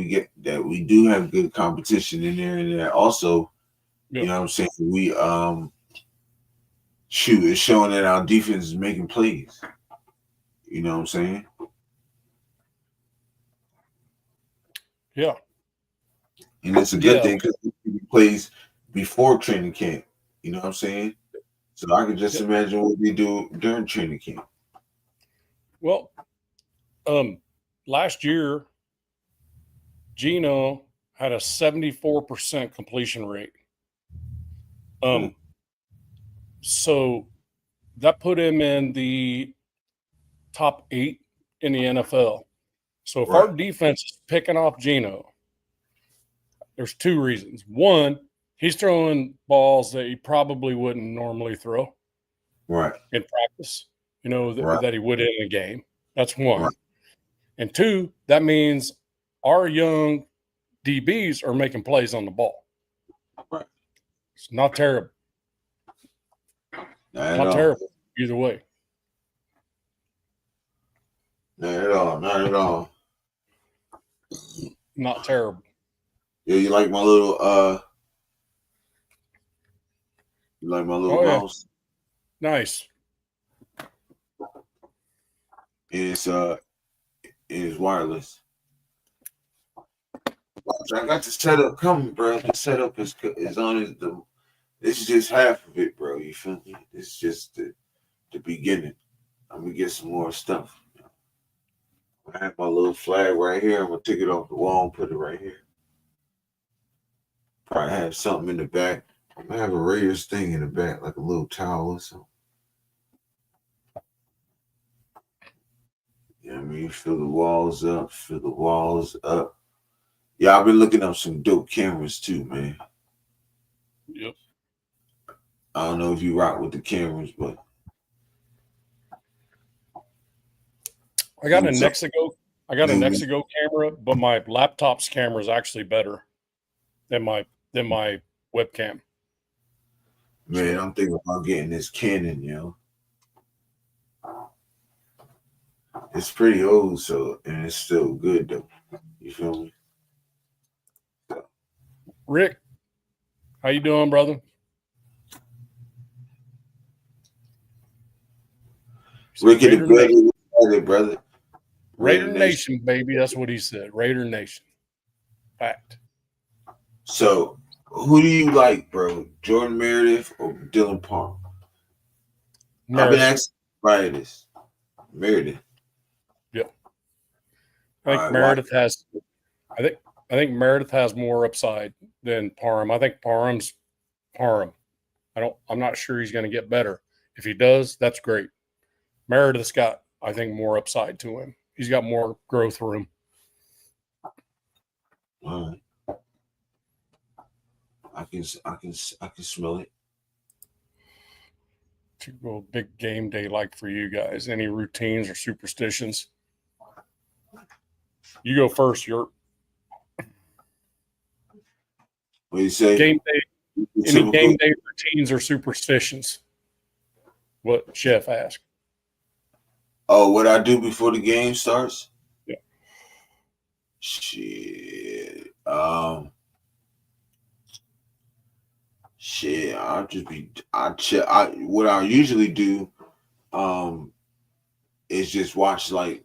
S3: we do have good competition in there, and that also, you know what I'm saying, we it's showing that our defense is making plays. You know what I'm saying?
S1: Yeah.
S3: And it's a good thing because he plays before training camp. You know what I'm saying? So I can just imagine what they do during training camp.
S1: Well, last year, Gino had a 74% completion rate. So that put him in the top 8 in the NFL. So if our defense is picking off Gino, there's 2 reasons. One, he's throwing balls that he probably wouldn't normally throw in practice, you know, that he would in a game. That's one. And 2, that means our young DBs are making plays on the ball. It's not terrible. Not terrible either way.
S3: Not at all. Not at all.
S1: Not terrible.
S3: Yeah, you like my little mouse?
S1: Nice.
S3: It's wireless. I got the setup coming, bro. The setup is on this is just half of it, bro. You feel me? It's just the beginning. I'm gonna get some more stuff. I have my little flag right here. I'm gonna take it off the wall and put it right here. Probably have something in the back. I'm gonna have a Raiders thing in the back, like a little towel or something. You know what I mean? Fill the walls up. Fill the walls up. Yeah, I've been looking up some dope cameras too, man.
S1: Yep.
S3: I don't know if you rock with the cameras, but
S1: I got a Nexigo camera, but my laptop's camera is actually better than my webcam.
S3: Man, I'm thinking about getting this Canon, yo. It's pretty old, and it's still good though. You feel me?
S1: Rick, how you doing, brother?
S3: Rick in the brother.
S1: Raider Nation, baby. That's what he said. Raider Nation. Fact.
S3: So, who do you like, bro? Jordan Meredith or Dylan Parham? I've been asking by this. Meredith.
S1: Yeah. I think Meredith has. I think Meredith has more upside than Parham. I think Parham's Parham. I'm not sure he's going to get better. If he does, that's great. Meredith's got, I think, more upside to him. He's got more growth room.
S3: All right. I can smell it.
S1: To go big game day like for you guys. Any routines or superstitions? You go first. Your
S3: What do you say?
S1: game day. Any game day routines or superstitions? What Chef asked.
S3: Oh, what I do before the game starts?
S1: Yeah.
S3: Shit. Shit. What I usually do, is just watch like,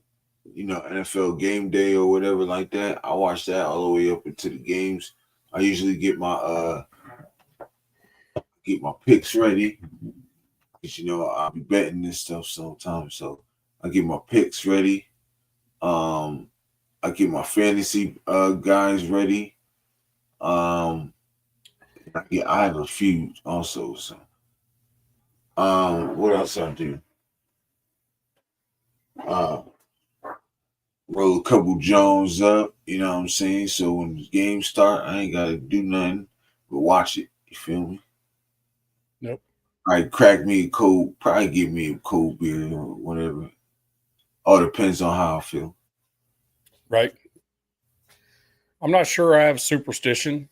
S3: NFL game day or whatever like that. I watch that all the way up into the games. I usually get my picks ready. Because I'll be betting this stuff sometimes. So I get my picks ready. I get my fantasy guys ready. I have a few also. So what else I do? Roll a couple Jones up, you know what I'm saying? So when the game start, I ain't gotta do nothing but watch it. You feel me?
S1: Nope.
S3: Probably give me a cold beer or whatever. All depends on how I feel.
S1: Right. I'm not sure I have superstition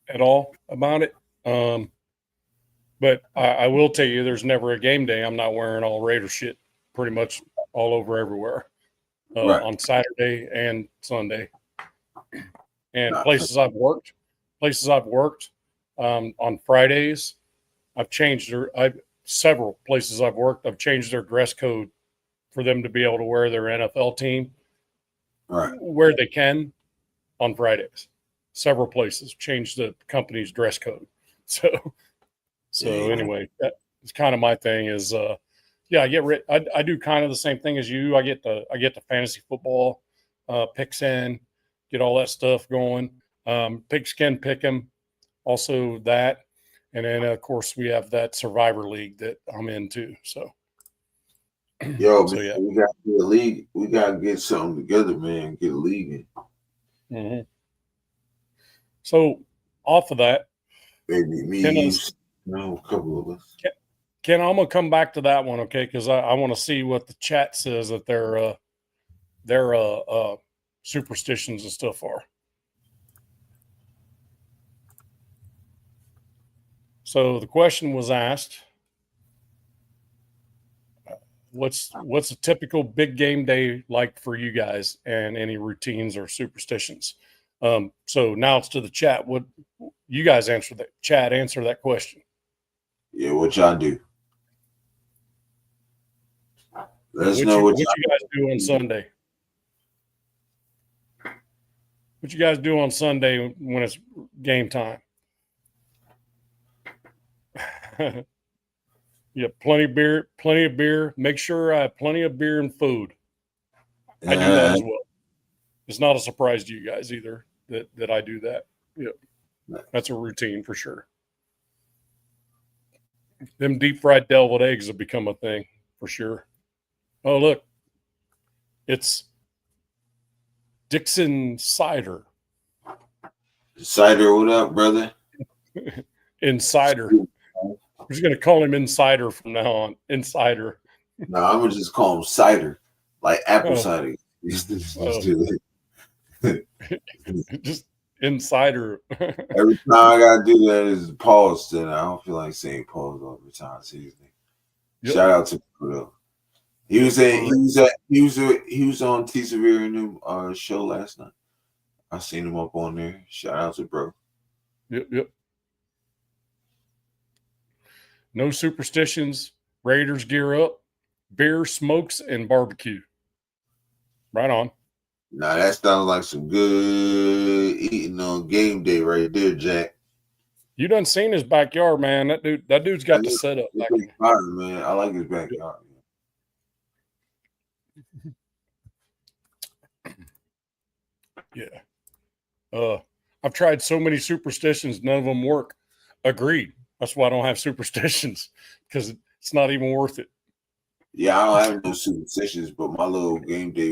S1: at all about it. But I will tell you, there's never a game day I'm not wearing all Raider shit pretty much all over everywhere.
S3: Right.
S1: On Saturday and Sunday. And places I've worked on Fridays, several places I've worked, I've changed their dress code for them to be able to wear their NFL team where they can on Fridays. Several places changed the company's dress code. So anyway, that's kind of my thing is, I do kind of the same thing as you. I get the fantasy football picks in, get all that stuff going. Pigskin Pick'em, also that, and then of course we have that Survivor League that I'm into. So,
S3: yo, man, we got to get a league. We got to get something together, man. Get a league in.
S1: Mm-hmm. So, off of that,
S3: maybe a couple of us.
S1: Ken, I'm gonna come back to that one, okay? Because I want to see what the chat says that their superstitions and stuff are. So the question was asked: What's a typical big game day like for you guys, and any routines or superstitions? So now it's to the chat. What you guys answer that? Chat, answer that question.
S3: Yeah, what y'all do? Let us know
S1: what you guys do on Sunday. What you guys do on Sunday when it's game time? Yeah, plenty of beer. Make sure I have plenty of beer and food. I do that as well. It's not a surprise to you guys either that I do that. Yeah, that's a routine for sure. Them deep fried deviled eggs have become a thing for sure. Oh, look, it's Dixon Cider.
S3: Cider, what up, brother?
S1: Insider. We're just going to call him Insider from now on. Insider.
S3: No, I'm going to just call him cider, like apple cider. Just Insider. Every time I got to do that is pause. Then I don't feel like saying pause every time. Seriously. Yep. Shout out to Pluto. He was on T Severe in the show last night. I seen him up on there. Shout out to bro.
S1: Yep. No superstitions. Raiders gear up. Beer, smokes, and barbecue. Right on.
S3: Now that sounds like some good eating on game day right there, Jack.
S1: You done seen his backyard, man. That dude's got the setup.
S3: Man, I like his backyard.
S1: Yeah. I've tried so many superstitions, none of them work. Agreed. That's why I don't have superstitions, because it's not even worth it.
S3: Yeah, I don't have no superstitions, but my little game day,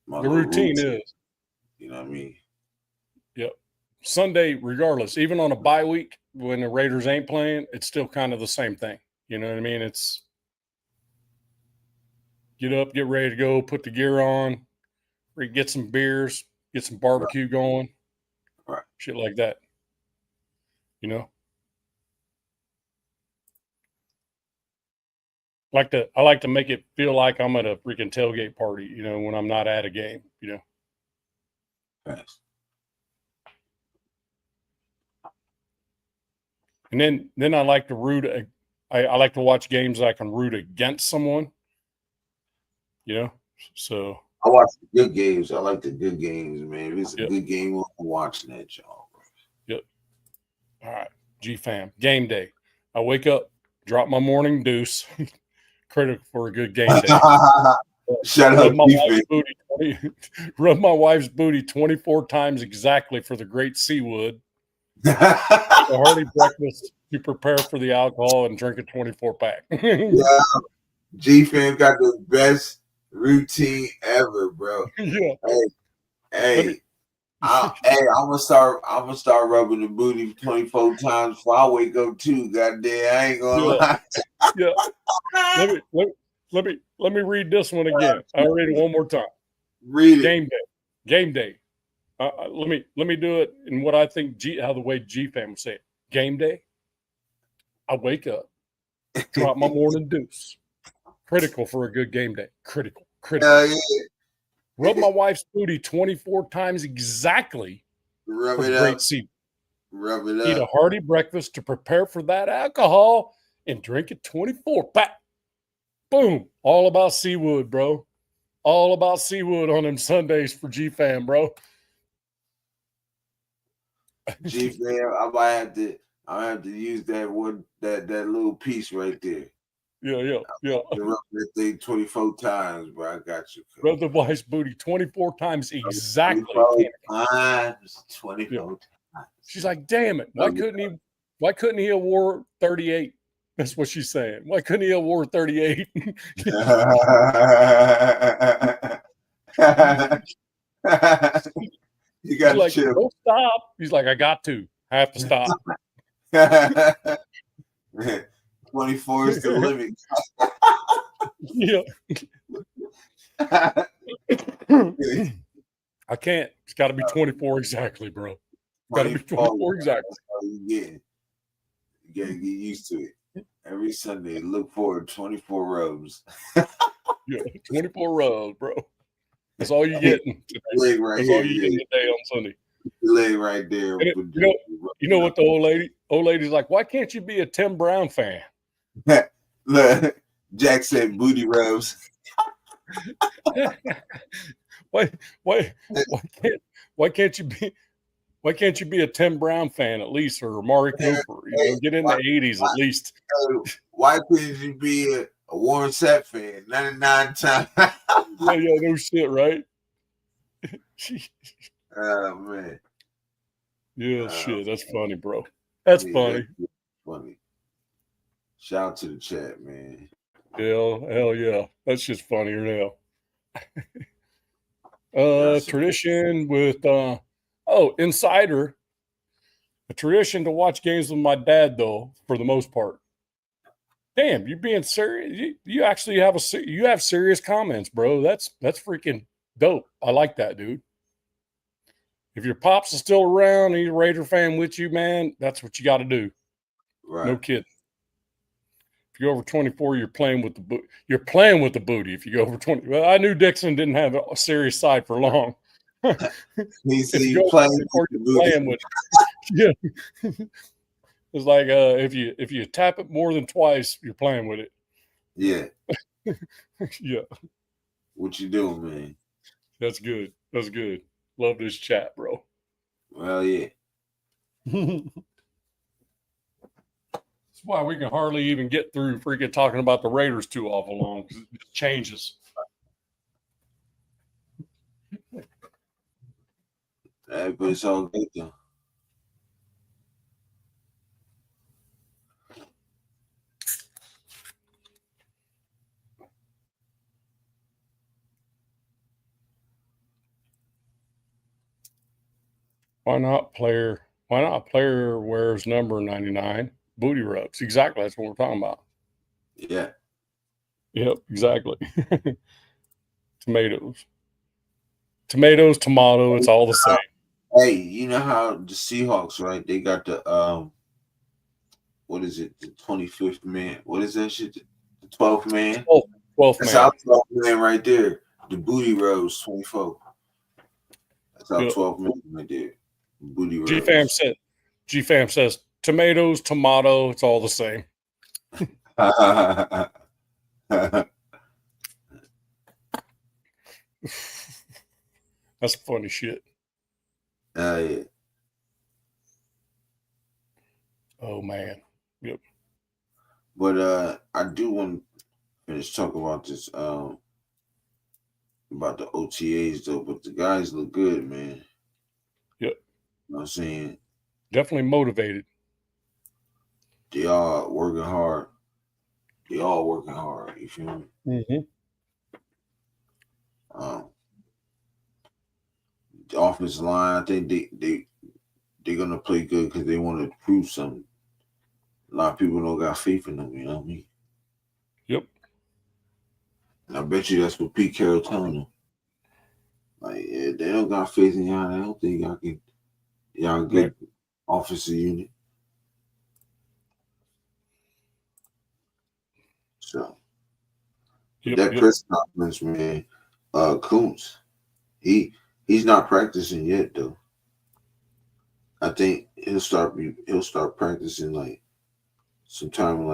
S3: my
S1: routine is
S3: You know what I mean?
S1: Yep. Sunday, regardless, even on a bye week when the Raiders ain't playing, it's still kind of the same thing. You know what I mean? It's get up, get ready to go, put the gear on, get some beers, get some barbecue going,
S3: Right.
S1: Shit like that. You know? I like to make it feel like I'm at a freaking tailgate party, you know, when I'm not at a game, you know.
S3: Thanks.
S1: And then I like to I like to watch games I can root against someone, you know. So
S3: I watch the good games. I like the good games, man. If it's a good game, I'm watching that, y'all.
S1: Yep. All right, G fam, game day. I wake up, drop my morning deuce. Critical for a good game day.
S3: Shut up,
S1: rub my wife's booty 24 times exactly for the great Seawood. A hearty breakfast to prepare for the alcohol and drink a 24-pack.
S3: Yeah, G-Fam got the best routine ever, bro.
S1: Yeah.
S3: Hey, I'm gonna start rubbing the booty 24 times before I wake up too. Goddamn, I ain't gonna lie.
S1: Yeah. Let me read this one again. I'll read it one more time.
S3: Read it.
S1: Game day. Let me do it in what I think how the way G-Fam would say it. Game day. I wake up, drop my morning deuce. Critical for a good game day. Critical.
S3: Yeah.
S1: Rub my wife's booty 24 times exactly.
S3: Rub it up.
S1: Rub it up. Eat a hearty breakfast to prepare for that alcohol and drink a 24-pack. Boom. All about Seawood, bro. All about Seawood on them Sundays for G-Fam, bro.
S3: G-Fam, I might have to use that little piece right there.
S1: Yeah.
S3: Rub that thing 24 times, bro. I got you.
S1: Rub the wife's booty 24 times exactly.
S3: 24 times.
S1: She's like, damn it. Why couldn't he have wore 38? That's what she's saying. Why couldn't he have wore 38?
S3: You got to chill.
S1: Don't stop. He's like, I got to. I have to stop.
S3: 24 is the limit.
S1: Yeah. I can't. It's got to be 24 exactly, bro. Got to be 24 exactly.
S3: You got to get used to it. Every Sunday, look forward to 24 rubs.
S1: Yeah, 24 rubs, bro. That's all you get.
S3: Leg right
S1: That's
S3: here,
S1: all you get today on Sunday.
S3: Leg right there.
S1: You know what the old lady's like? Why can't you be a Tim Brown fan?
S3: Look, Jack said booty rubs.
S1: Why can't you be a Tim Brown fan at least, or Amari Cooper? You know, get in the 80s at least.
S3: Why couldn't you be a Warren Sapp fan 99 times?
S1: Yeah, no shit, right?
S3: Oh man.
S1: Yeah, shit. That's funny, bro. That's funny.
S3: That's funny. Shout out to the chat, man.
S1: Hell yeah. That's just funnier now. Tradition with Insider. A tradition to watch games with my dad, though, for the most part. Damn, you being serious? You actually have serious comments, bro. That's freaking dope. I like that, dude. If your pops is still around and he's a Raider fan with you, man, that's what you got to do.
S3: Right.
S1: No kidding. If you're over 24, you're playing with the booty. You're playing with the booty. If you go over 20, well, I knew Dixon didn't have a serious side for long.
S3: You playing
S1: with. Yeah. It's like if you tap it more than twice, you're playing with it.
S3: Yeah.
S1: Yeah.
S3: What you doing, man?
S1: That's good. That's good. Love this chat, bro.
S3: Well, yeah.
S1: That's why we can hardly even get through freaking talking about the Raiders too awful long, because it changes.
S3: But it's all good though.
S1: Why not player wears number 99? Booty rubs. Exactly. That's what we're talking about.
S3: Yeah.
S1: Yep, exactly. Tomatoes, tomato, it's all the same.
S3: Hey, you know how the Seahawks, right? They got the what is it? The 25th man. What is that shit? The 12th man.
S1: 12th
S3: That's
S1: man.
S3: our 12th man right there. The booty rose 24. That's our
S1: Yep.
S3: 12th man right there. Booty rose.
S1: GFAM says tomatoes, tomato, it's all the same. That's funny shit.
S3: Yeah.
S1: Oh man. Yep.
S3: But I do want to finish talking about this about the OTAs though, but the guys look good, man.
S1: Yep.
S3: You know what I'm saying?
S1: Definitely motivated.
S3: They all working hard. They all working hard. You feel me?
S1: Mm-hmm.
S3: The offensive line, I think they're gonna play good because they want to prove something. A lot of people don't got faith in them. You know what I mean?
S1: Yep.
S3: And I bet you that's what Pete Carroll telling them. Like, yeah, they don't got faith in y'all. I don't think y'all good
S1: Right.
S3: offensive unit. So that press conference, man, Kuntz, he's not practicing yet though. I think he'll start practicing like sometime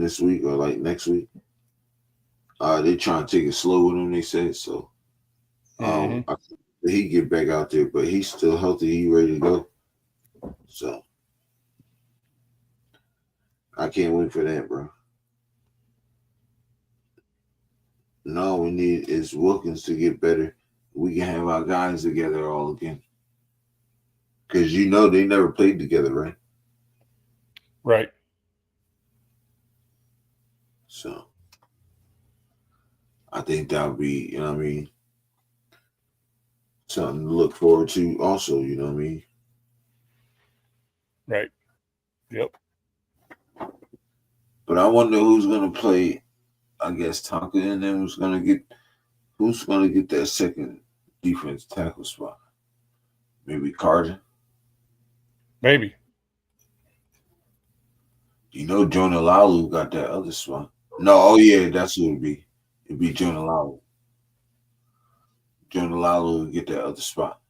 S3: this week or like next week. They trying to take it slow with him, they said. So I think he get back out there, but he's still healthy, he ready to go. So I can't wait for that, bro. No, we need is Wilkins to get better. We can have our guys together all again. Because you know they never played together, right?
S1: Right.
S3: So I think that would be, you know what I mean, something to look forward to also, you know what I mean?
S1: Right. Yep.
S3: But I wonder who's gonna play. I guess Tonka and them who's gonna get that second defense tackle spot. Maybe Carter.
S1: Maybe.
S3: You know Jonah Lalu got that other spot. No, oh yeah, that's who it'd be. It'd be Jonah Lalu. Jonah Lalu would get that other spot.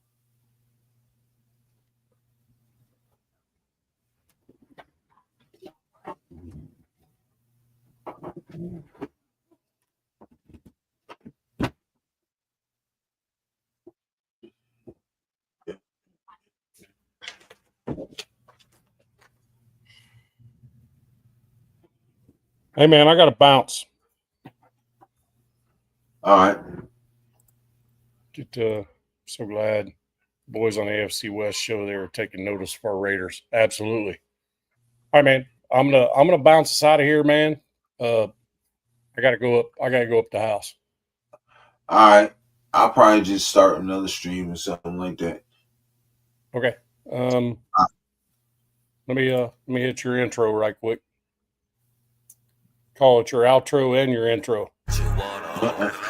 S1: Hey man, I got to bounce.
S3: All right.
S1: So glad boys on the AFC West show they were taking notice of our Raiders. Absolutely. All right, man. I'm gonna bounce us out of here, man. I gotta go up the house.
S3: All right. I'll probably just start another stream or something like that.
S1: Okay. Let me hit your intro right quick. Call it your outro and your intro.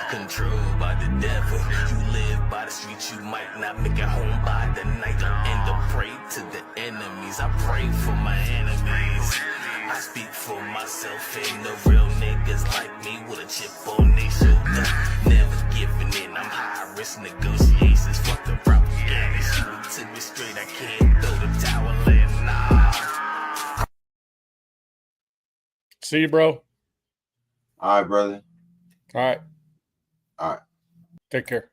S2: Controlled by the devil. You live by the streets, you might not make it home by the night. And I pray to the enemies. I pray for my enemies. I speak for myself and the real niggas like me with a chip on their shoulder. Never giving in. I'm high risk negotiations. Fuck the propaganda. Shoot to me straight. I can't throw the towel in. Nah.
S1: See you, bro.
S3: All right, brother.
S1: All right.
S3: All right.
S1: Take care.